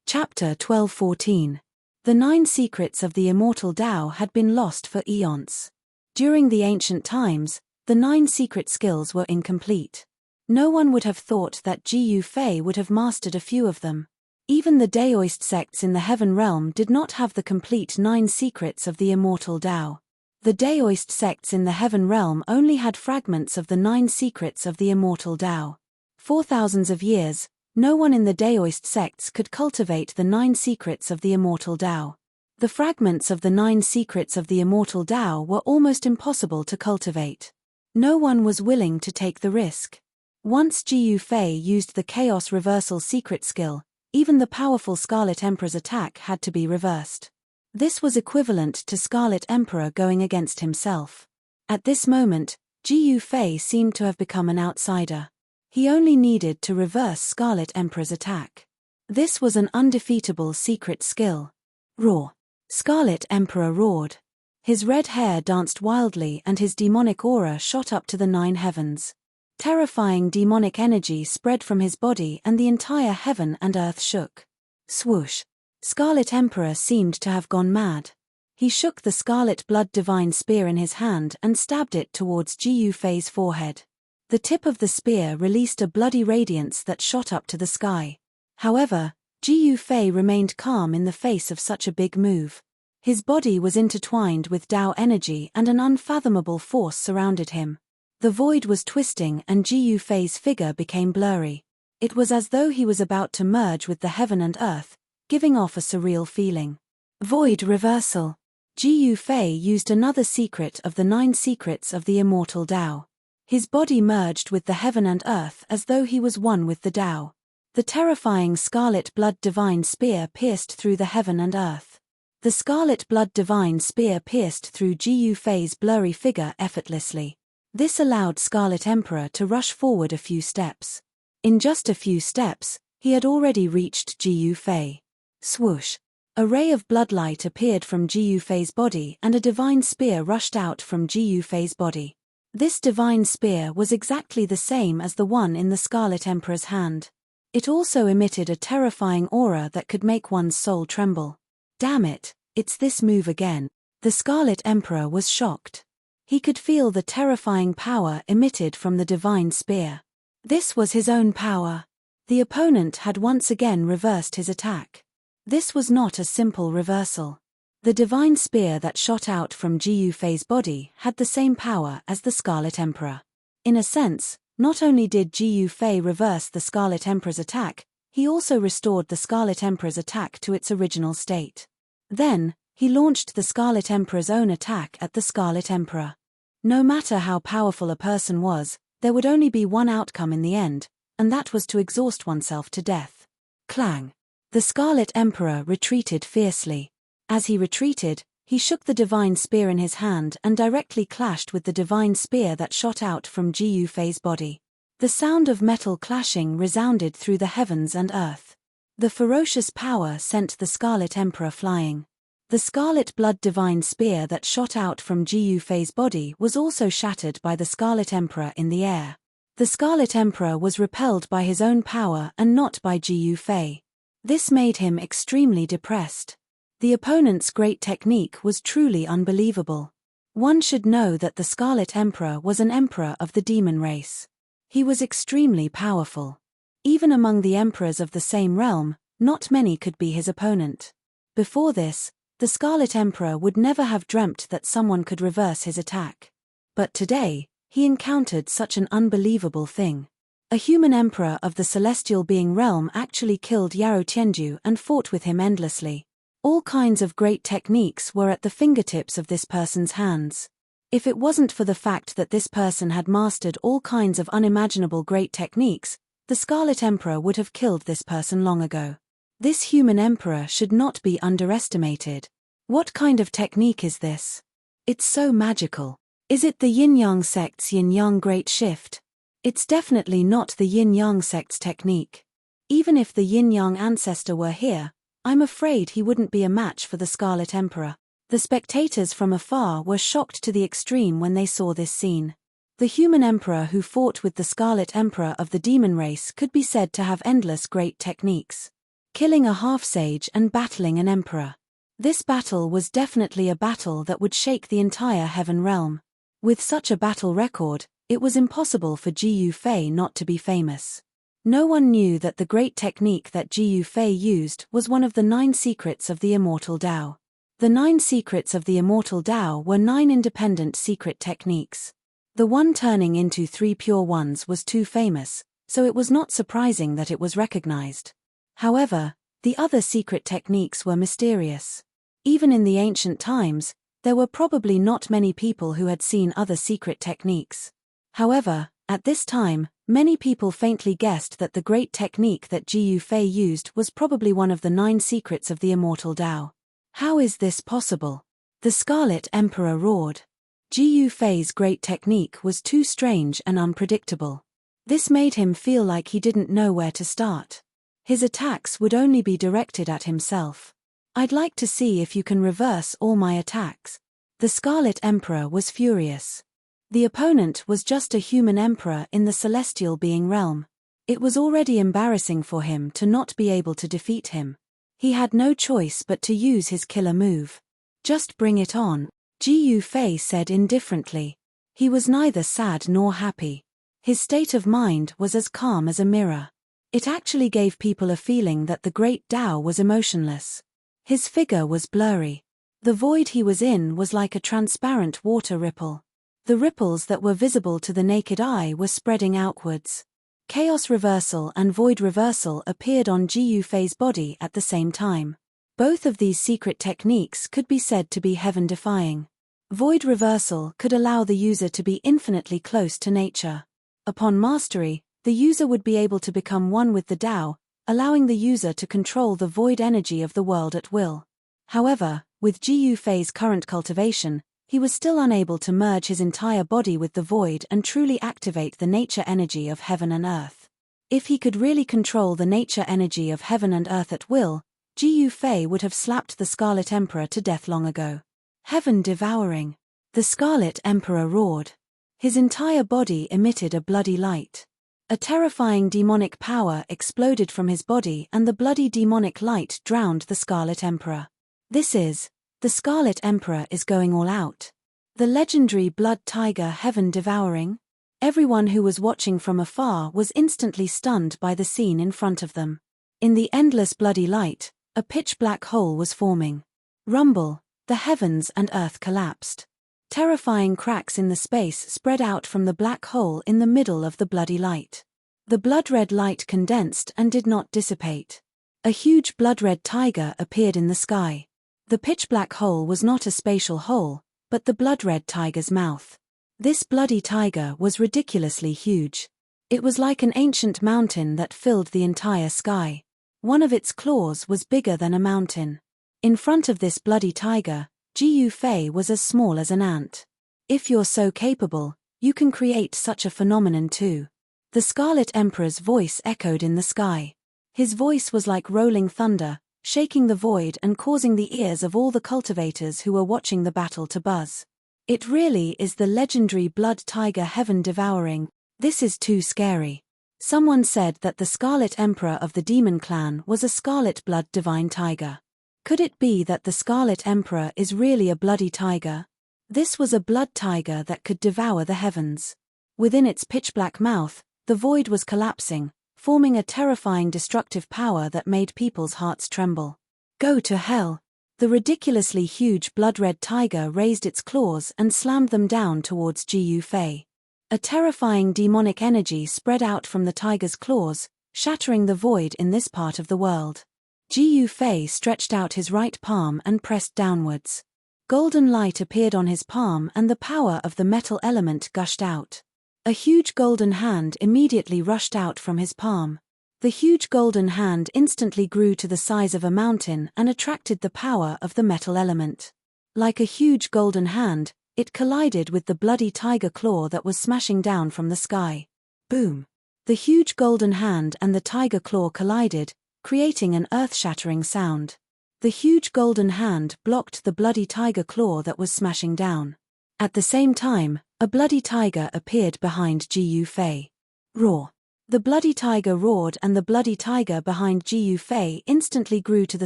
Chapter 12:14. The 9 secrets of the immortal Tao had been lost for eons. During the ancient times, the 9 secret skills were incomplete. No one would have thought that Ji Fei would have mastered a few of them. Even the Daoist sects in the heaven realm did not have the complete 9 secrets of the immortal Tao. The Daoist sects in the heaven realm only had fragments of the 9 secrets of the immortal Tao. For thousands of years, no one in the Daoist sects could cultivate the 9 secrets of the immortal Tao. The fragments of the 9 secrets of the immortal Tao were almost impossible to cultivate. No one was willing to take the risk. Once Ji Fei used the Chaos Reversal secret skill, even the powerful Scarlet Emperor's attack had to be reversed. This was equivalent to Scarlet Emperor going against himself. At this moment, Ji Fei seemed to have become an outsider. He only needed to reverse Scarlet Emperor's attack. This was an undefeatable secret skill. Roar! Scarlet Emperor roared. His red hair danced wildly and his demonic aura shot up to the 9 heavens. Terrifying demonic energy spread from his body and the entire heaven and earth shook. Swoosh! Scarlet Emperor seemed to have gone mad. He shook the scarlet blood divine spear in his hand and stabbed it towards Ji Fei's forehead. The tip of the spear released a bloody radiance that shot up to the sky. However, Ji Fei remained calm in the face of such a big move. His body was intertwined with Tao energy and an unfathomable force surrounded him. The void was twisting and Ji Fei's figure became blurry. It was as though he was about to merge with the heaven and earth, giving off a surreal feeling. Void reversal. Ji Fei used another secret of the 9 secrets of the immortal Tao. His body merged with the heaven and earth as though he was one with the Tao. The terrifying scarlet blood divine spear pierced through the heaven and earth. The scarlet blood divine spear pierced through Ji Fei's blurry figure effortlessly. This allowed Scarlet Emperor to rush forward a few steps. In just a few steps, he had already reached Ji Fei. Swoosh! A ray of bloodlight appeared from Ji Fei's body and a divine spear rushed out from Ji Fei's body. This divine spear was exactly the same as the one in the Scarlet Emperor's hand. It also emitted a terrifying aura that could make one's soul tremble. Damn it, it's this move again. The Scarlet Emperor was shocked. He could feel the terrifying power emitted from the divine spear. This was his own power. The opponent had once again reversed his attack. This was not a simple reversal. The divine spear that shot out from Ji Fei's body had the same power as the Scarlet Emperor. In a sense, not only did Ji Fei reverse the Scarlet Emperor's attack, he also restored the Scarlet Emperor's attack to its original state. Then, he launched the Scarlet Emperor's own attack at the Scarlet Emperor. No matter how powerful a person was, there would only be one outcome in the end, and that was to exhaust oneself to death. Clang! The Scarlet Emperor retreated fiercely. As he retreated, he shook the divine spear in his hand and directly clashed with the divine spear that shot out from Ji Fei's body. The sound of metal clashing resounded through the heavens and earth. The ferocious power sent the Scarlet Emperor flying. The scarlet blood divine spear that shot out from Ji Fei's body was also shattered by the Scarlet Emperor in the air. The Scarlet Emperor was repelled by his own power and not by Ji Fei. This made him extremely depressed. The opponent's great technique was truly unbelievable. One should know that the Scarlet Emperor was an emperor of the demon race. He was extremely powerful. Even among the emperors of the same realm, not many could be his opponent. Before this, the Scarlet Emperor would never have dreamt that someone could reverse his attack. But today, he encountered such an unbelievable thing. A human emperor of the celestial being realm actually killed Yarou Tianju and fought with him endlessly. All kinds of great techniques were at the fingertips of this person's hands. If it wasn't for the fact that this person had mastered all kinds of unimaginable great techniques, the Scarlet Emperor would have killed this person long ago. This human emperor should not be underestimated. What kind of technique is this? It's so magical. Is it the Yin-Yang sect's Yin-Yang Great Shift? It's definitely not the Yin-Yang sect's technique. Even if the Yin-Yang ancestor were here, I'm afraid he wouldn't be a match for the Scarlet Emperor. The spectators from afar were shocked to the extreme when they saw this scene. The human emperor who fought with the Scarlet Emperor of the demon race could be said to have endless great techniques. Killing a half-sage and battling an emperor. This battle was definitely a battle that would shake the entire heaven realm. With such a battle record, it was impossible for Ji Yufei not to be famous. No one knew that the great technique that Ji Yufei used was one of the 9 secrets of the immortal Tao. The 9 secrets of the immortal Tao were 9 independent secret techniques. The one turning into 3 pure ones was too famous, so it was not surprising that it was recognized. However, the other secret techniques were mysterious. Even in the ancient times, there were probably not many people who had seen other secret techniques. However, at this time, many people faintly guessed that the great technique that Ji Yufei used was probably one of the 9 secrets of the immortal Tao. How is this possible? The Scarlet Emperor roared. Ji Yufei's great technique was too strange and unpredictable. This made him feel like he didn't know where to start. His attacks would only be directed at himself. I'd like to see if you can reverse all my attacks. The Scarlet Emperor was furious. The opponent was just a human emperor in the celestial being realm. It was already embarrassing for him to not be able to defeat him. He had no choice but to use his killer move. Just bring it on, Ji Yufei said indifferently. He was neither sad nor happy. His state of mind was as calm as a mirror. It actually gave people a feeling that the great Tao was emotionless. His figure was blurry. The void he was in was like a transparent water ripple. The ripples that were visible to the naked eye were spreading outwards. Chaos reversal and void reversal appeared on Ji Yufei's body at the same time. Both of these secret techniques could be said to be heaven-defying. Void reversal could allow the user to be infinitely close to nature. Upon mastery, the user would be able to become one with the Tao, allowing the user to control the void energy of the world at will. However, with Ji Yufei's current cultivation, he was still unable to merge his entire body with the void and truly activate the nature energy of heaven and earth. If he could really control the nature energy of heaven and earth at will, Ji Yufei would have slapped the Scarlet Emperor to death long ago. Heaven devouring. The Scarlet Emperor roared. His entire body emitted a bloody light. A terrifying demonic power exploded from his body and the bloody demonic light drowned the Scarlet Emperor. The Scarlet Emperor is going all out. The legendary blood tiger heaven devouring? Everyone who was watching from afar was instantly stunned by the scene in front of them. In the endless bloody light, a pitch-black hole was forming. Rumble, the heavens and earth collapsed. Terrifying cracks in the space spread out from the black hole in the middle of the bloody light. The blood-red light condensed and did not dissipate. A huge blood-red tiger appeared in the sky. The pitch-black hole was not a spatial hole, but the blood-red tiger's mouth. This bloody tiger was ridiculously huge. It was like an ancient mountain that filled the entire sky. One of its claws was bigger than a mountain. In front of this bloody tiger, Ji Yufei was as small as an ant. If you're so capable, you can create such a phenomenon too. The Scarlet Emperor's voice echoed in the sky. His voice was like rolling thunder, shaking the void and causing the ears of all the cultivators who were watching the battle to buzz. It really is the legendary blood tiger heaven devouring. This is too scary. Someone said that the Scarlet Emperor of the Demon Clan was a scarlet blood divine tiger. Could it be that the Scarlet Emperor is really a bloody tiger? This was a blood tiger that could devour the heavens. Within its pitch-black mouth, the void was collapsing, forming a terrifying destructive power that made people's hearts tremble. Go to hell! The ridiculously huge blood-red tiger raised its claws and slammed them down towards Jiu Fei. A terrifying demonic energy spread out from the tiger's claws, shattering the void in this part of the world. Jiu Fei stretched out his right palm and pressed downwards. Golden light appeared on his palm and the power of the metal element gushed out. A huge golden hand immediately rushed out from his palm. The huge golden hand instantly grew to the size of a mountain and attracted the power of the metal element. Like a huge golden hand, it collided with the bloody tiger claw that was smashing down from the sky. Boom! The huge golden hand and the tiger claw collided, creating an earth-shattering sound. The huge golden hand blocked the bloody tiger claw that was smashing down. At the same time, a bloody tiger appeared behind Jiu Fei. Roar! The bloody tiger roared and the bloody tiger behind Jiu Fei instantly grew to the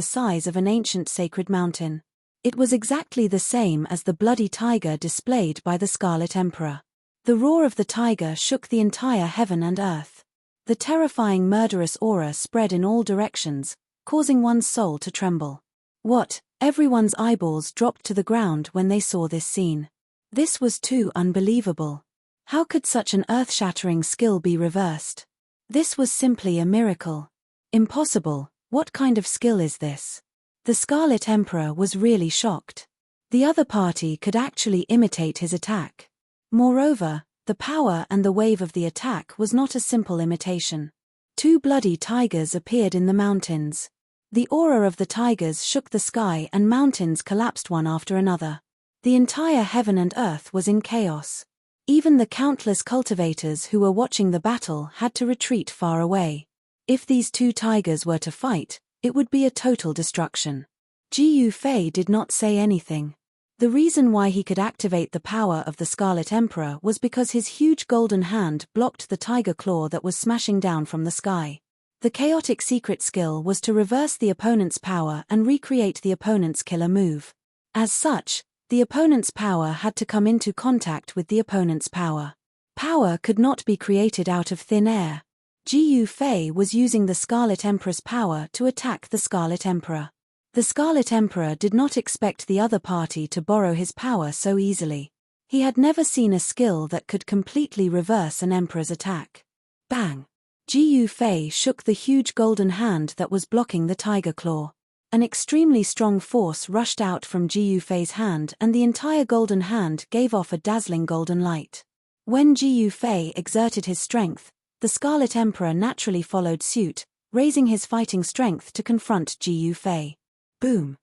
size of an ancient sacred mountain. It was exactly the same as the bloody tiger displayed by the Scarlet Emperor. The roar of the tiger shook the entire heaven and earth. The terrifying murderous aura spread in all directions, causing one's soul to tremble. What? Everyone's eyeballs dropped to the ground when they saw this scene. This was too unbelievable. How could such an earth-shattering skill be reversed? This was simply a miracle. Impossible. What kind of skill is this? The Scarlet Emperor was really shocked. The other party could actually imitate his attack. Moreover, the power and the wave of the attack was not a simple imitation. Two bloody tigers appeared in the mountains. The aura of the tigers shook the sky and mountains collapsed one after another. The entire heaven and earth was in chaos. Even the countless cultivators who were watching the battle had to retreat far away. If these two tigers were to fight, it would be a total destruction. Jiu Fei did not say anything. The reason why he could activate the power of the Scarlet Emperor was because his huge golden hand blocked the tiger claw that was smashing down from the sky. The chaotic secret skill was to reverse the opponent's power and recreate the opponent's killer move. As such, the opponent's power had to come into contact with the opponent's power. Power could not be created out of thin air. Jiu Fei was using the Scarlet Emperor's power to attack the Scarlet Emperor. The Scarlet Emperor did not expect the other party to borrow his power so easily. He had never seen a skill that could completely reverse an emperor's attack. Bang! Jiu Fei shook the huge golden hand that was blocking the tiger claw. An extremely strong force rushed out from Jiu Fei's hand and the entire golden hand gave off a dazzling golden light. When Jiu Fei exerted his strength, the Scarlet Emperor naturally followed suit, raising his fighting strength to confront Jiu Fei. Boom!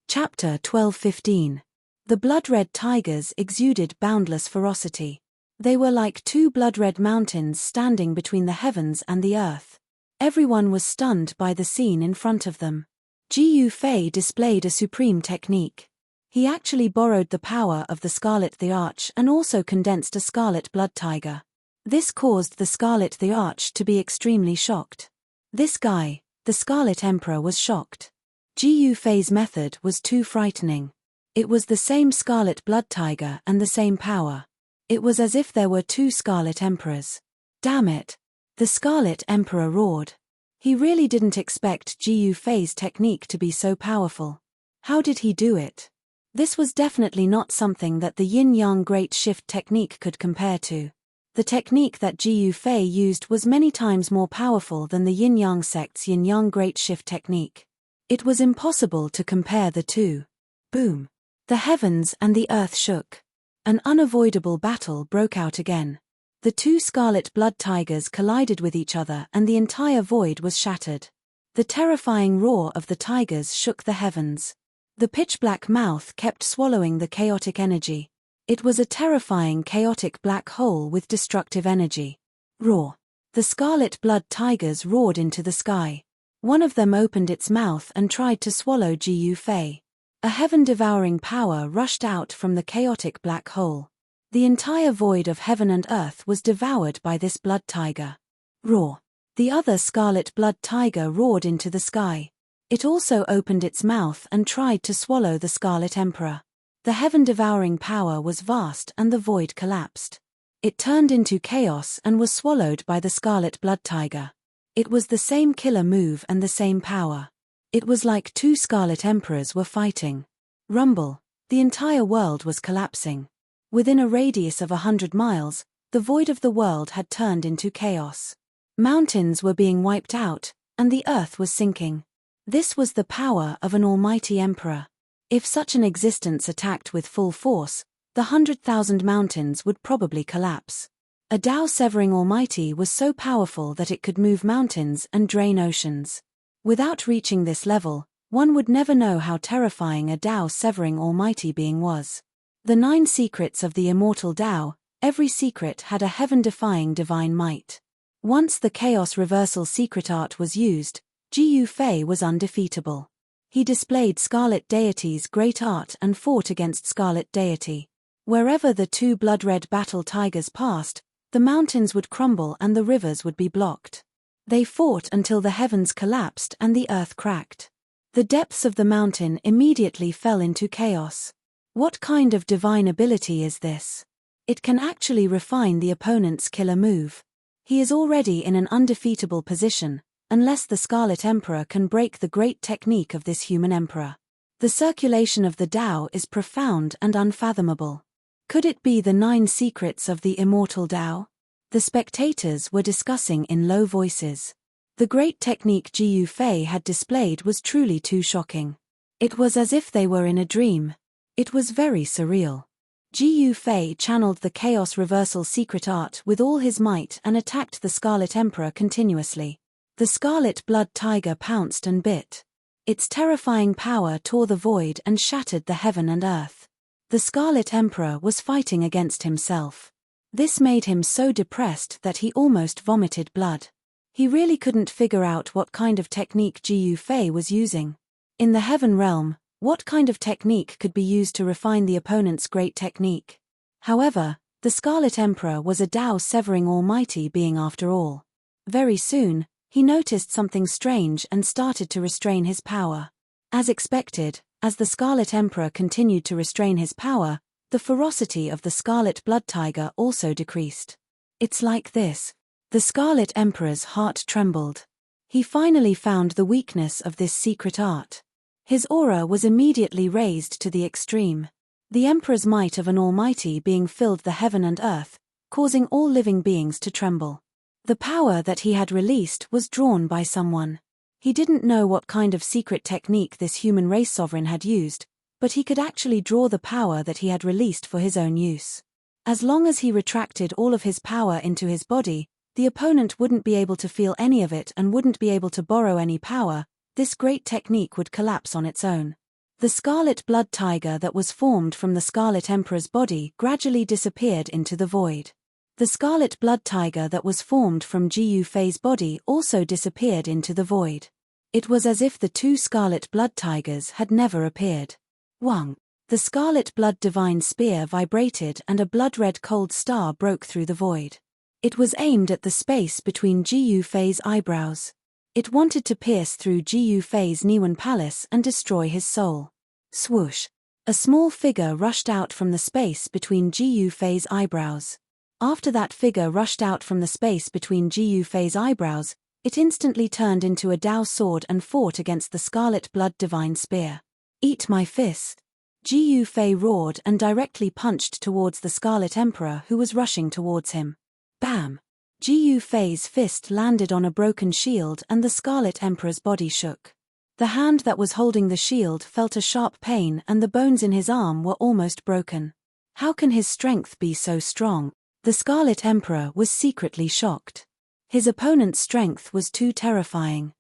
Chapter 12:15. The blood-red tigers exuded boundless ferocity. They were like two blood-red mountains standing between the heavens and the earth. Everyone was stunned by the scene in front of them. Jiu Fei displayed a supreme technique. He actually borrowed the power of the Scarlet the Arch and also condensed a scarlet blood tiger. This caused the Scarlet the Arch to be extremely shocked. This guy, the Scarlet Emperor, was shocked. Jiu Fei's method was too frightening. It was the same scarlet blood tiger and the same power. It was as if there were two Scarlet Emperors. Damn it! The Scarlet Emperor roared. He really didn't expect Jiu Fei's technique to be so powerful. How did he do it? This was definitely not something that the yin-yang great shift technique could compare to. The technique that Jiu Fei used was many times more powerful than the yin-yang sect's yin-yang great shift technique. It was impossible to compare the two. Boom! The heavens and the earth shook. An unavoidable battle broke out again. The two scarlet blood tigers collided with each other and the entire void was shattered. The terrifying roar of the tigers shook the heavens. The pitch-black mouth kept swallowing the chaotic energy. It was a terrifying chaotic black hole with destructive energy. Roar! The scarlet blood tigers roared into the sky. One of them opened its mouth and tried to swallow Jiu Fei. A heaven-devouring power rushed out from the chaotic black hole. The entire void of heaven and earth was devoured by this blood tiger. Roar! The other scarlet blood tiger roared into the sky. It also opened its mouth and tried to swallow the Scarlet Emperor. The heaven-devouring power was vast and the void collapsed. It turned into chaos and was swallowed by the scarlet blood tiger. It was the same killer move and the same power. It was like two Scarlet Emperors were fighting. Rumble. The entire world was collapsing. Within a radius of 100 miles, the void of the world had turned into chaos. Mountains were being wiped out, and the earth was sinking. This was the power of an almighty emperor. If such an existence attacked with full force, the 100,000 mountains would probably collapse. A Tao-severing almighty was so powerful that it could move mountains and drain oceans. Without reaching this level, one would never know how terrifying a Tao-severing almighty being was. The 9 secrets of the immortal Tao, every secret had a heaven-defying divine might. Once the chaos reversal secret art was used, Ji Yufei was undefeatable. He displayed Scarlet Deity's great art and fought against Scarlet Deity. Wherever the two blood-red battle tigers passed, the mountains would crumble and the rivers would be blocked. They fought until the heavens collapsed and the earth cracked. The depths of the mountain immediately fell into chaos. What kind of divine ability is this? It can actually refine the opponent's killer move. He is already in an undefeatable position, unless the Scarlet Emperor can break the great technique of this human emperor. The circulation of the Tao is profound and unfathomable. Could it be the 9 secrets of the immortal Tao? The spectators were discussing in low voices. The great technique Ji Yufei had displayed was truly too shocking. It was as if they were in a dream. It was very surreal. Ji Yufei channeled the chaos reversal secret art with all his might and attacked the Scarlet Emperor continuously. The scarlet blood tiger pounced and bit. Its terrifying power tore the void and shattered the heaven and earth. The Scarlet Emperor was fighting against himself. This made him so depressed that he almost vomited blood. He really couldn't figure out what kind of technique Ji Yufei was using. In the heaven realm, what kind of technique could be used to refine the opponent's great technique? However, the Scarlet Emperor was a Tao-severing almighty being after all. Very soon, he noticed something strange and started to restrain his power. As expected, as the Scarlet Emperor continued to restrain his power, the ferocity of the Scarlet Blood Tiger also decreased. It's like this. The Scarlet Emperor's heart trembled. He finally found the weakness of this secret art. His aura was immediately raised to the extreme. The Emperor's might of an almighty being filled the heaven and earth, causing all living beings to tremble. The power that he had released was drawn by someone. He didn't know what kind of secret technique this human race sovereign had used, but he could actually draw the power that he had released for his own use. As long as he retracted all of his power into his body, the opponent wouldn't be able to feel any of it and wouldn't be able to borrow any power. This great technique would collapse on its own. The scarlet blood tiger that was formed from the Scarlet Emperor's body gradually disappeared into the void. The scarlet blood tiger that was formed from Ji Yufei's body also disappeared into the void. It was as if the two scarlet blood tigers had never appeared. Wang. The scarlet blood divine spear vibrated and a blood-red cold star broke through the void. It was aimed at the space between Ji Yufei's eyebrows. It wanted to pierce through Ji Yufei's Niwen Palace and destroy his soul. Swoosh. A small figure rushed out from the space between Ji Yufei's eyebrows. After that figure rushed out from the space between Ji Yufei's eyebrows, it instantly turned into a Dao sword and fought against the scarlet blood divine spear. Eat my fist. Ji Yufei roared and directly punched towards the Scarlet Emperor who was rushing towards him. Bam! Ji Yufei's fist landed on a broken shield and the Scarlet Emperor's body shook. The hand that was holding the shield felt a sharp pain and the bones in his arm were almost broken. How can his strength be so strong? The Scarlet Emperor was secretly shocked. His opponent's strength was too terrifying.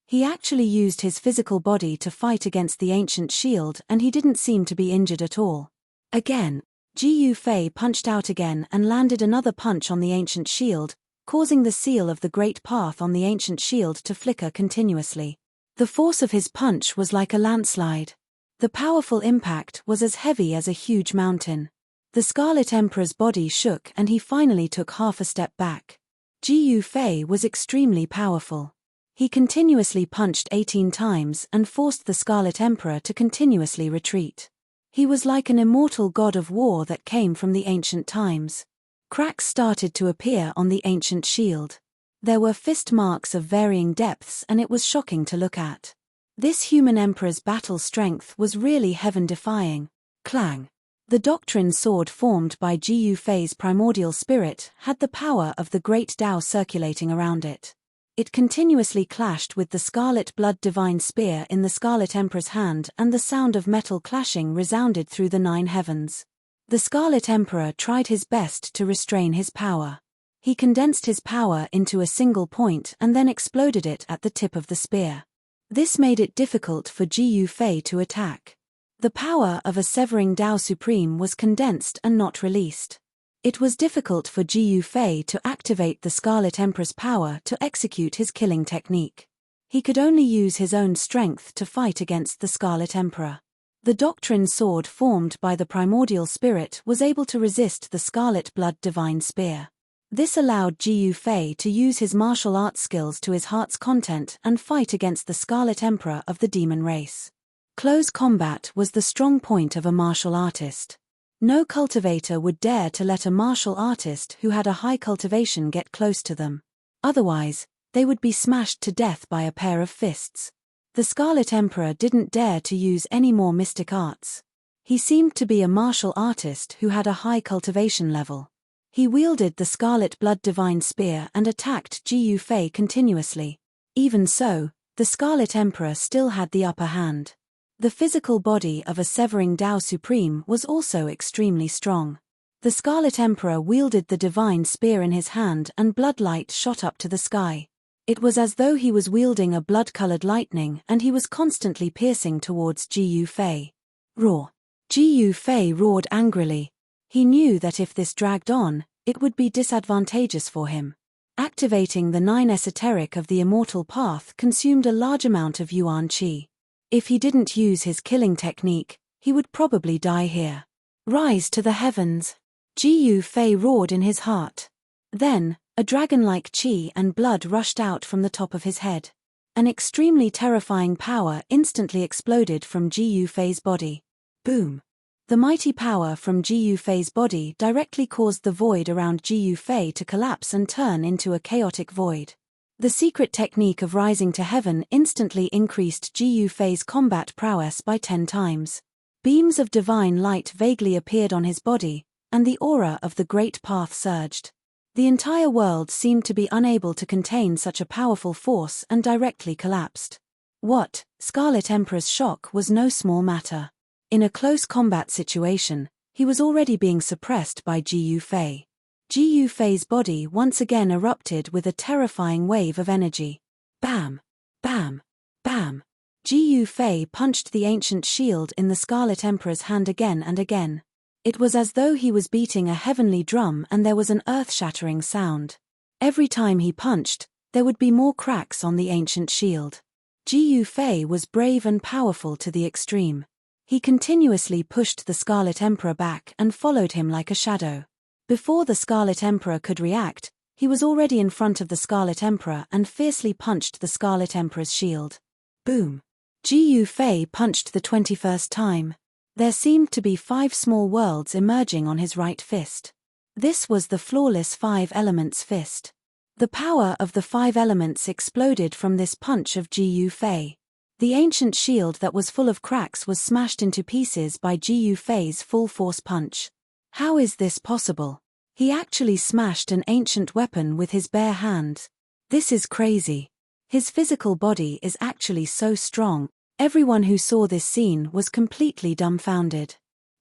He actually used his physical body to fight against the ancient shield and he didn't seem to be injured at all. Again, Ji Yufei punched out again and landed another punch on the ancient shield, causing the seal of the great path on the ancient shield to flicker continuously. The force of his punch was like a landslide. The powerful impact was as heavy as a huge mountain. The Scarlet Emperor's body shook and he finally took half a step back. Ji Yufei was extremely powerful. He continuously punched 18 times and forced the Scarlet Emperor to continuously retreat. He was like an immortal god of war that came from the ancient times. Cracks started to appear on the ancient shield. There were fist marks of varying depths and it was shocking to look at. This human emperor's battle strength was really heaven-defying. Clang. The doctrine sword formed by Ji Yufei's primordial spirit had the power of the great Tao circulating around it. It continuously clashed with the scarlet blood divine spear in the Scarlet Emperor's hand, and the sound of metal clashing resounded through the 9 heavens. The Scarlet Emperor tried his best to restrain his power. He condensed his power into a single point and then exploded it at the tip of the spear. This made it difficult for Ji Yufei to attack. The power of a severing Tao Supreme was condensed and not released. It was difficult for Ji Yufei to activate the Scarlet Emperor's power to execute his killing technique. He could only use his own strength to fight against the Scarlet Emperor. The doctrine sword formed by the primordial spirit was able to resist the Scarlet Blood Divine Spear. This allowed Ji Yufei to use his martial arts skills to his heart's content and fight against the Scarlet Emperor of the demon race. Close combat was the strong point of a martial artist. No cultivator would dare to let a martial artist who had a high cultivation get close to them. Otherwise, they would be smashed to death by a pair of fists. The Scarlet Emperor didn't dare to use any more mystic arts. He seemed to be a martial artist who had a high cultivation level. He wielded the Scarlet Blood Divine Spear and attacked Ji Yufei continuously. Even so, the Scarlet Emperor still had the upper hand. The physical body of a severing Tao Supreme was also extremely strong. The Scarlet Emperor wielded the divine spear in his hand and blood light shot up to the sky. It was as though he was wielding a blood-colored lightning and he was constantly piercing towards Ji Yufei. Roar! Ji Yufei roared angrily. He knew that if this dragged on, it would be disadvantageous for him. Activating the 9 esoteric of the immortal path consumed a large amount of Yuan Qi. If he didn't use his killing technique, he would probably die here. Rise to the heavens! Ji Yufei roared in his heart. Then, a dragon-like qi and blood rushed out from the top of his head. An extremely terrifying power instantly exploded from Ji Yufei's body. Boom! The mighty power from Ji Yufei's body directly caused the void around Ji Yufei to collapse and turn into a chaotic void. The secret technique of rising to heaven instantly increased Ji Yufei's combat prowess by 10 times. Beams of divine light vaguely appeared on his body, and the aura of the great path surged. The entire world seemed to be unable to contain such a powerful force and directly collapsed. What? Scarlet Emperor's shock was no small matter. In a close combat situation, he was already being suppressed by Ji Yufei. Ji Yufei's body once again erupted with a terrifying wave of energy. Bam! Bam! Bam! Ji Yufei punched the ancient shield in the Scarlet Emperor's hand again and again. It was as though he was beating a heavenly drum and there was an earth-shattering sound. Every time he punched, there would be more cracks on the ancient shield. Ji Yufei was brave and powerful to the extreme. He continuously pushed the Scarlet Emperor back and followed him like a shadow. Before the Scarlet Emperor could react, he was already in front of the Scarlet Emperor and fiercely punched the Scarlet Emperor's shield. Boom! Ji Yufei punched the 21st time. There seemed to be 5 small worlds emerging on his right fist. This was the flawless 5 elements fist. The power of the 5 elements exploded from this punch of Ji Yufei. The ancient shield that was full of cracks was smashed into pieces by Ji Yufei's full-force punch. How is this possible? He actually smashed an ancient weapon with his bare hands. This is crazy. His physical body is actually so strong. Everyone who saw this scene was completely dumbfounded.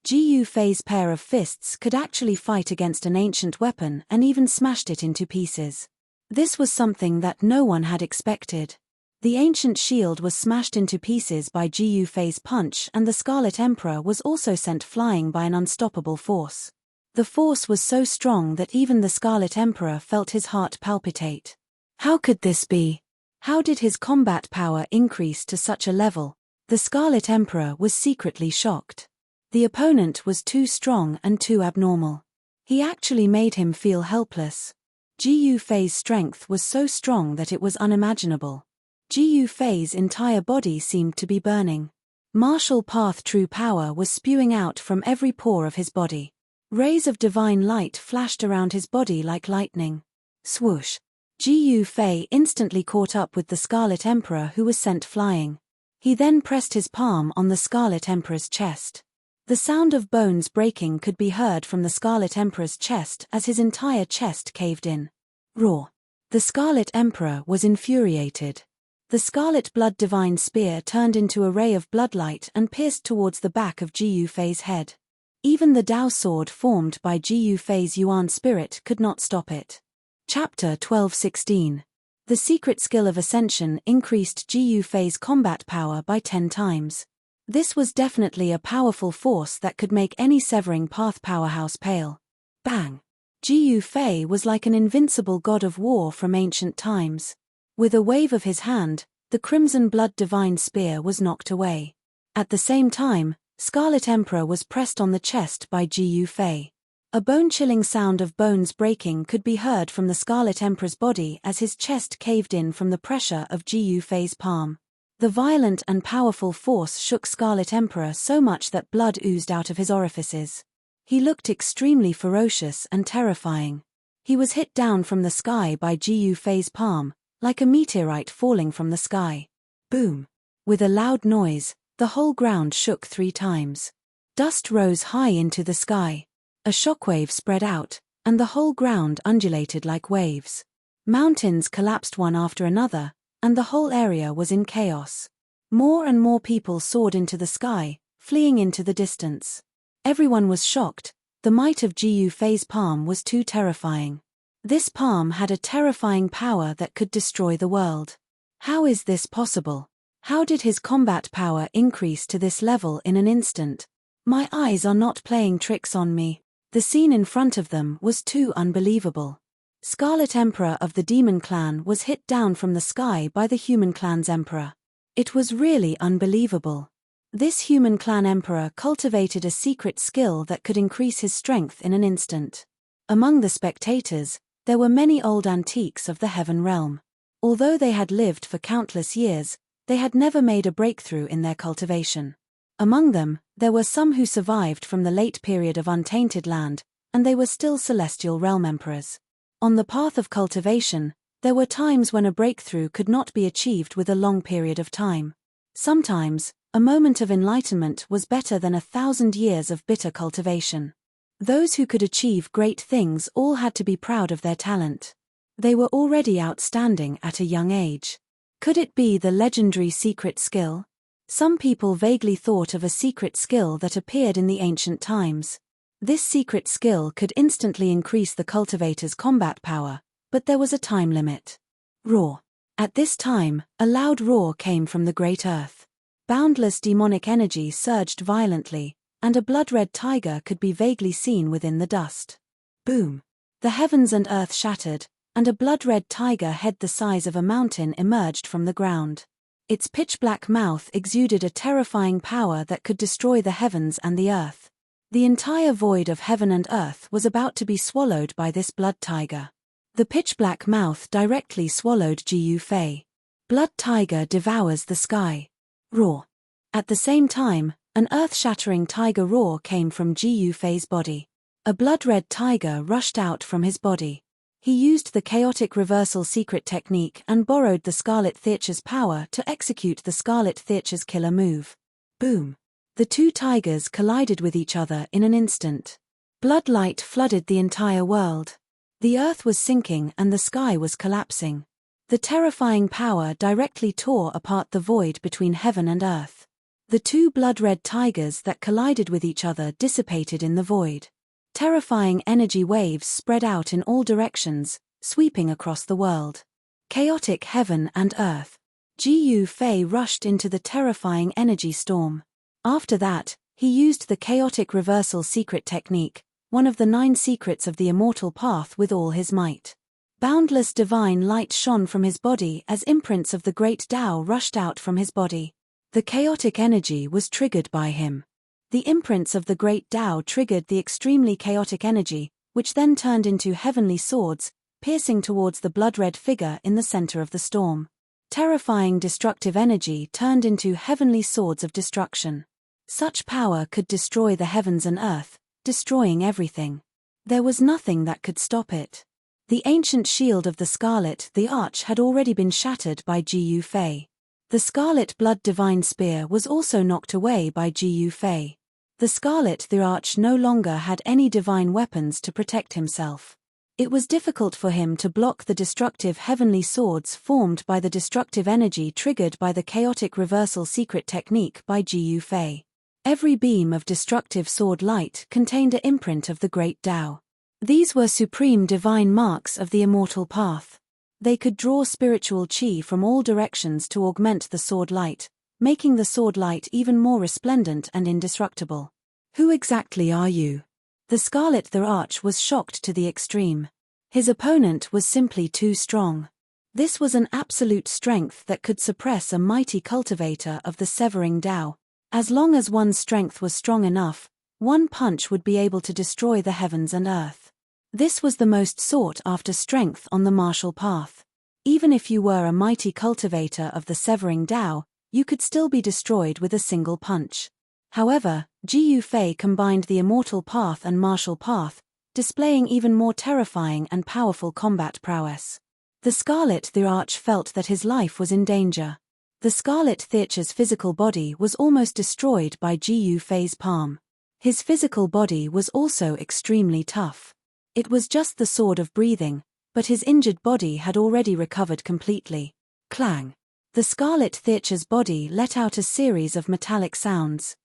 Ji Yufei's pair of fists could actually fight against an ancient weapon and even smashed it into pieces. This was something that no one had expected. The ancient shield was smashed into pieces by Ji Yufei's punch, and the Scarlet Emperor was also sent flying by an unstoppable force. The force was so strong that even the Scarlet Emperor felt his heart palpitate. How could this be? How did his combat power increase to such a level? The Scarlet Emperor was secretly shocked. The opponent was too strong and too abnormal. He actually made him feel helpless. Ji Yufei's strength was so strong that it was unimaginable. Ji Yufei's entire body seemed to be burning. Martial path true power was spewing out from every pore of his body. Rays of divine light flashed around his body like lightning. Swoosh! Ji Fei instantly caught up with the Scarlet Emperor, who was sent flying. He then pressed his palm on the Scarlet Emperor's chest. The sound of bones breaking could be heard from the Scarlet Emperor's chest as his entire chest caved in. Roar! The Scarlet Emperor was infuriated. The scarlet blood divine spear turned into a ray of bloodlight and pierced towards the back of Ji Fei's head. Even the Dao sword formed by Ji Fei's Yuan spirit could not stop it. Chapter 12:16. The secret skill of ascension increased Ji Fei's combat power by 10 times. This was definitely a powerful force that could make any severing path powerhouse pale. Bang! Ji Fei was like an invincible god of war from ancient times. With a wave of his hand, the crimson blood divine spear was knocked away. At the same time, Scarlet Emperor was pressed on the chest by Ji Fei. A bone-chilling sound of bones breaking could be heard from the Scarlet Emperor's body as his chest caved in from the pressure of Ji Fei's palm. The violent and powerful force shook Scarlet Emperor so much that blood oozed out of his orifices. He looked extremely ferocious and terrifying. He was hit down from the sky by Ji Fei's palm, like a meteorite falling from the sky. Boom! With a loud noise, the whole ground shook 3 times. Dust rose high into the sky. A shockwave spread out, and the whole ground undulated like waves. Mountains collapsed one after another, and the whole area was in chaos. More and more people soared into the sky, fleeing into the distance. Everyone was shocked. The might of Ji Fei's palm was too terrifying. This palm had a terrifying power that could destroy the world. How is this possible? How did his combat power increase to this level in an instant? My eyes are not playing tricks on me. The scene in front of them was too unbelievable. Scarlet Emperor of the Demon Clan was hit down from the sky by the Human Clan's Emperor. It was really unbelievable. This Human Clan Emperor cultivated a secret skill that could increase his strength in an instant. Among the spectators, there were many old antiques of the Heaven Realm. Although they had lived for countless years, they had never made a breakthrough in their cultivation. Among them, there were some who survived from the late period of Untainted Land, and they were still Celestial Realm Emperors. On the path of cultivation, there were times when a breakthrough could not be achieved with a long period of time. Sometimes, a moment of enlightenment was better than 1,000 years of bitter cultivation. Those who could achieve great things all had to be proud of their talent. They were already outstanding at a young age. Could it be the legendary secret skill? Some people vaguely thought of a secret skill that appeared in the ancient times. This secret skill could instantly increase the cultivator's combat power, but there was a time limit. Roar! At this time, a loud roar came from the great earth. Boundless demonic energy surged violently, and a blood-red tiger could be vaguely seen within the dust. Boom! The heavens and earth shattered, and a blood-red tiger head the size of a mountain emerged from the ground. Its pitch-black mouth exuded a terrifying power that could destroy the heavens and the earth. The entire void of heaven and earth was about to be swallowed by this blood tiger. The pitch-black mouth directly swallowed Ji Fei. Blood tiger devours the sky. Roar! At the same time, an earth-shattering tiger roar came from Ji Fei's body. A blood-red tiger rushed out from his body. He used the chaotic reversal secret technique and borrowed the Scarlet Theater's power to execute the Scarlet Theater's killer move. Boom! The 2 tigers collided with each other in an instant. Bloodlight flooded the entire world. The earth was sinking and the sky was collapsing. The terrifying power directly tore apart the void between heaven and earth. The 2 blood-red tigers that collided with each other dissipated in the void. Terrifying energy waves spread out in all directions, sweeping across the world. Chaotic heaven and earth. Ji Fei rushed into the terrifying energy storm. After that, he used the chaotic reversal secret technique, one of the 9 secrets of the immortal path, with all his might. Boundless divine light shone from his body as imprints of the great Tao rushed out from his body. The chaotic energy was triggered by him. The imprints of the great Tao triggered the extremely chaotic energy, which then turned into heavenly swords, piercing towards the blood-red figure in the center of the storm. Terrifying destructive energy turned into heavenly swords of destruction. Such power could destroy the heavens and earth, destroying everything. There was nothing that could stop it. The ancient shield of the Scarlet the Arch had already been shattered by Gu Fei. The Scarlet Blood Divine Spear was also knocked away by Gu Fei. The Scarlet the Arch no longer had any divine weapons to protect himself. It was difficult for him to block the destructive heavenly swords formed by the destructive energy triggered by the chaotic reversal secret technique by Gu Fei. Every beam of destructive sword light contained an imprint of the Great Tao. These were supreme divine marks of the immortal path. They could draw spiritual qi from all directions to augment the sword light, making the sword light even more resplendent and indestructible. Who exactly are you? The Scarlet the Arch was shocked to the extreme. His opponent was simply too strong. This was an absolute strength that could suppress a mighty cultivator of the severing Tao. As long as one's strength was strong enough, one punch would be able to destroy the heavens and earth. This was the most sought-after strength on the martial path. Even if you were a mighty cultivator of the severing Tao, you could still be destroyed with a single punch. However, Gu Fei combined the immortal path and martial path, displaying even more terrifying and powerful combat prowess. The Scarlet the Arch felt that his life was in danger. The Scarlet Theacher's physical body was almost destroyed by Gu Fei's palm. His physical body was also extremely tough. It was just the sword of breathing, but his injured body had already recovered completely. Clang! The Scarlet Theacher's body let out a series of metallic sounds.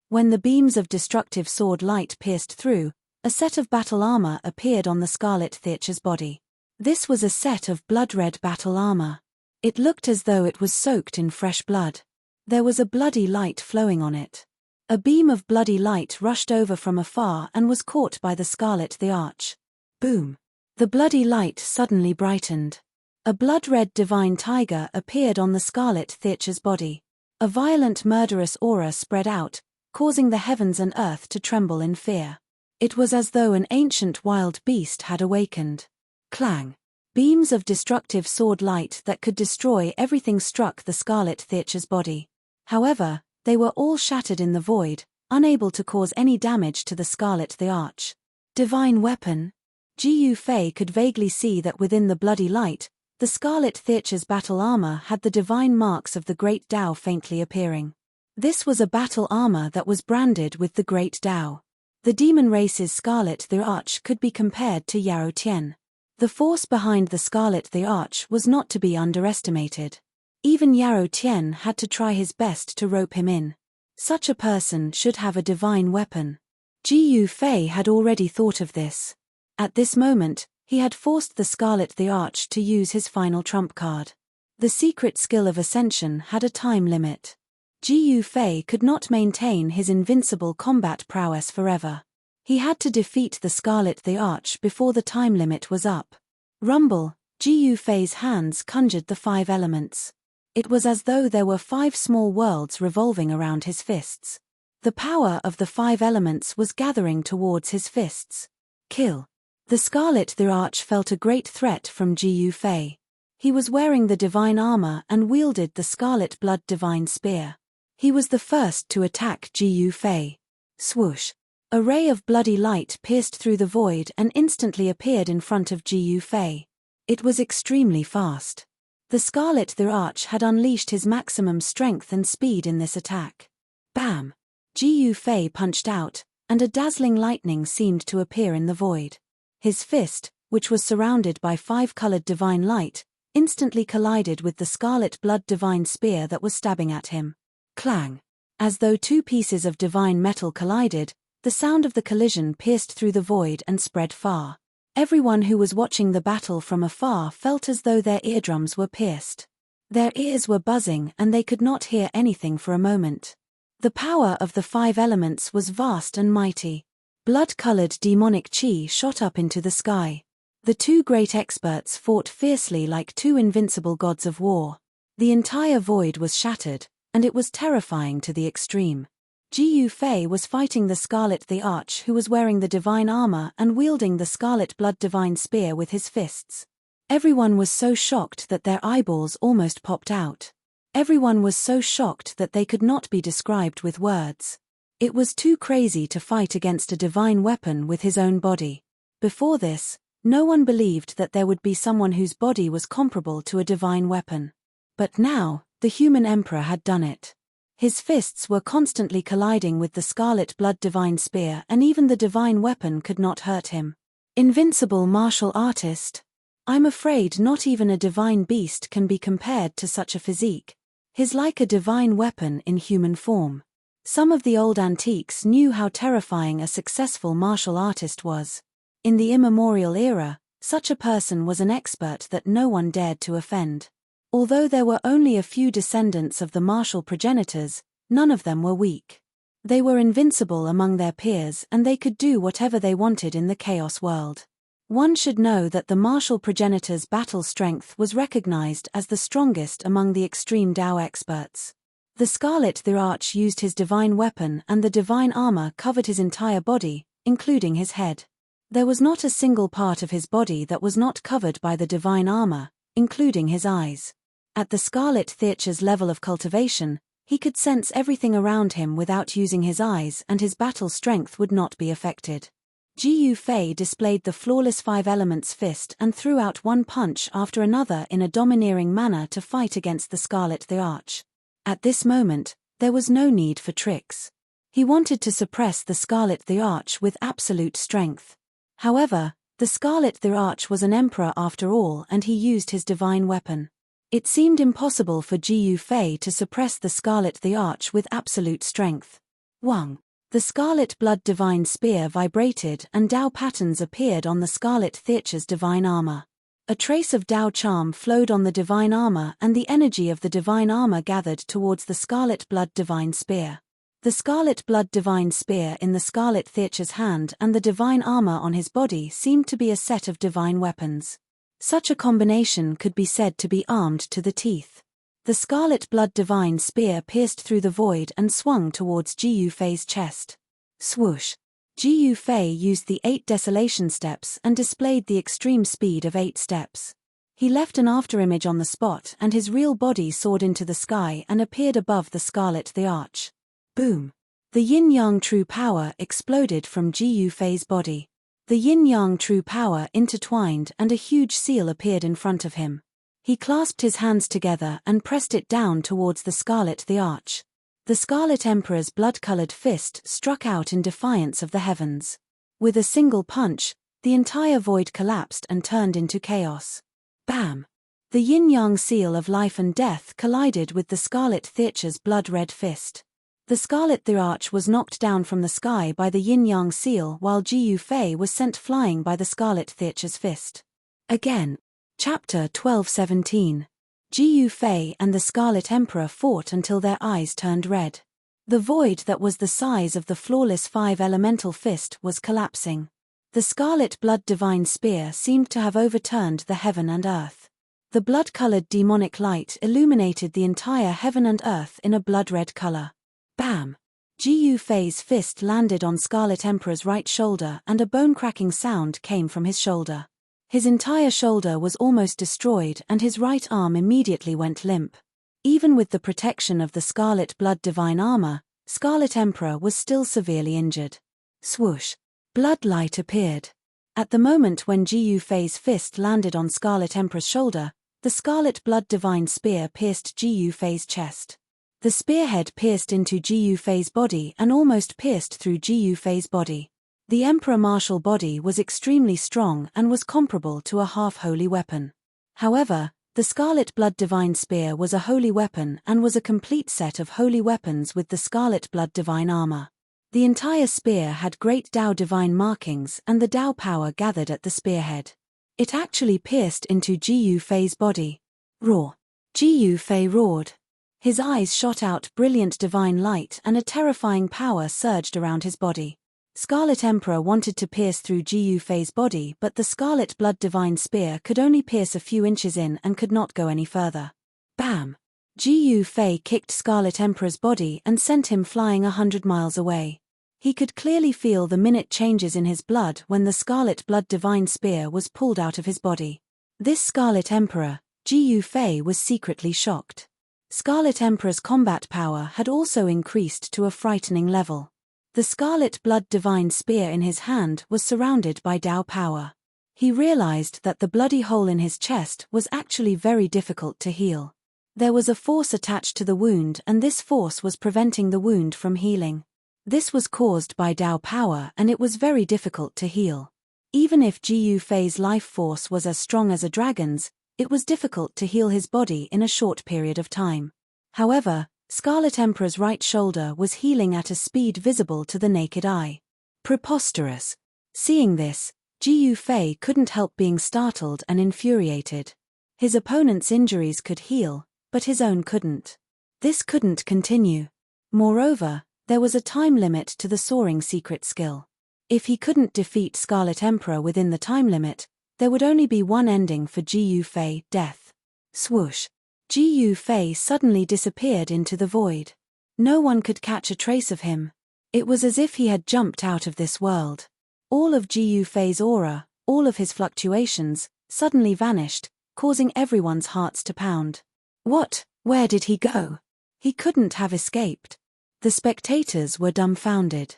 When the beams of destructive sword light pierced through, a set of battle armor appeared on the Scarlet Theacher's body. This was a set of blood-red battle armor. It looked as though it was soaked in fresh blood. There was a bloody light flowing on it. A beam of bloody light rushed over from afar and was caught by the Scarlet the Arch. Boom! The bloody light suddenly brightened. A blood-red divine tiger appeared on the Scarlet Theacher's body. A violent murderous aura spread out, causing the heavens and earth to tremble in fear. It was as though an ancient wild beast had awakened. Clang! Beams of destructive sword light that could destroy everything struck the Scarlet Theacher's body. However, they were all shattered in the void, unable to cause any damage to the Scarlet the Arch. Divine weapon? Gu Fei could vaguely see that within the bloody light, the Scarlet Theacher's battle armor had the divine marks of the Great Tao faintly appearing. This was a battle armor that was branded with the Great Tao. The demon race's Scarlet the Arch could be compared to Yarrow Tien. The force behind the Scarlet the Arch was not to be underestimated. Even Yarrow Tien had to try his best to rope him in. Such a person should have a divine weapon. Gu Fei had already thought of this. At this moment, he had forced the Scarlet the Arch to use his final trump card. The secret skill of Ascension had a time limit. Gu Fei could not maintain his invincible combat prowess forever. He had to defeat the Scarlet the Arch before the time limit was up. Rumble! Gu Fei's hands conjured the 5 elements. It was as though there were 5 small worlds revolving around his fists. The power of the 5 elements was gathering towards his fists. Kill! The Scarlet the Arch felt a great threat from Gu Fei. He was wearing the divine armor and wielded the Scarlet Blood Divine Spear. He was the first to attack Gu Fei. Swoosh! A ray of bloody light pierced through the void and instantly appeared in front of Gu Fei. It was extremely fast. The Scarlet the Arch had unleashed his maximum strength and speed in this attack. Bam! Gu Fei punched out, and a dazzling lightning seemed to appear in the void. His fist, which was surrounded by 5-colored divine light, instantly collided with the Scarlet Blood Divine Spear that was stabbing at him. Clang! As though 2 pieces of divine metal collided, the sound of the collision pierced through the void and spread far. Everyone who was watching the battle from afar felt as though their eardrums were pierced. Their ears were buzzing and they could not hear anything for a moment. The power of the 5 elements was vast and mighty. Blood-colored demonic chi shot up into the sky. The 2 great experts fought fiercely like 2 invincible gods of war. The entire void was shattered, and it was terrifying to the extreme. Gu Fei was fighting the Scarlet the Arch, who was wearing the divine armor and wielding the Scarlet Blood Divine Spear with his fists. Everyone was so shocked that their eyeballs almost popped out. Everyone was so shocked that they could not be described with words. It was too crazy to fight against a divine weapon with his own body. Before this, No one believed that there would be someone whose body was comparable to a divine weapon. But now, the human emperor had done it. His fists were constantly colliding with the scarlet blood divine spear, and even the divine weapon could not hurt him. Invincible martial artist. I'm afraid not even a divine beast can be compared to such a physique. He's like a divine weapon in human form. Some of the old antiques knew how terrifying a successful martial artist was. In the immemorial era, such a person was an expert that no one dared to offend. Although there were only a few descendants of the martial progenitors, none of them were weak. They were invincible among their peers, and they could do whatever they wanted in the chaos world. One should know that the martial progenitors' battle strength was recognized as the strongest among the extreme Tao experts. The Scarlet the Arch used his divine weapon, and the divine armor covered his entire body, including his head. There was not a single part of his body that was not covered by the divine armor, including his eyes. At the Scarlet Theater's level of cultivation, he could sense everything around him without using his eyes, and his battle strength would not be affected. Ji Fei displayed the flawless five elements fist and threw out one punch after another in a domineering manner to fight against the Scarlet the Arch. At this moment, there was no need for tricks. He wanted to suppress the Scarlet the Arch with absolute strength. However, the Scarlet the Arch was an emperor after all, and he used his divine weapon. It seemed impossible for Ji Fei to suppress the Scarlet the Arch with absolute strength. Wang. The Scarlet Blood Divine Spear vibrated and Tao patterns appeared on the Scarlet Theater's divine armor. A trace of Tao charm flowed on the divine armor, and the energy of the divine armor gathered towards the Scarlet Blood Divine Spear. The Scarlet Blood Divine Spear in the Scarlet Theater's hand and the divine armor on his body seemed to be a set of divine weapons. Such a combination could be said to be armed to the teeth. The Scarlet Blood Divine Spear pierced through the void and swung towards Ji Fei's chest. Swoosh! Ji Fei used the 8 desolation steps and displayed the extreme speed of 8 steps. He left an afterimage on the spot, and his real body soared into the sky and appeared above the Scarlet the Arch. Boom! The yin-yang true power exploded from Ji Fei's body. The yin-yang true power intertwined and a huge seal appeared in front of him. He clasped his hands together and pressed it down towards the Scarlet the Arch. The Scarlet Emperor's blood-colored fist struck out in defiance of the heavens. With a single punch, the entire void collapsed and turned into chaos. Bam! The yin-yang seal of life and death collided with the Scarlet Theater's blood-red fist. The Scarlet the Arch was knocked down from the sky by the yin-yang seal, while Ji Fei was sent flying by the Scarlet Theater's fist. Again. Chapter 12:17. Ji Fei and the Scarlet Emperor fought until their eyes turned red. The void that was the size of the flawless 5 elemental fist was collapsing. The Scarlet Blood Divine Spear seemed to have overturned the heaven and earth. The blood-colored demonic light illuminated the entire heaven and earth in a blood-red color. Bam! Ji Fei's fist landed on Scarlet Emperor's right shoulder, and a bone-cracking sound came from his shoulder. His entire shoulder was almost destroyed, and his right arm immediately went limp. Even with the protection of the Scarlet Blood Divine Armor, Scarlet Emperor was still severely injured. Swoosh! Blood light appeared. At the moment when Ji Fei's fist landed on Scarlet Emperor's shoulder, the Scarlet Blood Divine Spear pierced Ji Fei's chest. The spearhead pierced into Ji Fei's body and almost pierced through Ji Fei's body. The Emperor martial body was extremely strong and was comparable to a half-holy weapon. However, the Scarlet Blood Divine Spear was a holy weapon and was a complete set of holy weapons with the Scarlet Blood Divine Armor. The entire spear had great Tao divine markings, and the Tao power gathered at the spearhead. It actually pierced into Ji Fei's body. Roar! Ji Fei roared. His eyes shot out brilliant divine light, and a terrifying power surged around his body. Scarlet Emperor wanted to pierce through Ji Fei's body, but the Scarlet Blood Divine Spear could only pierce a few inches in and could not go any further. Bam! Ji Fei kicked Scarlet Emperor's body and sent him flying 100 miles away. He could clearly feel the minute changes in his blood when the Scarlet Blood Divine Spear was pulled out of his body. This Scarlet Emperor, Ji Fei, was secretly shocked. Scarlet Emperor's combat power had also increased to a frightening level. The Scarlet Blood Divine Spear in his hand was surrounded by Tao power. He realized that the bloody hole in his chest was actually very difficult to heal. There was a force attached to the wound, and this force was preventing the wound from healing. This was caused by Tao power, and it was very difficult to heal. Even if Ji Yufei's life force was as strong as a dragon's, it was difficult to heal his body in a short period of time. However, Scarlet Emperor's right shoulder was healing at a speed visible to the naked eye. Preposterous. Seeing this, Ji Yufei couldn't help being startled and infuriated. His opponent's injuries could heal, but his own couldn't. This couldn't continue. Moreover, there was a time limit to the soaring secret skill. If he couldn't defeat Scarlet Emperor within the time limit, there would only be one ending for Ji Yufei: death. Swoosh. Ji Yufei suddenly disappeared into the void. No one could catch a trace of him. It was as if he had jumped out of this world. All of Ji Yufei's aura, all of his fluctuations, suddenly vanished, causing everyone's hearts to pound. What? Where did he go? He couldn't have escaped. The spectators were dumbfounded.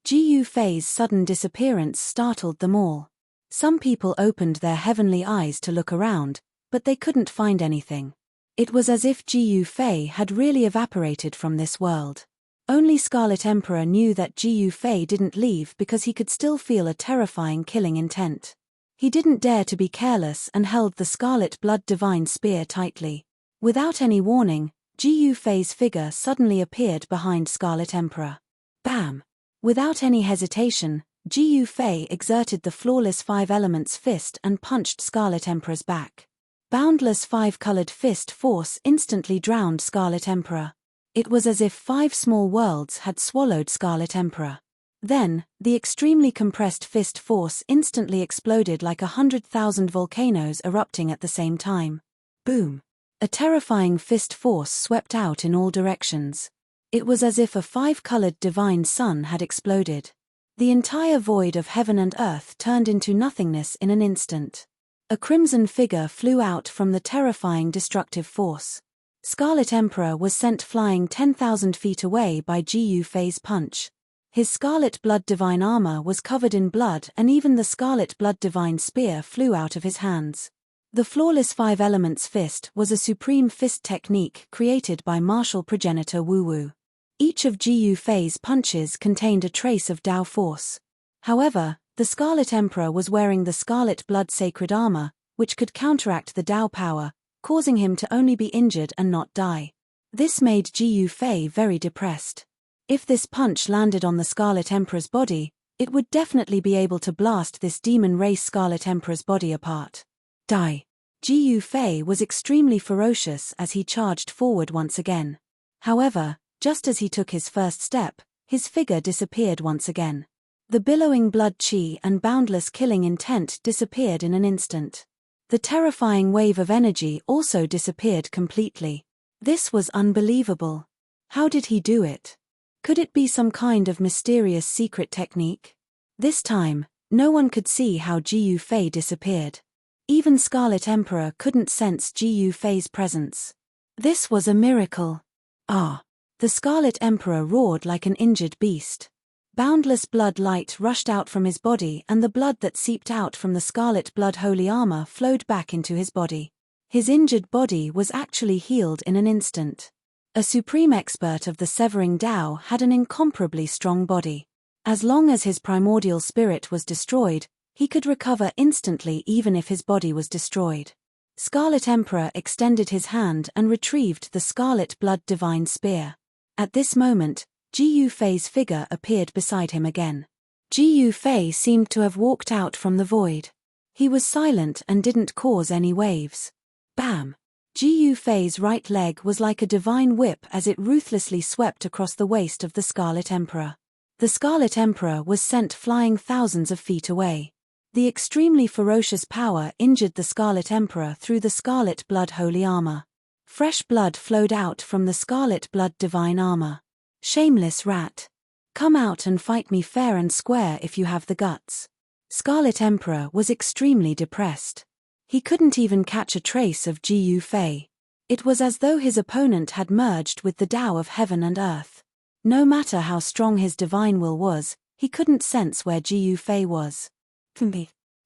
Ji Yufei's sudden disappearance startled them all. Some people opened their heavenly eyes to look around, but they couldn't find anything. It was as if Ji Yufei had really evaporated from this world. Only Scarlet Emperor knew that Ji Yufei didn't leave because he could still feel a terrifying killing intent. He didn't dare to be careless and held the Scarlet Blood Divine Spear tightly. Without any warning, Ji Yufei's figure suddenly appeared behind Scarlet Emperor. Bam! Without any hesitation, Ji Yufei exerted the flawless Five Elements fist and punched Scarlet Emperor's back. Boundless five-colored fist force instantly drowned Scarlet Emperor. It was as if 5 small worlds had swallowed Scarlet Emperor. Then, the extremely compressed fist force instantly exploded like 100,000 volcanoes erupting at the same time. Boom! A terrifying fist force swept out in all directions. It was as if a 5-colored divine sun had exploded. The entire void of heaven and earth turned into nothingness in an instant. A crimson figure flew out from the terrifying destructive force. Scarlet Emperor was sent flying 10,000 feet away by Ji Yufei's punch. His Scarlet Blood Divine armor was covered in blood, and even the Scarlet Blood Divine Spear flew out of his hands. The flawless Five Elements fist was a supreme fist technique created by martial progenitor Wu Wu. Each of Ji Yufei's punches contained a trace of Tao force. However, the Scarlet Emperor was wearing the Scarlet Blood Sacred armor, which could counteract the Tao power, causing him to only be injured and not die. This made Ji Yufei very depressed. If this punch landed on the Scarlet Emperor's body, it would definitely be able to blast this demon race Scarlet Emperor's body apart. Die. Ji Yufei was extremely ferocious as he charged forward once again. However, just as he took his first step, his figure disappeared once again. The billowing blood chi and boundless killing intent disappeared in an instant. The terrifying wave of energy also disappeared completely. This was unbelievable. How did he do it? Could it be some kind of mysterious secret technique? This time, no one could see how Ji Yufei disappeared. Even Scarlet Emperor couldn't sense Ji Yufei's presence. This was a miracle. Ah! The Scarlet Emperor roared like an injured beast. Boundless blood light rushed out from his body, and the blood that seeped out from the Scarlet Blood Holy Armor flowed back into his body. His injured body was actually healed in an instant. A supreme expert of the Severing Tao had an incomparably strong body. As long as his primordial spirit was destroyed, he could recover instantly even if his body was destroyed. Scarlet Emperor extended his hand and retrieved the Scarlet Blood Divine Spear. At this moment, Ji Yufei's figure appeared beside him again. Ji Yufei seemed to have walked out from the void. He was silent and didn't cause any waves. Bam! Ji Yufei's right leg was like a divine whip as it ruthlessly swept across the waist of the Scarlet Emperor. The Scarlet Emperor was sent flying thousands of feet away. The extremely ferocious power injured the Scarlet Emperor through the Scarlet Blood Holy Armor. Fresh blood flowed out from the Scarlet Blood Divine Armor. Shameless rat. Come out and fight me fair and square if you have the guts. Scarlet Emperor was extremely depressed. He couldn't even catch a trace of Ji Yufei. It was as though his opponent had merged with the Tao of heaven and earth. No matter how strong his divine will was, he couldn't sense where Ji Yufei was.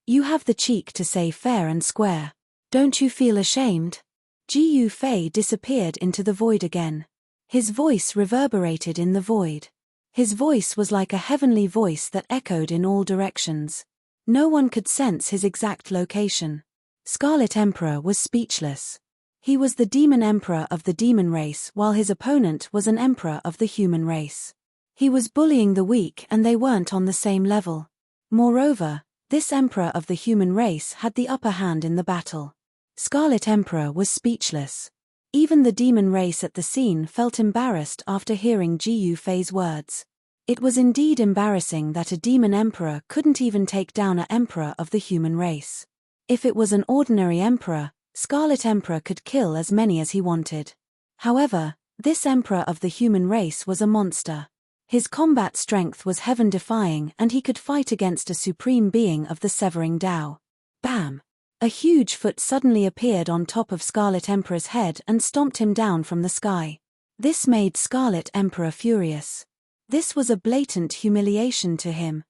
You have the cheek to say fair and square. Don't you feel ashamed? Ji Fei disappeared into the void again. His voice reverberated in the void. His voice was like a heavenly voice that echoed in all directions. No one could sense his exact location. Scarlet Emperor was speechless. He was the demon emperor of the demon race while his opponent was an emperor of the human race. He was bullying the weak and they weren't on the same level. Moreover, this emperor of the human race had the upper hand in the battle. Scarlet Emperor was speechless. Even the demon race at the scene felt embarrassed after hearing Ji Fei's words. It was indeed embarrassing that a demon emperor couldn't even take down an emperor of the human race. If it was an ordinary emperor, Scarlet Emperor could kill as many as he wanted. However, this emperor of the human race was a monster. His combat strength was heaven-defying and he could fight against a supreme being of the Severing Tao. Bam! A huge foot suddenly appeared on top of Scarlet Emperor's head and stomped him down from the sky. This made Scarlet Emperor furious. This was a blatant humiliation to him.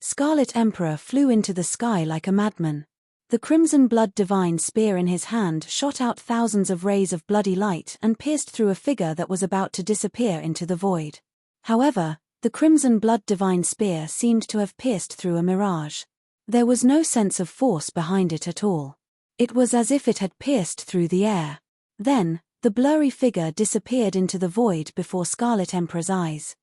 Scarlet Emperor flew into the sky like a madman. The crimson blood divine spear in his hand shot out thousands of rays of bloody light and pierced through a figure that was about to disappear into the void. However, the crimson blood divine spear seemed to have pierced through a mirage. There was no sense of force behind it at all. It was as if it had pierced through the air. Then, the blurry figure disappeared into the void before Scarlet Emperor's eyes.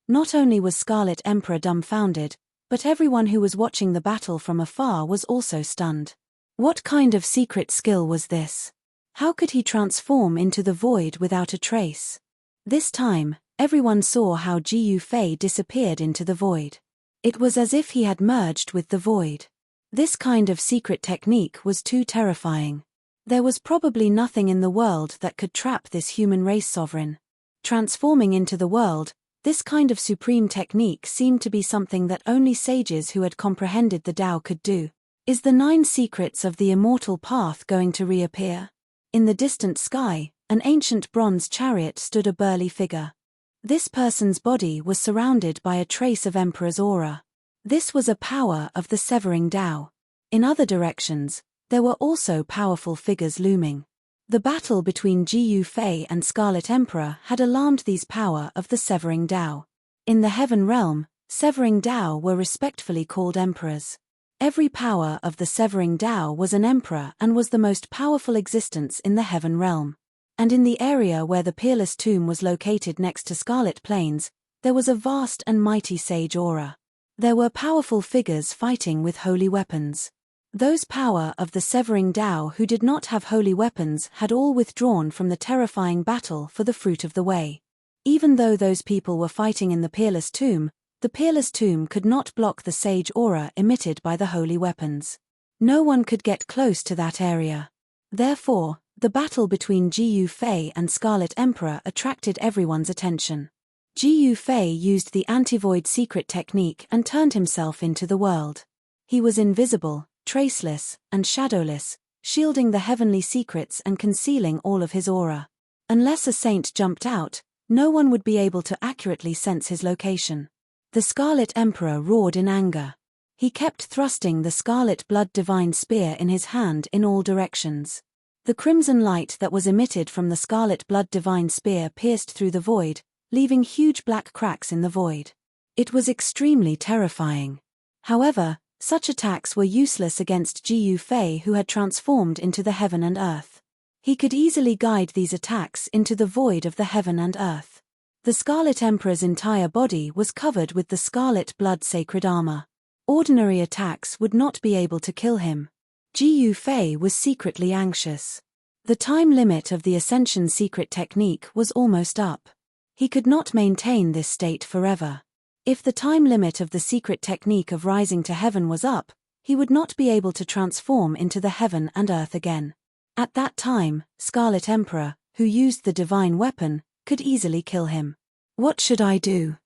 Not only was Scarlet Emperor dumbfounded, but everyone who was watching the battle from afar was also stunned. What kind of secret skill was this? How could he transform into the void without a trace? This time, everyone saw how Ji Fei disappeared into the void. It was as if he had merged with the void. This kind of secret technique was too terrifying. There was probably nothing in the world that could trap this human race sovereign. Transforming into the world, this kind of supreme technique seemed to be something that only sages who had comprehended the Tao could do. Is the 9 secrets of the immortal path going to reappear? In the distant sky, an ancient bronze chariot stood a burly figure. This person's body was surrounded by a trace of Emperor's aura. This was a power of the Severing Tao. In other directions, there were also powerful figures looming. The battle between Ji Fei and Scarlet Emperor had alarmed these power of the Severing Tao. In the Heaven Realm, Severing Tao were respectfully called emperors. Every power of the Severing Tao was an emperor and was the most powerful existence in the Heaven Realm. And in the area where the Peerless Tomb was located next to Scarlet Plains, there was a vast and mighty sage aura. There were powerful figures fighting with holy weapons. Those power of the Severing Tao who did not have holy weapons had all withdrawn from the terrifying battle for the fruit of the way. Even though those people were fighting in the Peerless Tomb could not block the sage aura emitted by the holy weapons. No one could get close to that area. Therefore, the battle between Ji Fei and Scarlet Emperor attracted everyone's attention. Ji Fei used the anti-void secret technique and turned himself into the world. He was invisible, traceless, and shadowless, shielding the heavenly secrets and concealing all of his aura. Unless a saint jumped out, no one would be able to accurately sense his location. The Scarlet Emperor roared in anger. He kept thrusting the scarlet blood divine spear in his hand in all directions. The crimson light that was emitted from the scarlet blood divine spear pierced through the void, leaving huge black cracks in the void. It was extremely terrifying. However, such attacks were useless against Ji Fei who had transformed into the heaven and earth. He could easily guide these attacks into the void of the heaven and earth. The Scarlet Emperor's entire body was covered with the scarlet blood sacred armor. Ordinary attacks would not be able to kill him. Ji Fei was secretly anxious. The time limit of the Ascension secret technique was almost up. He could not maintain this state forever. If the time limit of the secret technique of rising to heaven was up, he would not be able to transform into the heaven and earth again. At that time, Scarlet Emperor, who used the divine weapon, could easily kill him. What should I do?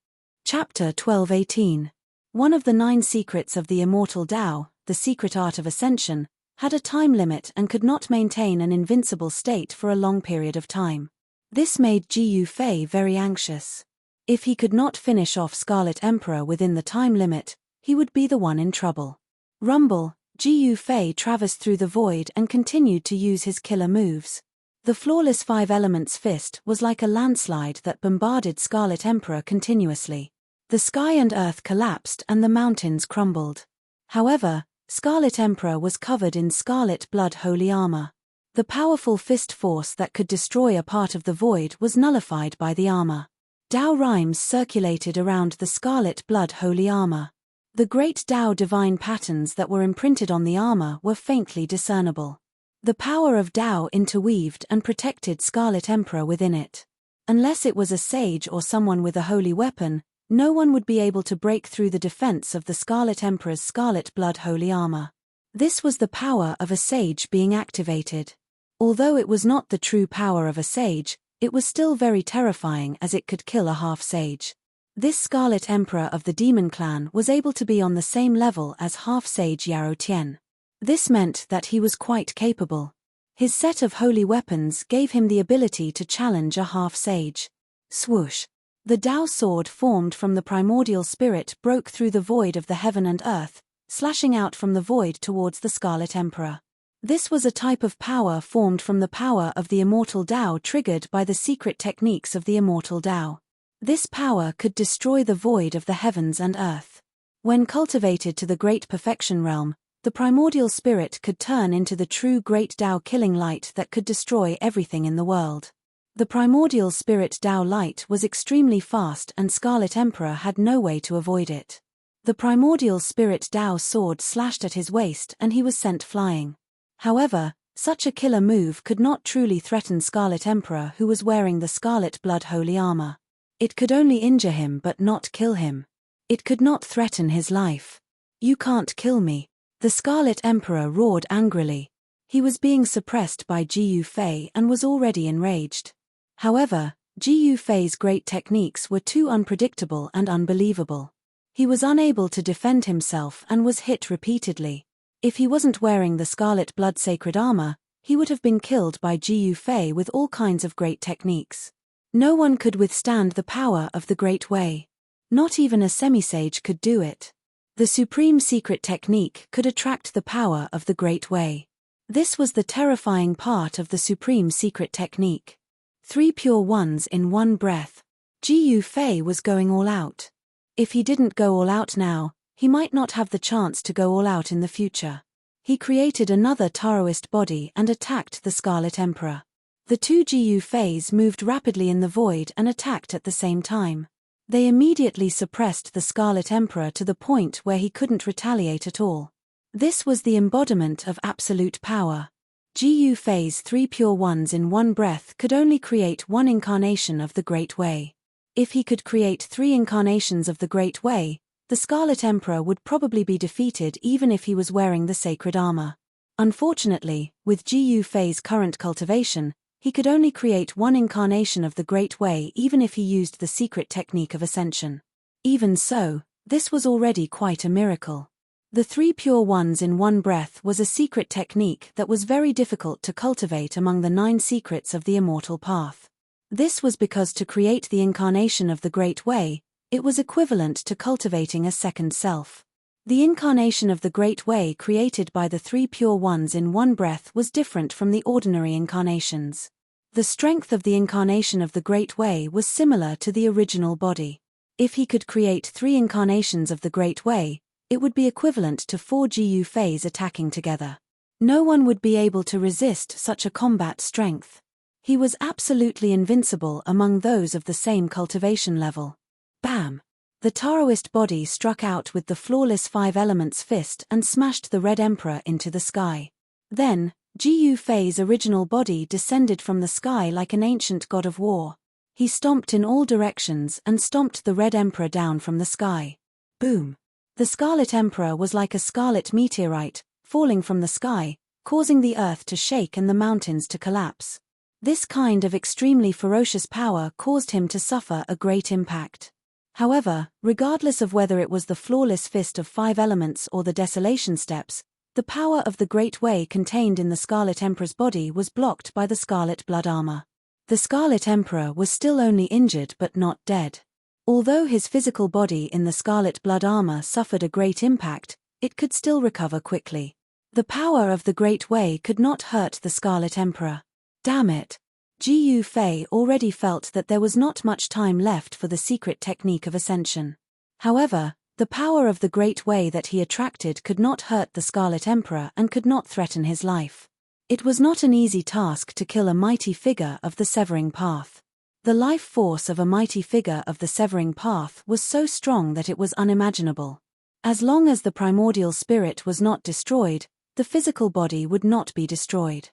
Chapter 12:18. One of the 9 secrets of the immortal Tao, the secret art of ascension, had a time limit and could not maintain an invincible state for a long period of time. This made Ji Fei very anxious. If he could not finish off Scarlet Emperor within the time limit, he would be the one in trouble. Rumble, Jiu Fei traversed through the void and continued to use his killer moves. The flawless Five Elements fist was like a landslide that bombarded Scarlet Emperor continuously. The sky and earth collapsed and the mountains crumbled. However, Scarlet Emperor was covered in scarlet blood holy armor. The powerful fist force that could destroy a part of the void was nullified by the armor. Tao rhymes circulated around the scarlet blood holy armor. The great Tao divine patterns that were imprinted on the armor were faintly discernible. The power of Tao interweaved and protected Scarlet Emperor within it. Unless it was a sage or someone with a holy weapon, no one would be able to break through the defense of the Scarlet Emperor's scarlet blood holy armor. This was the power of a sage being activated. Although it was not the true power of a sage, it was still very terrifying as it could kill a half-sage. This Scarlet Emperor of the Demon Clan was able to be on the same level as half-sage Yarrow Tien. This meant that he was quite capable. His set of holy weapons gave him the ability to challenge a half-sage. Swoosh! The Tao sword formed from the primordial spirit broke through the void of the heaven and earth, slashing out from the void towards the Scarlet Emperor. This was a type of power formed from the power of the immortal Tao triggered by the secret techniques of the immortal Tao. This power could destroy the void of the heavens and earth. When cultivated to the great perfection realm, the primordial spirit could turn into the true great Tao killing light that could destroy everything in the world. The primordial spirit Tao light was extremely fast and Scarlet Emperor had no way to avoid it. The primordial spirit Tao sword slashed at his waist and he was sent flying. However, such a killer move could not truly threaten Scarlet Emperor who was wearing the scarlet blood holy armor. It could only injure him but not kill him. It could not threaten his life. "You can't kill me," the Scarlet Emperor roared angrily. He was being suppressed by Jiu Fei and was already enraged. However, Jiu Fei's great techniques were too unpredictable and unbelievable. He was unable to defend himself and was hit repeatedly. If he wasn't wearing the scarlet blood sacred armor, he would have been killed by Jiu Fei with all kinds of great techniques. No one could withstand the power of the Great Way. Not even a semisage could do it. The supreme secret technique could attract the power of the Great Way. This was the terrifying part of the supreme secret technique. 3 pure ones in one breath. Jiu Fei was going all out. If he didn't go all out now, he might not have the chance to go all out in the future. He created another Taoist body and attacked the Scarlet Emperor. The two Jiu Feis moved rapidly in the void and attacked at the same time. They immediately suppressed the Scarlet Emperor to the point where he couldn't retaliate at all. This was the embodiment of absolute power. Jiu Fei's 3 pure ones in one breath could only create one incarnation of the Great Way. If he could create 3 incarnations of the Great Way, the Scarlet Emperor would probably be defeated even if he was wearing the sacred armor. Unfortunately, with Jiu Fei's current cultivation, he could only create one incarnation of the Great Way even if he used the secret technique of ascension. Even so, this was already quite a miracle. The 3 pure ones in one breath was a secret technique that was very difficult to cultivate among the 9 secrets of the immortal path. This was because to create the incarnation of the Great Way, it was equivalent to cultivating a second self. The incarnation of the Great Way created by the 3 pure ones in one breath was different from the ordinary incarnations. The strength of the incarnation of the Great Way was similar to the original body. If he could create 3 incarnations of the Great Way, it would be equivalent to 4 Jiu Feis attacking together. No one would be able to resist such a combat strength. He was absolutely invincible among those of the same cultivation level. Bam! The Taoist body struck out with the flawless 5 elements fist and smashed the Red Emperor into the sky. Then, Jiu Fei's original body descended from the sky like an ancient god of war. He stomped in all directions and stomped the Red Emperor down from the sky. Boom! The Scarlet Emperor was like a scarlet meteorite, falling from the sky, causing the earth to shake and the mountains to collapse. This kind of extremely ferocious power caused him to suffer a great impact. However, regardless of whether it was the flawless fist of 5 elements or the desolation steps, the power of the Great Way contained in the Scarlet Emperor's body was blocked by the scarlet blood armor. The Scarlet Emperor was still only injured but not dead. Although his physical body in the scarlet blood armor suffered a great impact, it could still recover quickly. The power of the Great Way could not hurt the Scarlet Emperor. Damn it. Ji Yufei already felt that there was not much time left for the secret technique of ascension. However, the power of the Great Way that he attracted could not hurt the Scarlet Emperor and could not threaten his life. It was not an easy task to kill a mighty figure of the Severing Path. The life force of a mighty figure of the Severing Path was so strong that it was unimaginable. As long as the primordial spirit was not destroyed, the physical body would not be destroyed.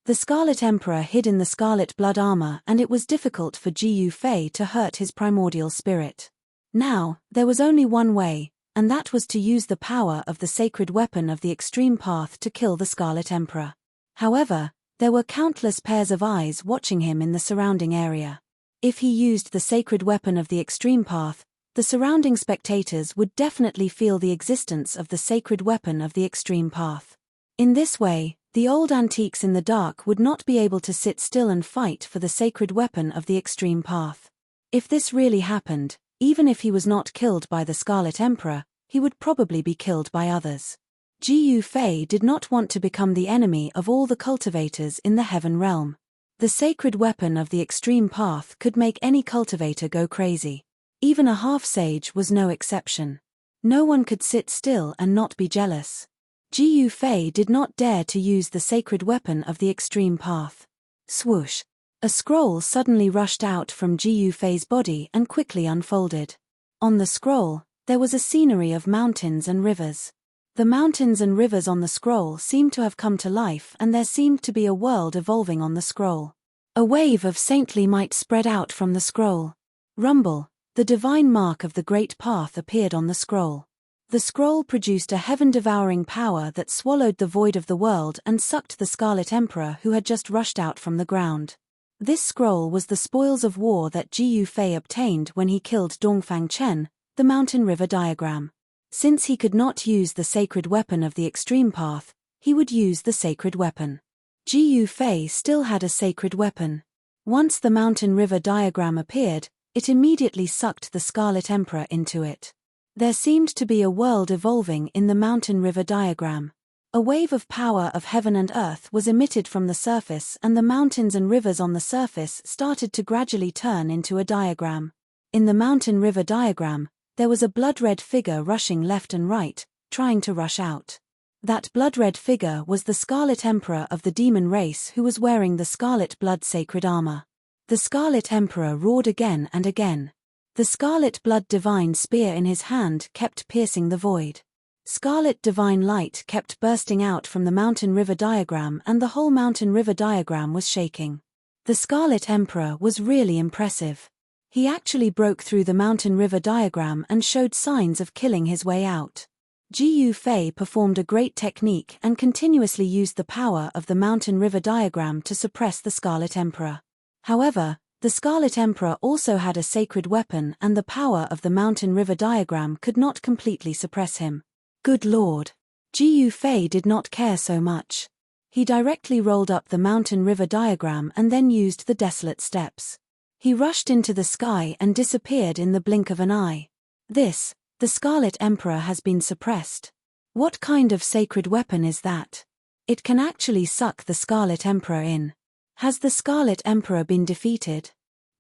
The Scarlet Emperor hid in the scarlet blood armor, and it was difficult for Ji Yufei to hurt his primordial spirit. Now, there was only one way, and that was to use the power of the sacred weapon of the extreme path to kill the Scarlet Emperor. However, there were countless pairs of eyes watching him in the surrounding area. If he used the sacred weapon of the extreme path, the surrounding spectators would definitely feel the existence of the sacred weapon of the extreme path. In this way, the old antiques in the dark would not be able to sit still and fight for the sacred weapon of the extreme path. If this really happened, even if he was not killed by the Scarlet Emperor, he would probably be killed by others. Ji Yufei did not want to become the enemy of all the cultivators in the Heaven Realm. The sacred weapon of the extreme path could make any cultivator go crazy. Even a half-sage was no exception. No one could sit still and not be jealous. Ji Yufei did not dare to use the sacred weapon of the extreme path. Swoosh! A scroll suddenly rushed out from Ji Yufei's body and quickly unfolded. On the scroll, there was a scenery of mountains and rivers. The mountains and rivers on the scroll seemed to have come to life, and there seemed to be a world evolving on the scroll. A wave of saintly might spread out from the scroll. Rumble! The divine mark of the great path appeared on the scroll. The scroll produced a heaven-devouring power that swallowed the void of the world and sucked the Scarlet Emperor who had just rushed out from the ground. This scroll was the spoils of war that Ji Yufei obtained when he killed Dongfang Chen, the mountain river diagram. Since he could not use the sacred weapon of the extreme path, he would use the sacred weapon. Ji Yufei still had a sacred weapon. Once the mountain river diagram appeared, it immediately sucked the Scarlet Emperor into it. There seemed to be a world evolving in the mountain river diagram. A wave of power of heaven and earth was emitted from the surface, and the mountains and rivers on the surface started to gradually turn into a diagram. In the mountain river diagram, there was a blood-red figure rushing left and right, trying to rush out. That blood-red figure was the Scarlet Emperor of the demon race who was wearing the scarlet blood sacred armor. The Scarlet Emperor roared again and again. The scarlet blood divine spear in his hand kept piercing the void. Scarlet divine light kept bursting out from the mountain river diagram, and the whole mountain river diagram was shaking. The Scarlet Emperor was really impressive. He actually broke through the mountain river diagram and showed signs of killing his way out. Ji Yufei performed a great technique and continuously used the power of the mountain river diagram to suppress the Scarlet Emperor. However, the Scarlet Emperor also had a sacred weapon, and the power of the mountain river diagram could not completely suppress him. Good Lord! Ji Yufei did not care so much. He directly rolled up the mountain river diagram and then used the desolate steps. He rushed into the sky and disappeared in the blink of an eye. The Scarlet Emperor has been suppressed. What kind of sacred weapon is that? It can actually suck the Scarlet Emperor in. Has the Scarlet Emperor been defeated?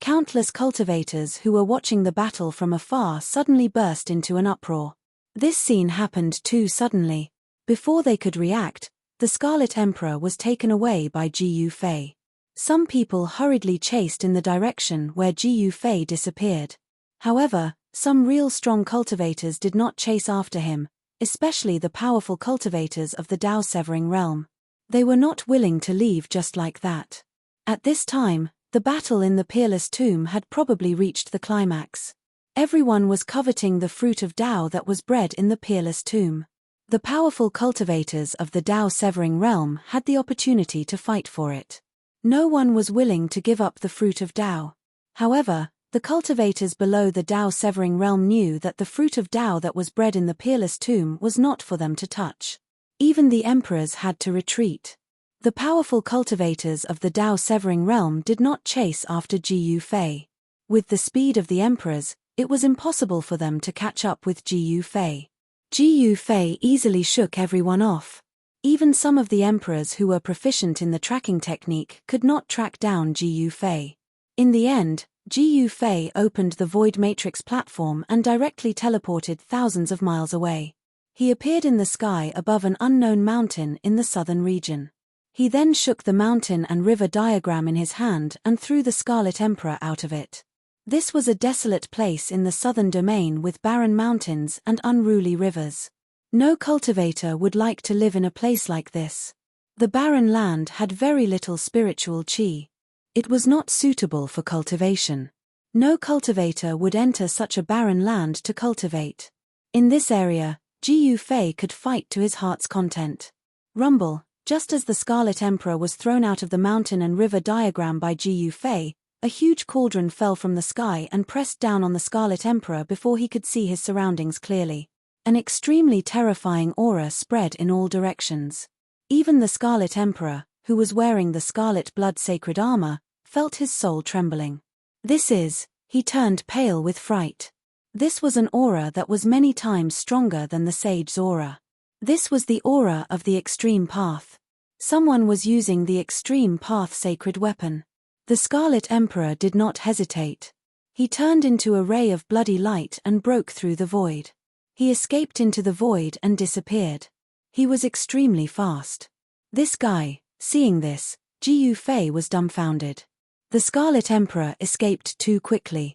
Countless cultivators who were watching the battle from afar suddenly burst into an uproar. This scene happened too suddenly. Before they could react, the Scarlet Emperor was taken away by Ji Yufei. Some people hurriedly chased in the direction where Ji Yufei disappeared. However, some real strong cultivators did not chase after him, especially the powerful cultivators of the Dao Severing Realm. They were not willing to leave just like that. At this time, the battle in the Peerless Tomb had probably reached the climax. Everyone was coveting the fruit of Dao that was bred in the Peerless Tomb. The powerful cultivators of the Dao Severing Realm had the opportunity to fight for it. No one was willing to give up the fruit of Dao. However, the cultivators below the Dao Severing Realm knew that the fruit of Dao that was bred in the Peerless Tomb was not for them to touch. Even the emperors had to retreat. The powerful cultivators of the Dao Severing Realm did not chase after Ji Yufei. With the speed of the emperors, it was impossible for them to catch up with Ji Yufei. Ji Fei easily shook everyone off. Even some of the emperors who were proficient in the tracking technique could not track down Ji Fei. In the end, Ji Fei opened the Void Matrix platform and directly teleported thousands of miles away. He appeared in the sky above an unknown mountain in the southern region. He then shook the mountain and river diagram in his hand and threw the Scarlet Emperor out of it. This was a desolate place in the southern domain with barren mountains and unruly rivers. No cultivator would like to live in a place like this. The barren land had very little spiritual chi. It was not suitable for cultivation. No cultivator would enter such a barren land to cultivate. In this area, Ji Fei could fight to his heart's content. Rumble. Just as the Scarlet Emperor was thrown out of the mountain and river diagram by Ji Fei, a huge cauldron fell from the sky and pressed down on the Scarlet Emperor before he could see his surroundings clearly. An extremely terrifying aura spread in all directions. Even the Scarlet Emperor, who was wearing the scarlet blood sacred armor, felt his soul trembling. He turned pale with fright. This was an aura that was many times stronger than the sage's aura. This was the aura of the Extreme Path. Someone was using the Extreme Path sacred weapon. The Scarlet Emperor did not hesitate. He turned into a ray of bloody light and broke through the void. He escaped into the void and disappeared. He was extremely fast. This guy, seeing this, Ji Fei was dumbfounded. The Scarlet Emperor escaped too quickly.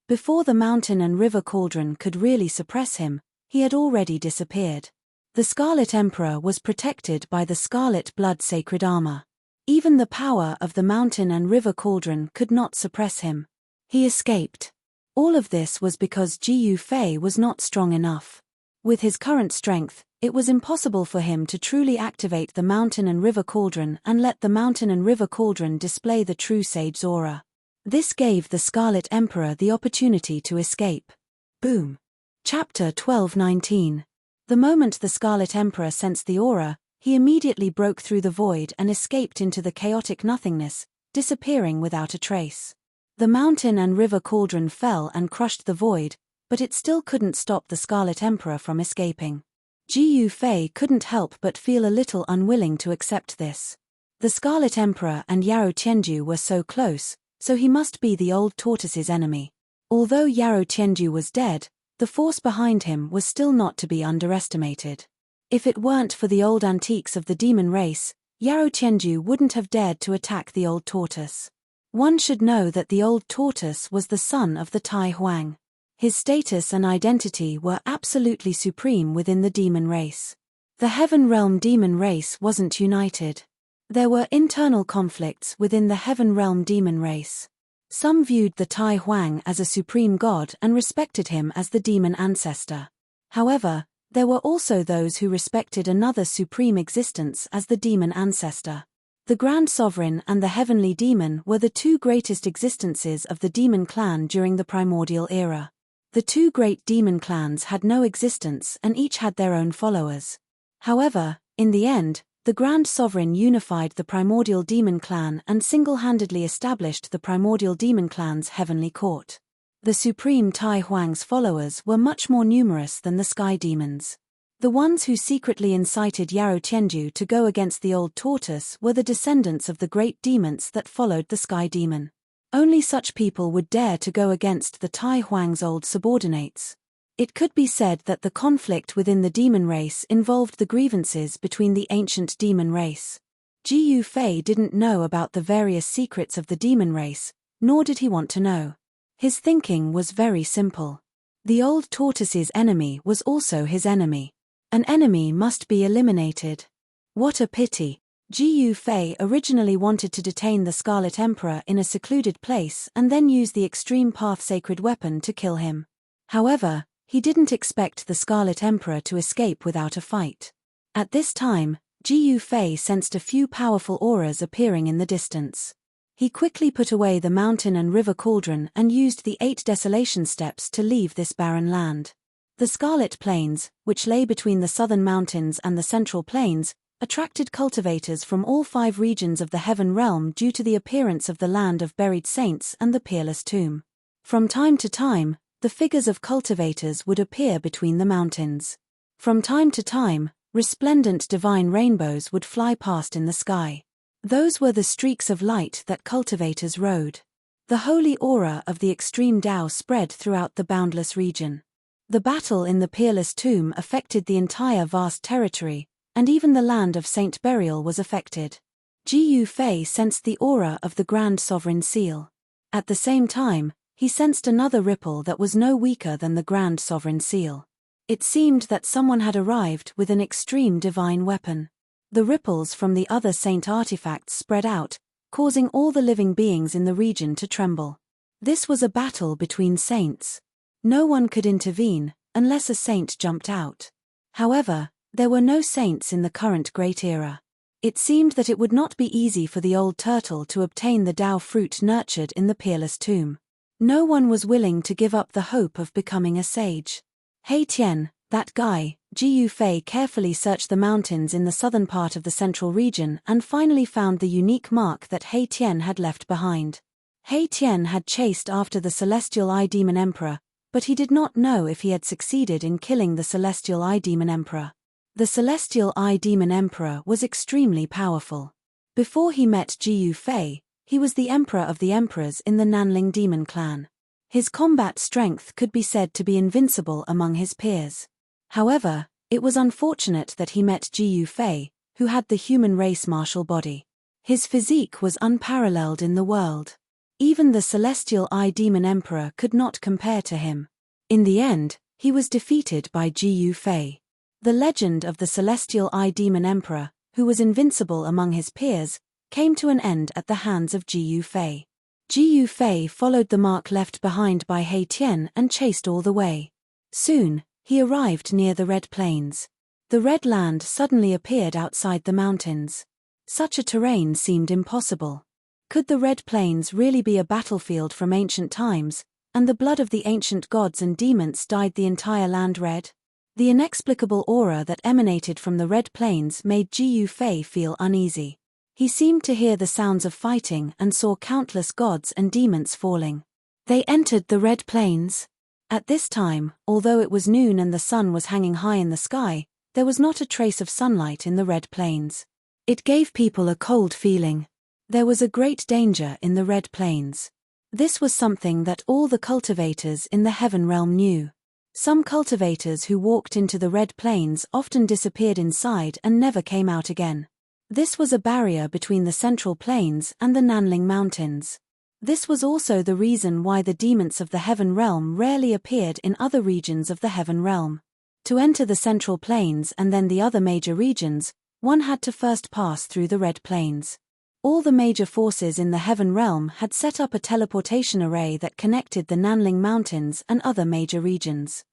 Before the mountain and river cauldron could really suppress him, he had already disappeared. The Scarlet Emperor was protected by the scarlet blood sacred armor. Even the power of the mountain and river cauldron could not suppress him. He escaped. All of this was because Ji Fei was not strong enough. With his current strength, it was impossible for him to truly activate the mountain and river cauldron and let the mountain and river cauldron display the true sage's aura. This gave the Scarlet Emperor the opportunity to escape. Boom. Chapter 12:19. The moment the Scarlet Emperor sensed the aura, he immediately broke through the void and escaped into the chaotic nothingness, disappearing without a trace. The mountain and river cauldron fell and crushed the void, but it still couldn't stop the Scarlet Emperor from escaping. Ji Fei couldn't help but feel a little unwilling to accept this. The Scarlet Emperor and Yarou Tianju were so close, so he must be the old tortoise's enemy. Although Yarou Tianju was dead, the force behind him was still not to be underestimated. If it weren't for the old antiques of the demon race, Yarou Tianju wouldn't have dared to attack the old tortoise. One should know that the old tortoise was the son of the Tai Huang. His status and identity were absolutely supreme within the demon race. The Heaven Realm demon race wasn't united. There were internal conflicts within the Heaven Realm demon race. Some viewed the Tai Huang as a supreme god and respected him as the demon ancestor. However, there were also those who respected another supreme existence as the demon ancestor. The Grand Sovereign and the Heavenly Demon were the two greatest existences of the demon clan during the primordial era. The two great demon clans had no existence and each had their own followers. However, in the end, the Grand Sovereign unified the primordial demon clan and single-handedly established the primordial demon clan's heavenly court. The supreme Tai Huang's followers were much more numerous than the sky demons. The ones who secretly incited Yarou Tianju to go against the old tortoise were the descendants of the great demons that followed the sky demon. Only such people would dare to go against the Tai Huang's old subordinates. It could be said that the conflict within the demon race involved the grievances between the ancient demon race. Ji Fei didn't know about the various secrets of the demon race, nor did he want to know. His thinking was very simple. The old tortoise's enemy was also his enemy. An enemy must be eliminated. What a pity. Ji Fei originally wanted to detain the Scarlet Emperor in a secluded place and then use the Extreme Path sacred weapon to kill him. However, he didn't expect the Scarlet Emperor to escape without a fight. At this time, Ji Fei sensed a few powerful auras appearing in the distance. He quickly put away the mountain and river cauldron and used the 8 desolation steps to leave this barren land. The Scarlet Plains, which lay between the southern mountains and the central plains, attracted cultivators from all 5 regions of the Heaven Realm due to the appearance of the land of buried saints and the peerless tomb. From time to time, the figures of cultivators would appear between the mountains. From time to time, resplendent divine rainbows would fly past in the sky. Those were the streaks of light that cultivators rode. The holy aura of the extreme Tao spread throughout the boundless region. The battle in the peerless tomb affected the entire vast territory, and even the land of Saint Burial was affected. Ji Yufei sensed the aura of the Grand Sovereign Seal. At the same time, he sensed another ripple that was no weaker than the Grand Sovereign Seal. It seemed that someone had arrived with an extreme divine weapon. The ripples from the other saint artifacts spread out, causing all the living beings in the region to tremble. This was a battle between saints. No one could intervene, unless a saint jumped out. However, there were no saints in the current Great Era. It seemed that it would not be easy for the old turtle to obtain the Tao fruit nurtured in the peerless tomb. No one was willing to give up the hope of becoming a sage. Hey Tian, that guy. Ji Yufei carefully searched the mountains in the southern part of the central region and finally found the unique mark that He Tian had left behind. He Tian had chased after the Celestial Eye Demon Emperor, but he did not know if he had succeeded in killing the Celestial Eye Demon Emperor. The Celestial Eye Demon Emperor was extremely powerful. Before he met Ji Yufei, he was the Emperor of the Emperors in the Nanling Demon Clan. His combat strength could be said to be invincible among his peers. However, it was unfortunate that he met Ji Yufei, who had the human race martial body. His physique was unparalleled in the world. Even the Celestial Eye Demon Emperor could not compare to him. In the end, he was defeated by Ji Yufei. The legend of the Celestial Eye Demon Emperor, who was invincible among his peers, came to an end at the hands of Ji Yufei. Ji Yufei followed the mark left behind by He Tian and chased all the way. Soon, he arrived near the Red Plains. The Red Land suddenly appeared outside the mountains. Such a terrain seemed impossible. Could the Red Plains really be a battlefield from ancient times, and the blood of the ancient gods and demons dyed the entire land red? The inexplicable aura that emanated from the Red Plains made Ji Yufei feel uneasy. He seemed to hear the sounds of fighting and saw countless gods and demons falling. They entered the Red Plains. At this time, although it was noon and the sun was hanging high in the sky, there was not a trace of sunlight in the Red Plains. It gave people a cold feeling. There was a great danger in the Red Plains. This was something that all the cultivators in the Heaven Realm knew. Some cultivators who walked into the Red Plains often disappeared inside and never came out again. This was a barrier between the Central Plains and the Nanling Mountains. This was also the reason why the demons of the Heaven Realm rarely appeared in other regions of the Heaven Realm. To enter the Central Plains and then the other major regions, one had to first pass through the Red Plains. All the major forces in the Heaven Realm had set up a teleportation array that connected the Nanling Mountains and other major regions.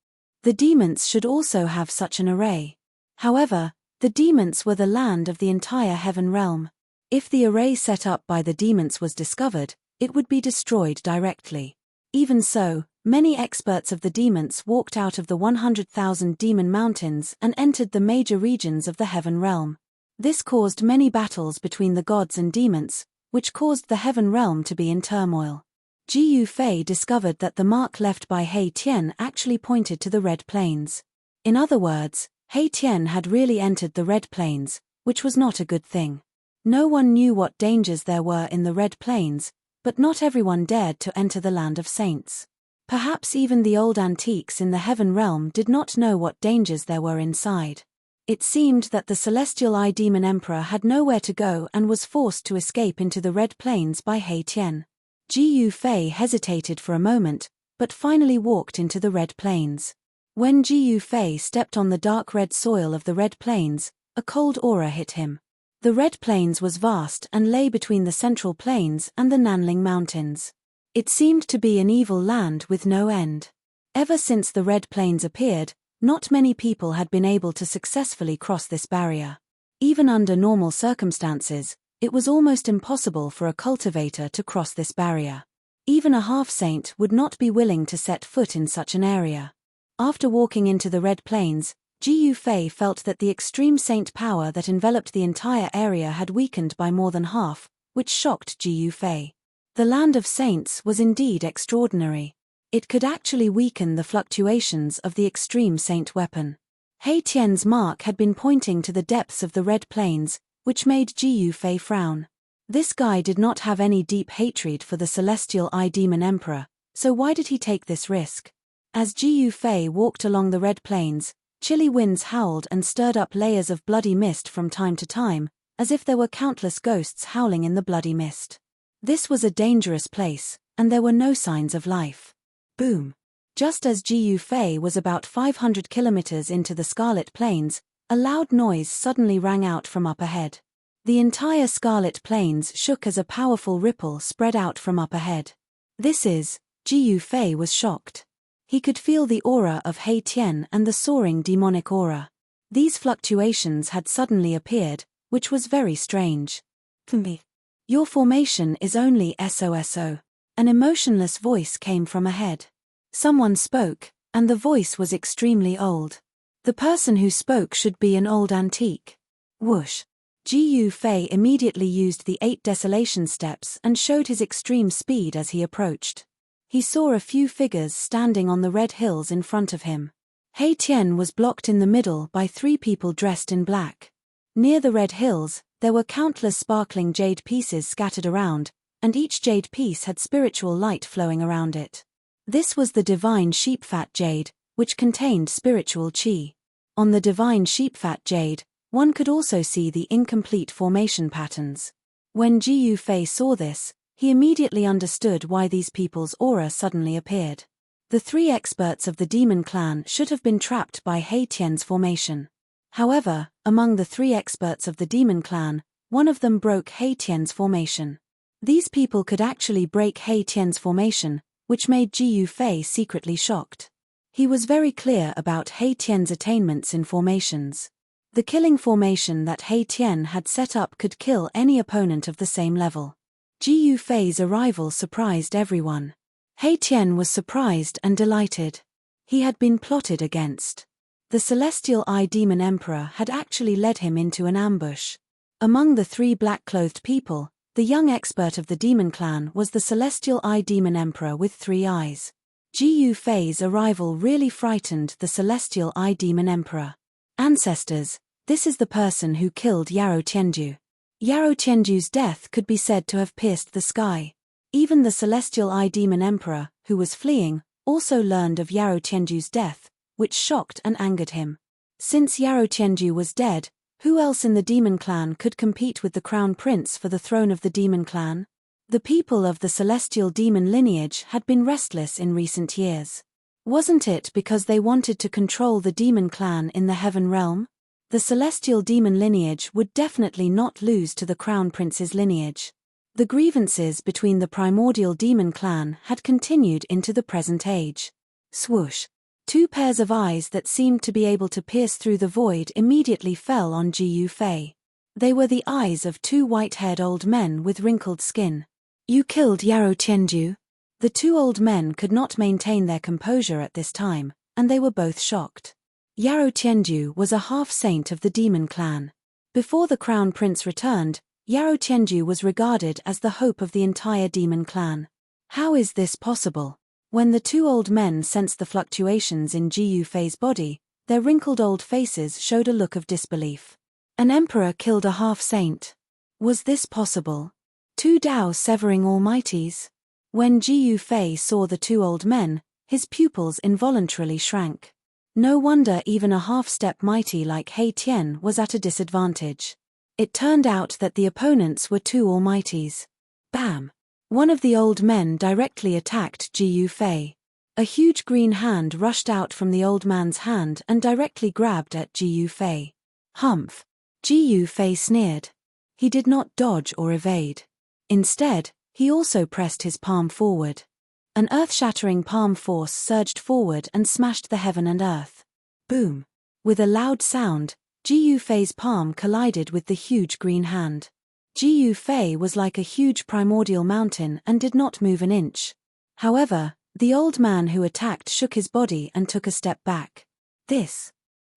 The demons should also have such an array. However, the demons were the land of the entire Heaven Realm. If the array set up by the demons was discovered, it would be destroyed directly. Even so, many experts of the demons walked out of the 100,000 demon mountains and entered the major regions of the Heaven Realm. This caused many battles between the gods and demons, which caused the Heaven Realm to be in turmoil. Ji Yufei discovered that the mark left by He Tian actually pointed to the Red Plains. In other words, He Tian had really entered the Red Plains, which was not a good thing. No one knew what dangers there were in the Red Plains, but not everyone dared to enter the land of saints. Perhaps even the old antiques in the Heaven Realm did not know what dangers there were inside. It seemed that the Celestial Eye Demon Emperor had nowhere to go and was forced to escape into the Red Plains by He Tian. Ji Yufei hesitated for a moment, but finally walked into the Red Plains. When Ji Yufei stepped on the dark red soil of the Red Plains, a cold aura hit him. The Red Plains was vast and lay between the Central Plains and the Nanling Mountains. It seemed to be an evil land with no end. Ever since the Red Plains appeared, not many people had been able to successfully cross this barrier. Even under normal circumstances, it was almost impossible for a cultivator to cross this barrier. Even a half-saint would not be willing to set foot in such an area. After walking into the Red Plains, Ji Yufei felt that the extreme saint power that enveloped the entire area had weakened by more than half, which shocked Ji Yufei. The land of saints was indeed extraordinary. It could actually weaken the fluctuations of the extreme saint weapon. He Tian's mark had been pointing to the depths of the Red Plains, which made Ji Yufei frown. This guy did not have any deep hatred for the celestial eye demon emperor, so why did he take this risk? As Ji Yufei walked along the Red Plains, chilly winds howled and stirred up layers of bloody mist from time to time, as if there were countless ghosts howling in the bloody mist. This was a dangerous place, and there were no signs of life. Boom! Just as Ji Yufei was about 500 kilometers into the Scarlet Plains, a loud noise suddenly rang out from up ahead. The entire Scarlet Plains shook as a powerful ripple spread out from up ahead. Ji Yufei was shocked. He could feel the aura of He Tian and the soaring demonic aura. These fluctuations had suddenly appeared, which was very strange. Your formation is only SOSO. An emotionless voice came from ahead. Someone spoke, and the voice was extremely old. The person who spoke should be an old antique. Whoosh! Ji Yufei immediately used the 8 desolation steps and showed his extreme speed as he approached. He saw a few figures standing on the red hills in front of him. He Tian was blocked in the middle by 3 people dressed in black. Near the red hills, there were countless sparkling jade pieces scattered around, and each jade piece had spiritual light flowing around it. This was the divine sheepfat jade, which contained spiritual qi. On the divine sheepfat jade, one could also see the incomplete formation patterns. When Ji Yufei saw this, he immediately understood why these people's aura suddenly appeared. The 3 experts of the demon clan should have been trapped by He Tian's formation. However, among the 3 experts of the demon clan, one of them broke He Tian's formation. These people could actually break He Tian's formation, which made Ji Yufei secretly shocked. He was very clear about He Tian's attainments in formations. The killing formation that He Tian had set up could kill any opponent of the same level. Ji Yufei's arrival surprised everyone. He Tian was surprised and delighted. He had been plotted against. The Celestial Eye Demon Emperor had actually led him into an ambush. Among the 3 black-clothed people, the young expert of the demon clan was the Celestial Eye Demon Emperor with 3 eyes. Ji Yufei's arrival really frightened the Celestial Eye Demon Emperor. Ancestors, this is the person who killed Yarou Tianju. Yarou Tianju's death could be said to have pierced the sky. Even the Celestial Eye Demon Emperor, who was fleeing, also learned of Yarou Tianju's death, which shocked and angered him. Since Yarou Tianju was dead, who else in the demon clan could compete with the crown prince for the throne of the demon clan? The people of the celestial demon lineage had been restless in recent years. Wasn't it because they wanted to control the demon clan in the heaven realm? The celestial demon lineage would definitely not lose to the crown prince's lineage. The grievances between the primordial demon clan had continued into the present age. Swoosh! 2 pairs of eyes that seemed to be able to pierce through the void immediately fell on Ji Yufei. They were the eyes of 2 white-haired old men with wrinkled skin. You killed Yarou Tianju? The 2 old men could not maintain their composure at this time, and they were both shocked. Yarou Tianju was a half-saint of the demon clan. Before the crown prince returned, Yarou Tianju was regarded as the hope of the entire demon clan. How is this possible? When the 2 old men sensed the fluctuations in Ji Yufei's body, their wrinkled old faces showed a look of disbelief. An emperor killed a half-saint. Was this possible? 2 Dao severing almighties? When Ji Yufei saw the 2 old men, his pupils involuntarily shrank. No wonder even a half-step mighty like He Tian was at a disadvantage. It turned out that the opponents were 2 almighties. Bam! One of the old men directly attacked Ji Yufei. A huge green hand rushed out from the old man's hand and directly grabbed at Ji Yufei. Humph! Ji Yufei sneered. He did not dodge or evade. Instead, he also pressed his palm forward. An earth-shattering palm force surged forward and smashed the heaven and earth. Boom! With a loud sound, Ji Yufei's palm collided with the huge green hand. Ji Yufei was like a huge primordial mountain and did not move an inch. However, the old man who attacked shook his body and took a step back. This.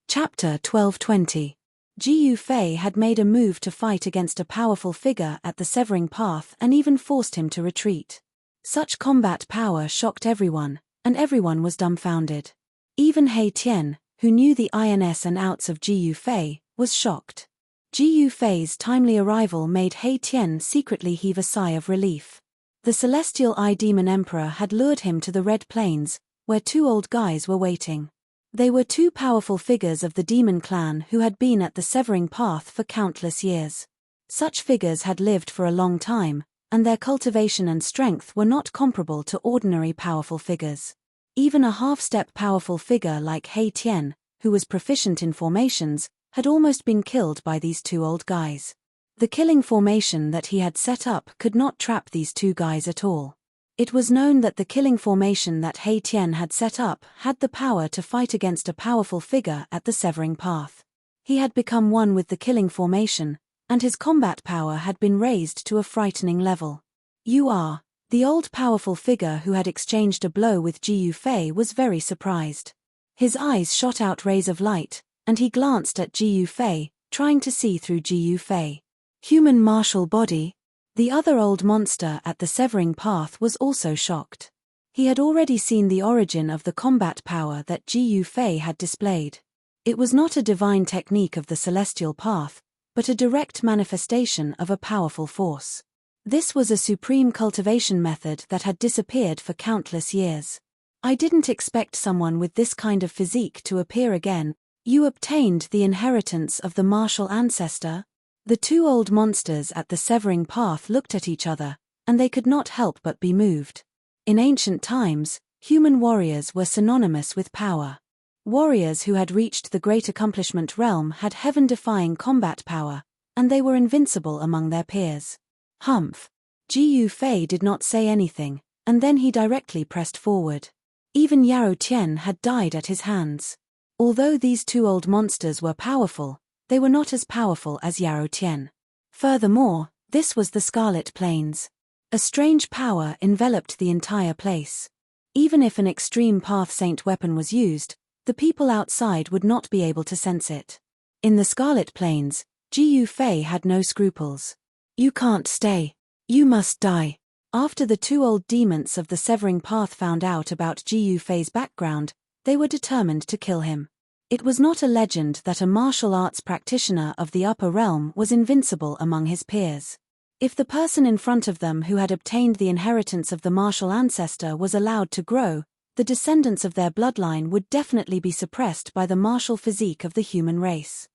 Chapter 1220. Ji Yufei had made a move to fight against a powerful figure at the severing path and even forced him to retreat. Such combat power shocked everyone, and everyone was dumbfounded. Even He Tian, who knew the ins and outs of Ji Yufei, was shocked. Ji Yufei's timely arrival made He Tian secretly heave a sigh of relief. The celestial eye demon emperor had lured him to the Red Plains, where two old guys were waiting. They were two powerful figures of the demon clan who had been at the severing path for countless years. Such figures had lived for a long time, and their cultivation and strength were not comparable to ordinary powerful figures. Even a half-step powerful figure like He Tian, who was proficient in formations, had almost been killed by these two old guys. The killing formation that he had set up could not trap these two guys at all. It was known that the killing formation that He Tian had set up had the power to fight against a powerful figure at the severing path. He had become one with the killing formation, and his combat power had been raised to a frightening level. You are. The old powerful figure who had exchanged a blow with Ji Yufei was very surprised. His eyes shot out rays of light, and he glanced at Ji Yufei, trying to see through Ji Yufei. Human martial body? The other old monster at the severing path was also shocked. He had already seen the origin of the combat power that Ji Yufei had displayed. It was not a divine technique of the celestial path, but a direct manifestation of a powerful force. This was a supreme cultivation method that had disappeared for countless years. I didn't expect someone with this kind of physique to appear again. You obtained the inheritance of the martial ancestor? The two old monsters at the severing path looked at each other, and they could not help but be moved. In ancient times, human warriors were synonymous with power. Warriors who had reached the great accomplishment realm had heaven-defying combat power, and they were invincible among their peers. Humph. Ji Yufei did not say anything, and then he directly pressed forward. Even Yao Tian had died at his hands. Although these two old monsters were powerful, they were not as powerful as Yao Tian. Furthermore, this was the Scarlet Plains. A strange power enveloped the entire place. Even if an extreme path saint weapon was used, the people outside would not be able to sense it. In the Scarlet Plains, Ji Yufei had no scruples. You can't stay. You must die. After the two old demons of the severing path found out about Ji Yufei's background, they were determined to kill him. It was not a legend that a martial arts practitioner of the upper realm was invincible among his peers. If the person in front of them who had obtained the inheritance of the martial ancestor was allowed to grow, the descendants of their bloodline would definitely be suppressed by the martial physique of the human race.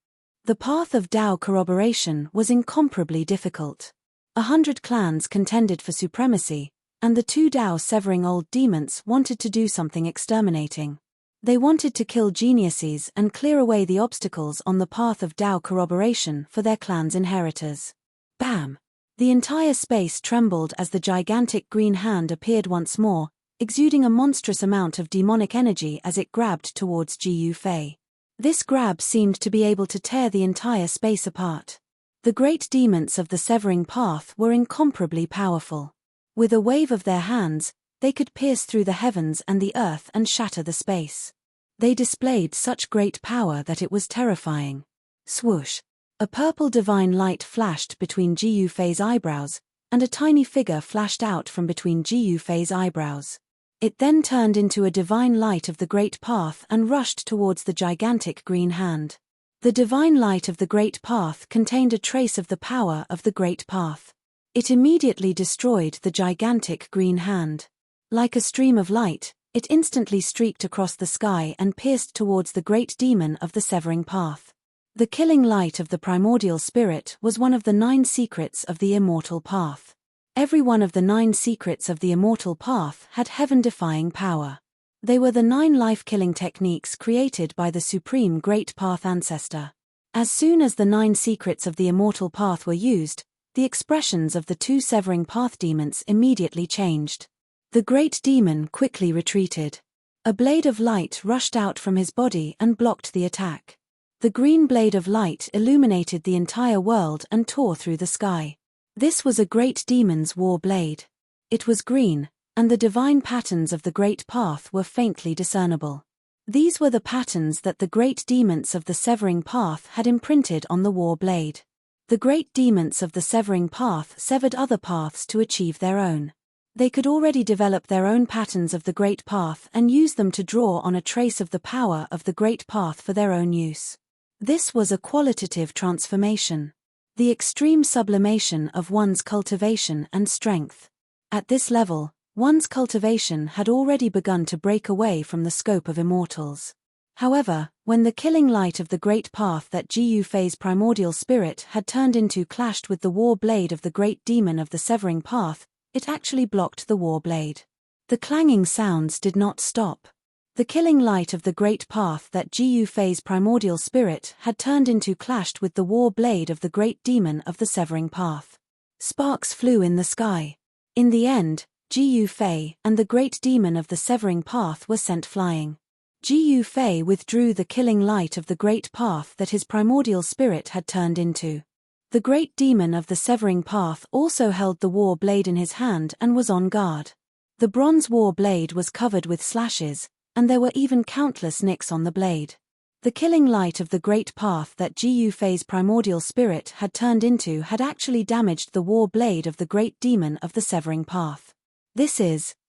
The path of Dao corroboration was incomparably difficult. 100 clans contended for supremacy, and the two Dao severing old demons wanted to do something exterminating. They wanted to kill geniuses and clear away the obstacles on the path of Dao corroboration for their clan's inheritors. Bam! The entire space trembled as the gigantic green hand appeared once more, exuding a monstrous amount of demonic energy as it grabbed towards Ji Yufei. This grab seemed to be able to tear the entire space apart. The great demons of the severing path were incomparably powerful. With a wave of their hands, they could pierce through the heavens and the earth and shatter the space. They displayed such great power that it was terrifying. Swoosh! A purple divine light flashed between Ji Yufei's eyebrows, and a tiny figure flashed out from between Ji Yufei's eyebrows. It then turned into a divine light of the great path and rushed towards the gigantic green hand. The divine light of the great path contained a trace of the power of the great path. It immediately destroyed the gigantic green hand. Like a stream of light, it instantly streaked across the sky and pierced towards the great demon of the severing path. The killing light of the primordial spirit was one of the 9 secrets of the immortal path. Every one of the 9 secrets of the immortal path had heaven-defying power. They were the 9 life-killing techniques created by the supreme great path ancestor. As soon as the 9 secrets of the immortal path were used, the expressions of the 2 severing path demons immediately changed. The great demon quickly retreated. A blade of light rushed out from his body and blocked the attack. The green blade of light illuminated the entire world and tore through the sky. This was a great demon's war blade. It was green, and the divine patterns of the great path were faintly discernible. These were the patterns that the great demons of the severing path had imprinted on the war blade. The great demons of the severing path severed other paths to achieve their own. They could already develop their own patterns of the Great Path and use them to draw on a trace of the power of the Great Path for their own use. This was a qualitative transformation. The extreme sublimation of one's cultivation and strength. At this level, one's cultivation had already begun to break away from the scope of immortals. However, when the killing light of the Great Path that Gu Fei's primordial spirit had turned into clashed with the war blade of the great demon of the severing path, it actually blocked the war blade. The clanging sounds did not stop. The killing light of the Great Path that Gu Fei's primordial spirit had turned into clashed with the war blade of the great demon of the severing path. Sparks flew in the sky. In the end, Gu Fei and the great demon of the severing path were sent flying. Gu Fei withdrew the killing light of the Great Path that his primordial spirit had turned into. The great demon of the severing path also held the war blade in his hand and was on guard. The bronze war blade was covered with slashes, and there were even countless nicks on the blade. The killing light of the Great Path that Gu Fei's primordial spirit had turned into had actually damaged the war blade of the great demon of the severing path.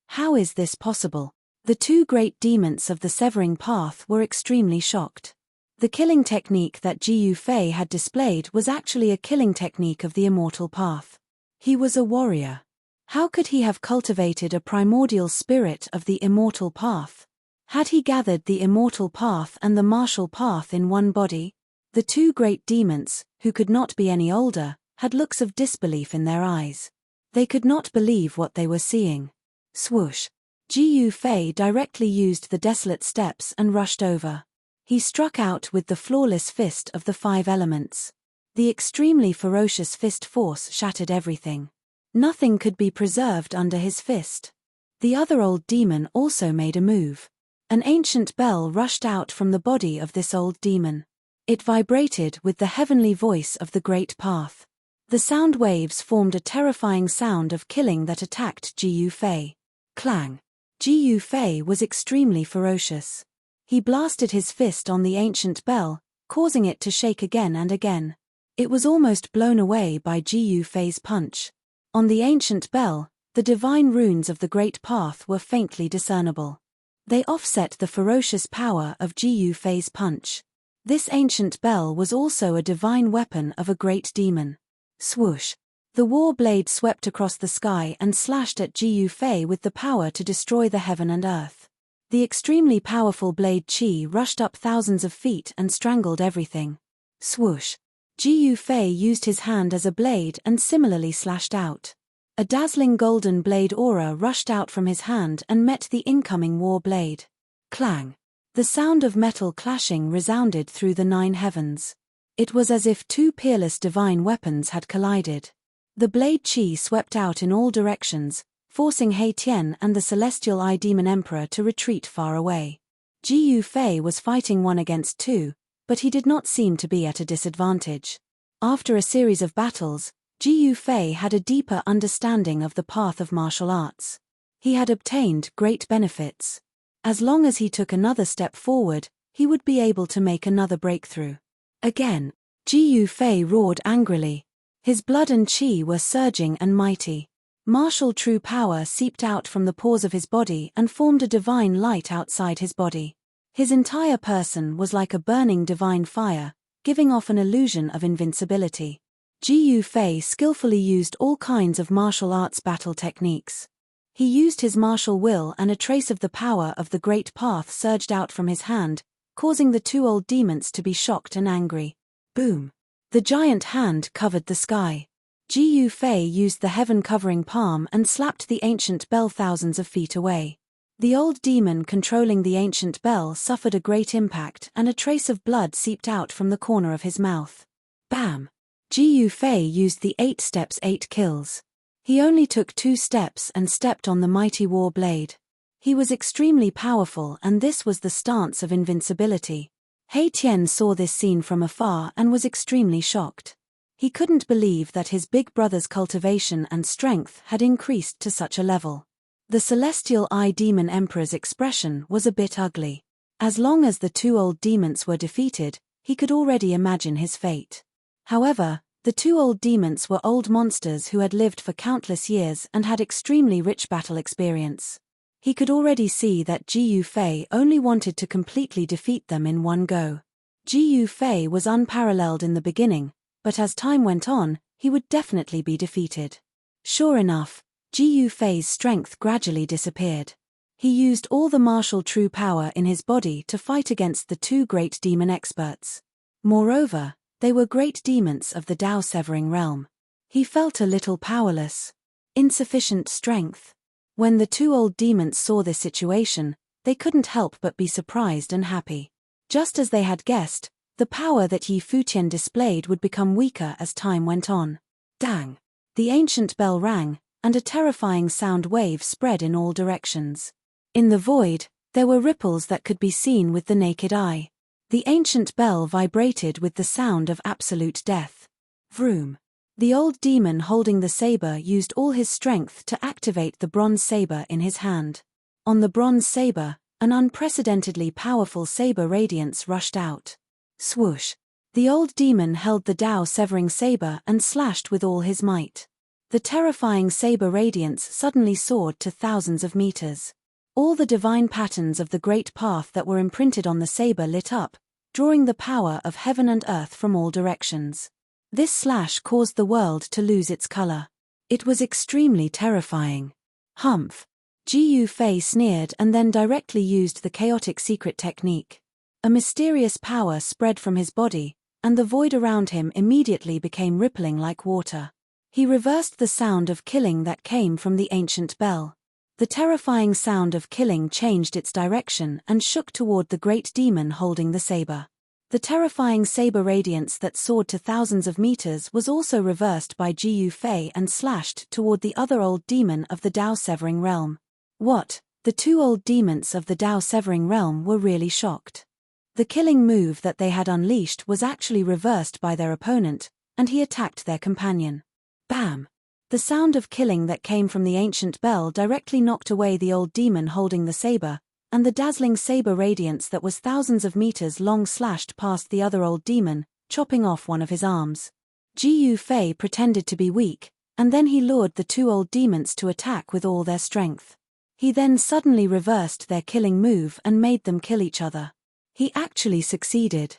How is this possible? The two great demons of the severing path were extremely shocked. The killing technique that Gu Fei had displayed was actually a killing technique of the immortal path. He was a warrior. How could he have cultivated a primordial spirit of the immortal path? Had he gathered the immortal path and the martial path in one body? The two great demons, who could not be any older, had looks of disbelief in their eyes. They could not believe what they were seeing. Swoosh! Gu Fei directly used the desolate steps and rushed over. He struck out with the flawless fist of the 5 elements. The extremely ferocious fist force shattered everything. Nothing could be preserved under his fist. The other old demon also made a move. An ancient bell rushed out from the body of this old demon. It vibrated with the heavenly voice of the Great Path. The sound waves formed a terrifying sound of killing that attacked Gu Fei. Clang! Gu Fei was extremely ferocious. He blasted his fist on the ancient bell, causing it to shake again and again. It was almost blown away by Gu Fei's punch. On the ancient bell, the divine runes of the Great Path were faintly discernible. They offset the ferocious power of Gu Fei's punch. This ancient bell was also a divine weapon of a great demon. Swoosh! The war blade swept across the sky and slashed at Gu Fei with the power to destroy the heaven and earth. The extremely powerful blade Qi rushed up thousands of feet and strangled everything. Swoosh! Gu Fei used his hand as a blade and similarly slashed out. A dazzling golden blade aura rushed out from his hand and met the incoming war blade. Clang! The sound of metal clashing resounded through the 9 heavens. It was as if 2 peerless divine weapons had collided. The blade Qi swept out in all directions, forcing He Tian and the celestial Eye Demon Emperor to retreat far away. Gu Fei was fighting 1 against 2, but he did not seem to be at a disadvantage. After a series of battles, Gu Fei had a deeper understanding of the path of martial arts. He had obtained great benefits. As long as he took another step forward, he would be able to make another breakthrough. Again, Gu Fei roared angrily. His blood and qi were surging and mighty. Martial true power seeped out from the pores of his body and formed a divine light outside his body. His entire person was like a burning divine fire, giving off an illusion of invincibility. Gu Fei skillfully used all kinds of martial arts battle techniques. He used his martial will, and a trace of the power of the Great Path surged out from his hand, causing the 2 old demons to be shocked and angry. Boom! The giant hand covered the sky. Gu Fei used the heaven-covering palm and slapped the ancient bell thousands of feet away. The old demon controlling the ancient bell suffered a great impact, and a trace of blood seeped out from the corner of his mouth. Bam! Gu Fei used the 8 steps 8 kills. He only took 2 steps and stepped on the mighty war blade. He was extremely powerful, and this was the stance of invincibility. He Tian saw this scene from afar and was extremely shocked. He couldn't believe that his big brother's cultivation and strength had increased to such a level. The celestial Eye Demon Emperor's expression was a bit ugly. As long as the 2 old demons were defeated, he could already imagine his fate. However, The two old demons were old monsters who had lived for countless years and had extremely rich battle experience. He could already see that Jiu Fei only wanted to completely defeat them in one go. Jiu Fei was unparalleled in the beginning, but as time went on, he would definitely be defeated. Sure enough, Jiu Fei's strength gradually disappeared. He used all the martial true power in his body to fight against the two great demon experts. Moreover, they were great demons of the Dao-severing realm. He felt a little powerless. Insufficient strength. When the two old demons saw this situation, they couldn't help but be surprised and happy. Just as they had guessed, the power that Yi Futian displayed would become weaker as time went on. Dang! The ancient bell rang, and a terrifying sound wave spread in all directions. In the void, there were ripples that could be seen with the naked eye. The ancient bell vibrated with the sound of absolute death. Vroom. The old demon holding the saber used all his strength to activate the bronze saber in his hand. On the bronze saber, an unprecedentedly powerful saber radiance rushed out. Swoosh. The old demon held the Dao-severing saber and slashed with all his might. The terrifying saber radiance suddenly soared to thousands of meters. All the divine patterns of the great path that were imprinted on the saber lit up, drawing the power of heaven and earth from all directions. This slash caused the world to lose its color. It was extremely terrifying. Humph. Jiu Fei sneered and then directly used the chaotic secret technique. A mysterious power spread from his body, and the void around him immediately became rippling like water. He reversed the sound of killing that came from the ancient bell. The terrifying sound of killing changed its direction and shook toward the great demon holding the saber. The terrifying saber radiance that soared to thousands of meters was also reversed by Jiu Fei and slashed toward the other old demon of the Dao-severing realm. What? The two old demons of the Dao-severing realm were really shocked. The killing move that they had unleashed was actually reversed by their opponent, and he attacked their companion. Bam! The sound of killing that came from the ancient bell directly knocked away the old demon holding the saber, and the dazzling saber radiance that was thousands of meters long slashed past the other old demon, chopping off one of his arms. Jiu Fei pretended to be weak, and then he lured the two old demons to attack with all their strength. He then suddenly reversed their killing move and made them kill each other. He actually succeeded.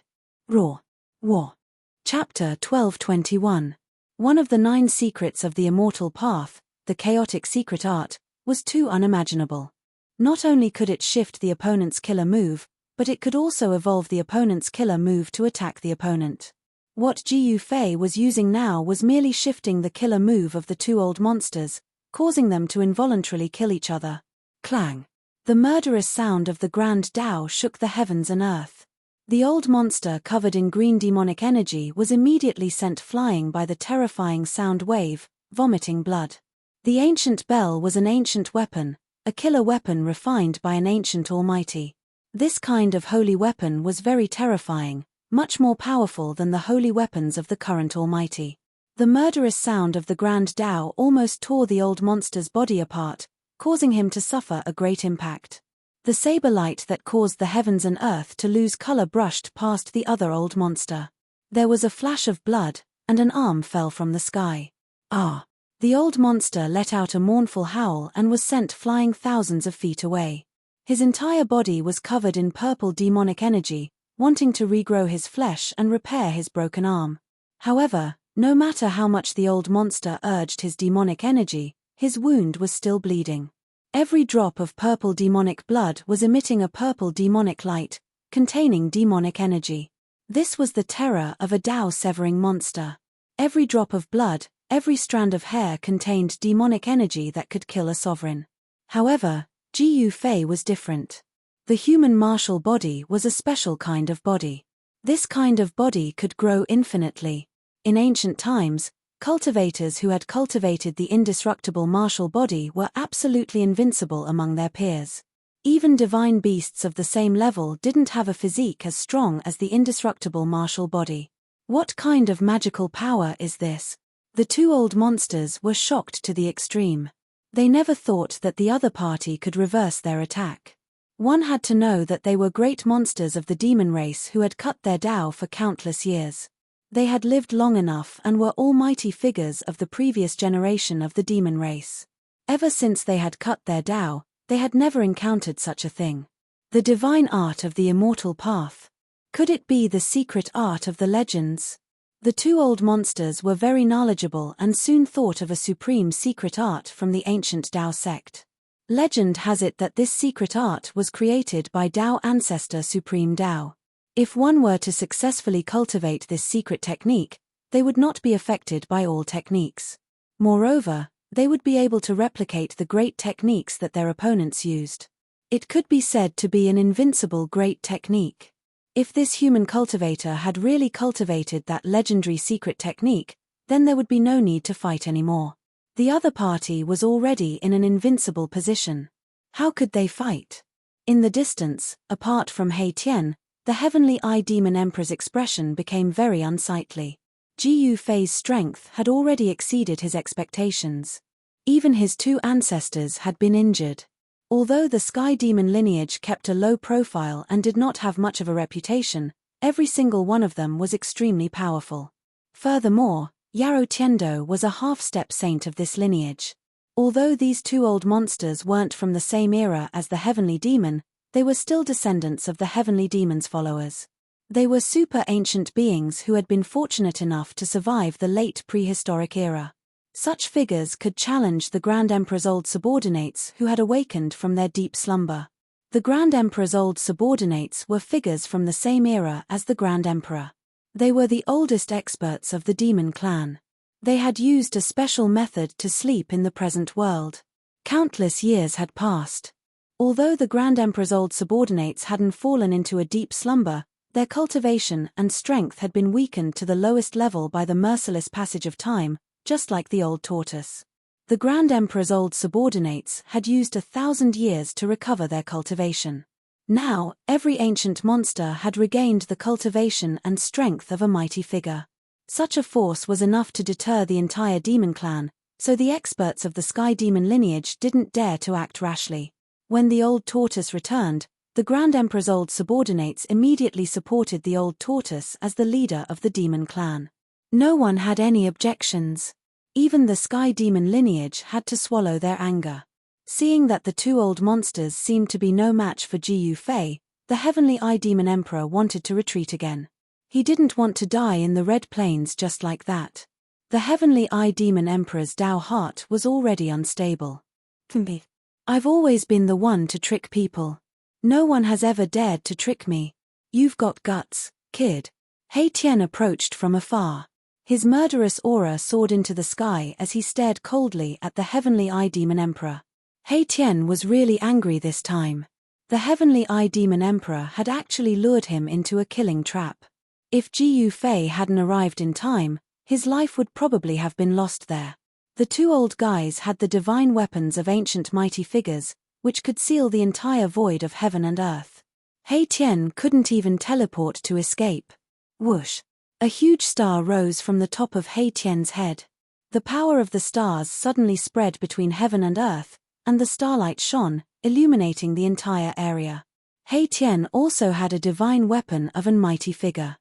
Raw. War. Chapter 1221. One of the 9 secrets of the immortal path, the chaotic secret art, was too unimaginable. Not only could it shift the opponent's killer move, but it could also evolve the opponent's killer move to attack the opponent. What Jiu Fei was using now was merely shifting the killer move of the two old monsters, causing them to involuntarily kill each other. Clang! The murderous sound of the Grand Dao shook the heavens and earth. The old monster covered in green demonic energy was immediately sent flying by the terrifying sound wave, vomiting blood. The ancient bell was an ancient weapon, a killer weapon refined by an ancient almighty. This kind of holy weapon was very terrifying, much more powerful than the holy weapons of the current almighty. The murderous sound of the Grand Dao almost tore the old monster's body apart, causing him to suffer a great impact. The saber light that caused the heavens and earth to lose color brushed past the other old monster. There was a flash of blood, and an arm fell from the sky. Ah! The old monster let out a mournful howl and was sent flying thousands of feet away. His entire body was covered in purple demonic energy, wanting to regrow his flesh and repair his broken arm. However, no matter how much the old monster urged his demonic energy, his wound was still bleeding. Every drop of purple demonic blood was emitting a purple demonic light, containing demonic energy. This was the terror of a Dao-severing monster. Every drop of blood, every strand of hair contained demonic energy that could kill a sovereign. However, Jiu Fei was different. The human martial body was a special kind of body. This kind of body could grow infinitely. In ancient times, cultivators who had cultivated the indestructible martial body were absolutely invincible among their peers. Even divine beasts of the same level didn't have a physique as strong as the indestructible martial body. What kind of magical power is this? The two old monsters were shocked to the extreme. They never thought that the other party could reverse their attack. One had to know that they were great monsters of the demon race who had cut their Dao for countless years. They had lived long enough and were almighty figures of the previous generation of the demon race. Ever since they had cut their Tao, they had never encountered such a thing. The divine art of the immortal path. Could it be the secret art of the legends? The two old monsters were very knowledgeable and soon thought of a supreme secret art from the ancient Tao sect. Legend has it that this secret art was created by Tao ancestor Supreme Tao. If one were to successfully cultivate this secret technique, they would not be affected by all techniques. Moreover, they would be able to replicate the great techniques that their opponents used. It could be said to be an invincible great technique. If this human cultivator had really cultivated that legendary secret technique, then there would be no need to fight anymore. The other party was already in an invincible position. How could they fight? In the distance, apart from He Tian, the Heavenly Eye Demon Emperor's expression became very unsightly. Ji Yufei's strength had already exceeded his expectations. Even his two ancestors had been injured. Although the Sky Demon lineage kept a low profile and did not have much of a reputation, every single one of them was extremely powerful. Furthermore, Yarou Tiando was a half-step saint of this lineage. Although these two old monsters weren't from the same era as the Heavenly Demon, they were still descendants of the Heavenly Demon's followers. They were super ancient beings who had been fortunate enough to survive the late prehistoric era. Such figures could challenge the Grand Emperor's old subordinates who had awakened from their deep slumber. The Grand Emperor's old subordinates were figures from the same era as the Grand Emperor. They were the oldest experts of the demon clan. They had used a special method to sleep in the present world. Countless years had passed. Although the Grand Emperor's old subordinates hadn't fallen into a deep slumber, their cultivation and strength had been weakened to the lowest level by the merciless passage of time, just like the old tortoise. The Grand Emperor's old subordinates had used 1,000 years to recover their cultivation. Now, every ancient monster had regained the cultivation and strength of a mighty figure. Such a force was enough to deter the entire demon clan, so the experts of the Sky Demon lineage didn't dare to act rashly. When the old tortoise returned, the Grand Emperor's old subordinates immediately supported the old tortoise as the leader of the demon clan. No one had any objections. Even the Sky Demon lineage had to swallow their anger. Seeing that the two old monsters seemed to be no match for Ji Yufei, the Heavenly Eye Demon Emperor wanted to retreat again. He didn't want to die in the Red Plains just like that. The Heavenly Eye Demon Emperor's Tao heart was already unstable. I've always been the one to trick people. No one has ever dared to trick me. You've got guts, kid. He Tian approached from afar. His murderous aura soared into the sky as he stared coldly at the Heavenly Eye Demon Emperor. He Tian was really angry this time. The Heavenly Eye Demon Emperor had actually lured him into a killing trap. If Ji Yufei hadn't arrived in time, his life would probably have been lost there. The two old guys had the divine weapons of ancient mighty figures, which could seal the entire void of heaven and earth. He Tian couldn't even teleport to escape. Whoosh! A huge star rose from the top of He Tian's head. The power of the stars suddenly spread between heaven and earth, and the starlight shone, illuminating the entire area. He Tian also had a divine weapon of an mighty figure.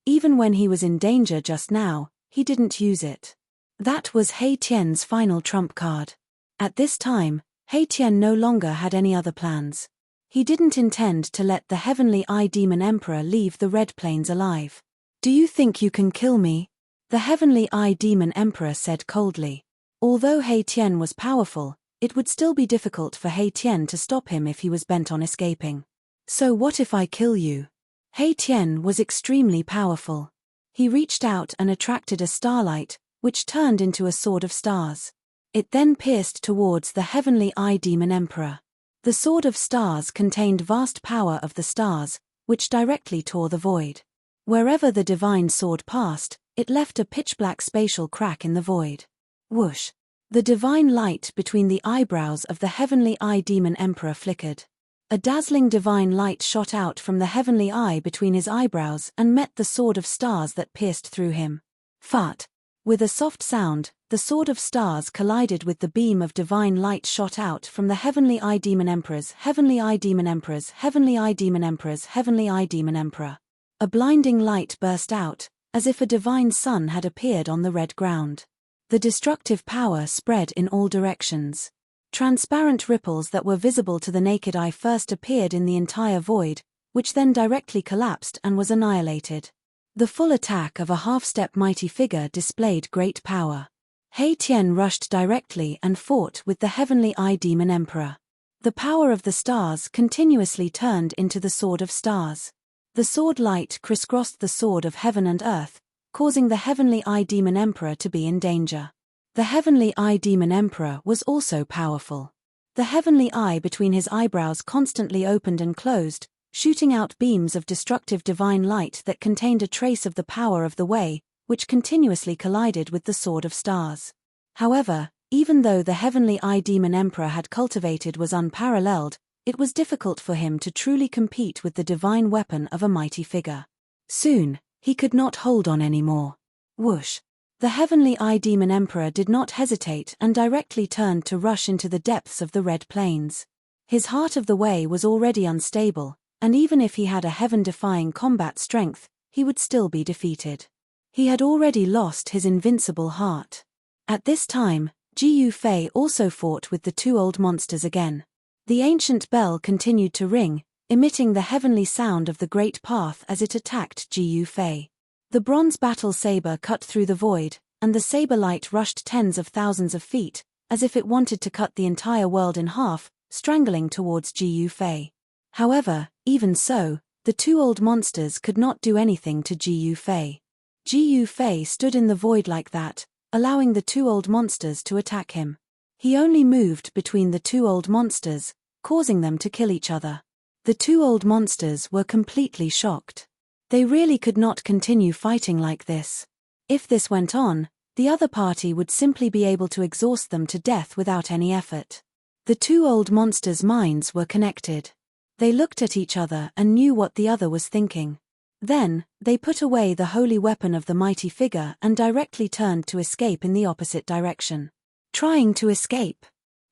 Even when he was in danger just now, he didn't use it. That was He Tian's final trump card. At this time, He Tian no longer had any other plans. He didn't intend to let the Heavenly Eye Demon Emperor leave the Red Plains alive. Do you think you can kill me? The Heavenly Eye Demon Emperor said coldly. Although He Tian was powerful, it would still be difficult for He Tian to stop him if he was bent on escaping. So what if I kill you? He Tian was extremely powerful. He reached out and attracted a starlight, which turned into a sword of stars. It then pierced towards the Heavenly Eye Demon Emperor. The sword of stars contained vast power of the stars, which directly tore the void. Wherever the divine sword passed, it left a pitch-black spatial crack in the void. Whoosh! The divine light between the eyebrows of the Heavenly Eye Demon Emperor flickered. A dazzling divine light shot out from the Heavenly Eye between his eyebrows and met the sword of stars that pierced through him. Fart! With a soft sound, the sword of stars collided with the beam of divine light shot out from the Heavenly Eye Demon Emperor's Heavenly Eye Demon Emperor's Heavenly Eye Demon Emperor's Heavenly Eye Demon Emperor. A blinding light burst out, as if a divine sun had appeared on the red ground. The destructive power spread in all directions. Transparent ripples that were visible to the naked eye first appeared in the entire void, which then directly collapsed and was annihilated. The full attack of a half-step mighty figure displayed great power. He Tian rushed directly and fought with the heavenly eye demon emperor. The power of the stars continuously turned into the sword of stars. The sword light crisscrossed the sword of heaven and earth, causing the heavenly eye demon emperor to be in danger. The heavenly eye demon emperor was also powerful. The heavenly eye between his eyebrows constantly opened and closed, shooting out beams of destructive divine light that contained a trace of the power of the way, which continuously collided with the sword of stars. However, even though the heavenly eye demon emperor had cultivated was unparalleled, it was difficult for him to truly compete with the divine weapon of a mighty figure. Soon, he could not hold on anymore. Whoosh! The heavenly eye demon emperor did not hesitate and directly turned to rush into the depths of the Red Plains. His heart of the way was already unstable, and even if he had a heaven-defying combat strength, he would still be defeated. He had already lost his invincible heart. At this time, Ji Yufei also fought with the two old monsters again. The ancient bell continued to ring, emitting the heavenly sound of the great path as it attacked Ji Yufei. The bronze battle saber cut through the void, and the saber light rushed tens of thousands of feet, as if it wanted to cut the entire world in half, strangling towards Ji Yufei. However, even so, the two old monsters could not do anything to Ji Yufei. Ji Yufei stood in the void like that, allowing the two old monsters to attack him. He only moved between the two old monsters, causing them to kill each other. The two old monsters were completely shocked. They really could not continue fighting like this. If this went on, the other party would simply be able to exhaust them to death without any effort. The two old monsters' minds were connected. They looked at each other and knew what the other was thinking. Then, they put away the holy weapon of the mighty figure and directly turned to escape in the opposite direction. Trying to escape?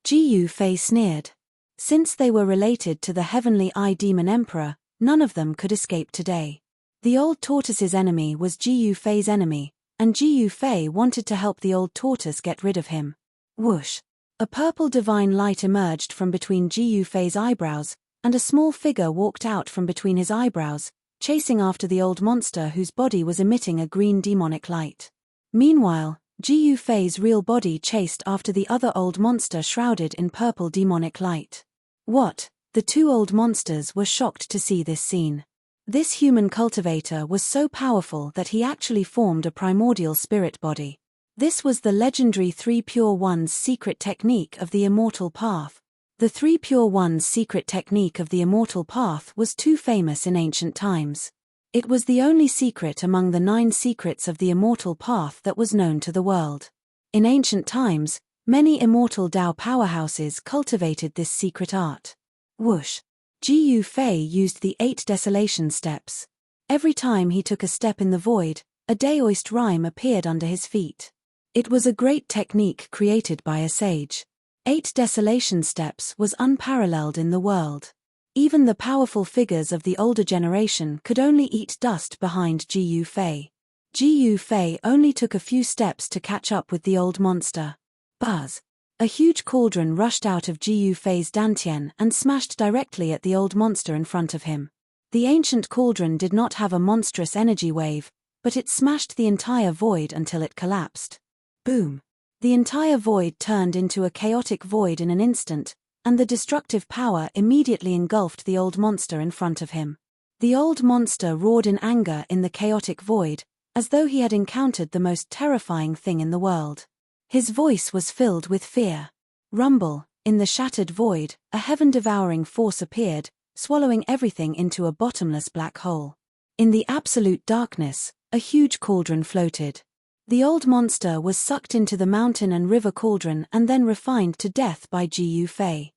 Ji Yufei sneered. Since they were related to the heavenly eye demon emperor, none of them could escape today. The old tortoise's enemy was Ji Yufei's enemy, and Ji Yufei wanted to help the old tortoise get rid of him. Whoosh! A purple divine light emerged from between Ji Yufei's eyebrows, and a small figure walked out from between his eyebrows, chasing after the old monster whose body was emitting a green demonic light. Meanwhile, Ji Yufei's real body chased after the other old monster shrouded in purple demonic light. What? The two old monsters were shocked to see this scene. This human cultivator was so powerful that he actually formed a primordial spirit body. This was the legendary Three Pure Ones' secret technique of the immortal path. The Three Pure Ones' secret technique of the immortal path was too famous in ancient times. It was the only secret among the 9 secrets of the immortal path that was known to the world. In ancient times, many immortal Dao powerhouses cultivated this secret art. Whoosh! Ji Yufei used the 8 desolation steps. Every time he took a step in the void, a Daoist rhyme appeared under his feet. It was a great technique created by a sage. 8 desolation steps was unparalleled in the world. Even the powerful figures of the older generation could only eat dust behind Ji Yufei. Ji Yufei only took a few steps to catch up with the old monster. Buzz! A huge cauldron rushed out of Ji Yufei's dantian and smashed directly at the old monster in front of him. The ancient cauldron did not have a monstrous energy wave, but it smashed the entire void until it collapsed. Boom! The entire void turned into a chaotic void in an instant, and the destructive power immediately engulfed the old monster in front of him. The old monster roared in anger in the chaotic void, as though he had encountered the most terrifying thing in the world. His voice was filled with fear. Rumble! In the shattered void, a heaven-devouring force appeared, swallowing everything into a bottomless black hole. In the absolute darkness, a huge cauldron floated. The old monster was sucked into the mountain and river cauldron and then refined to death by Ji Yufei.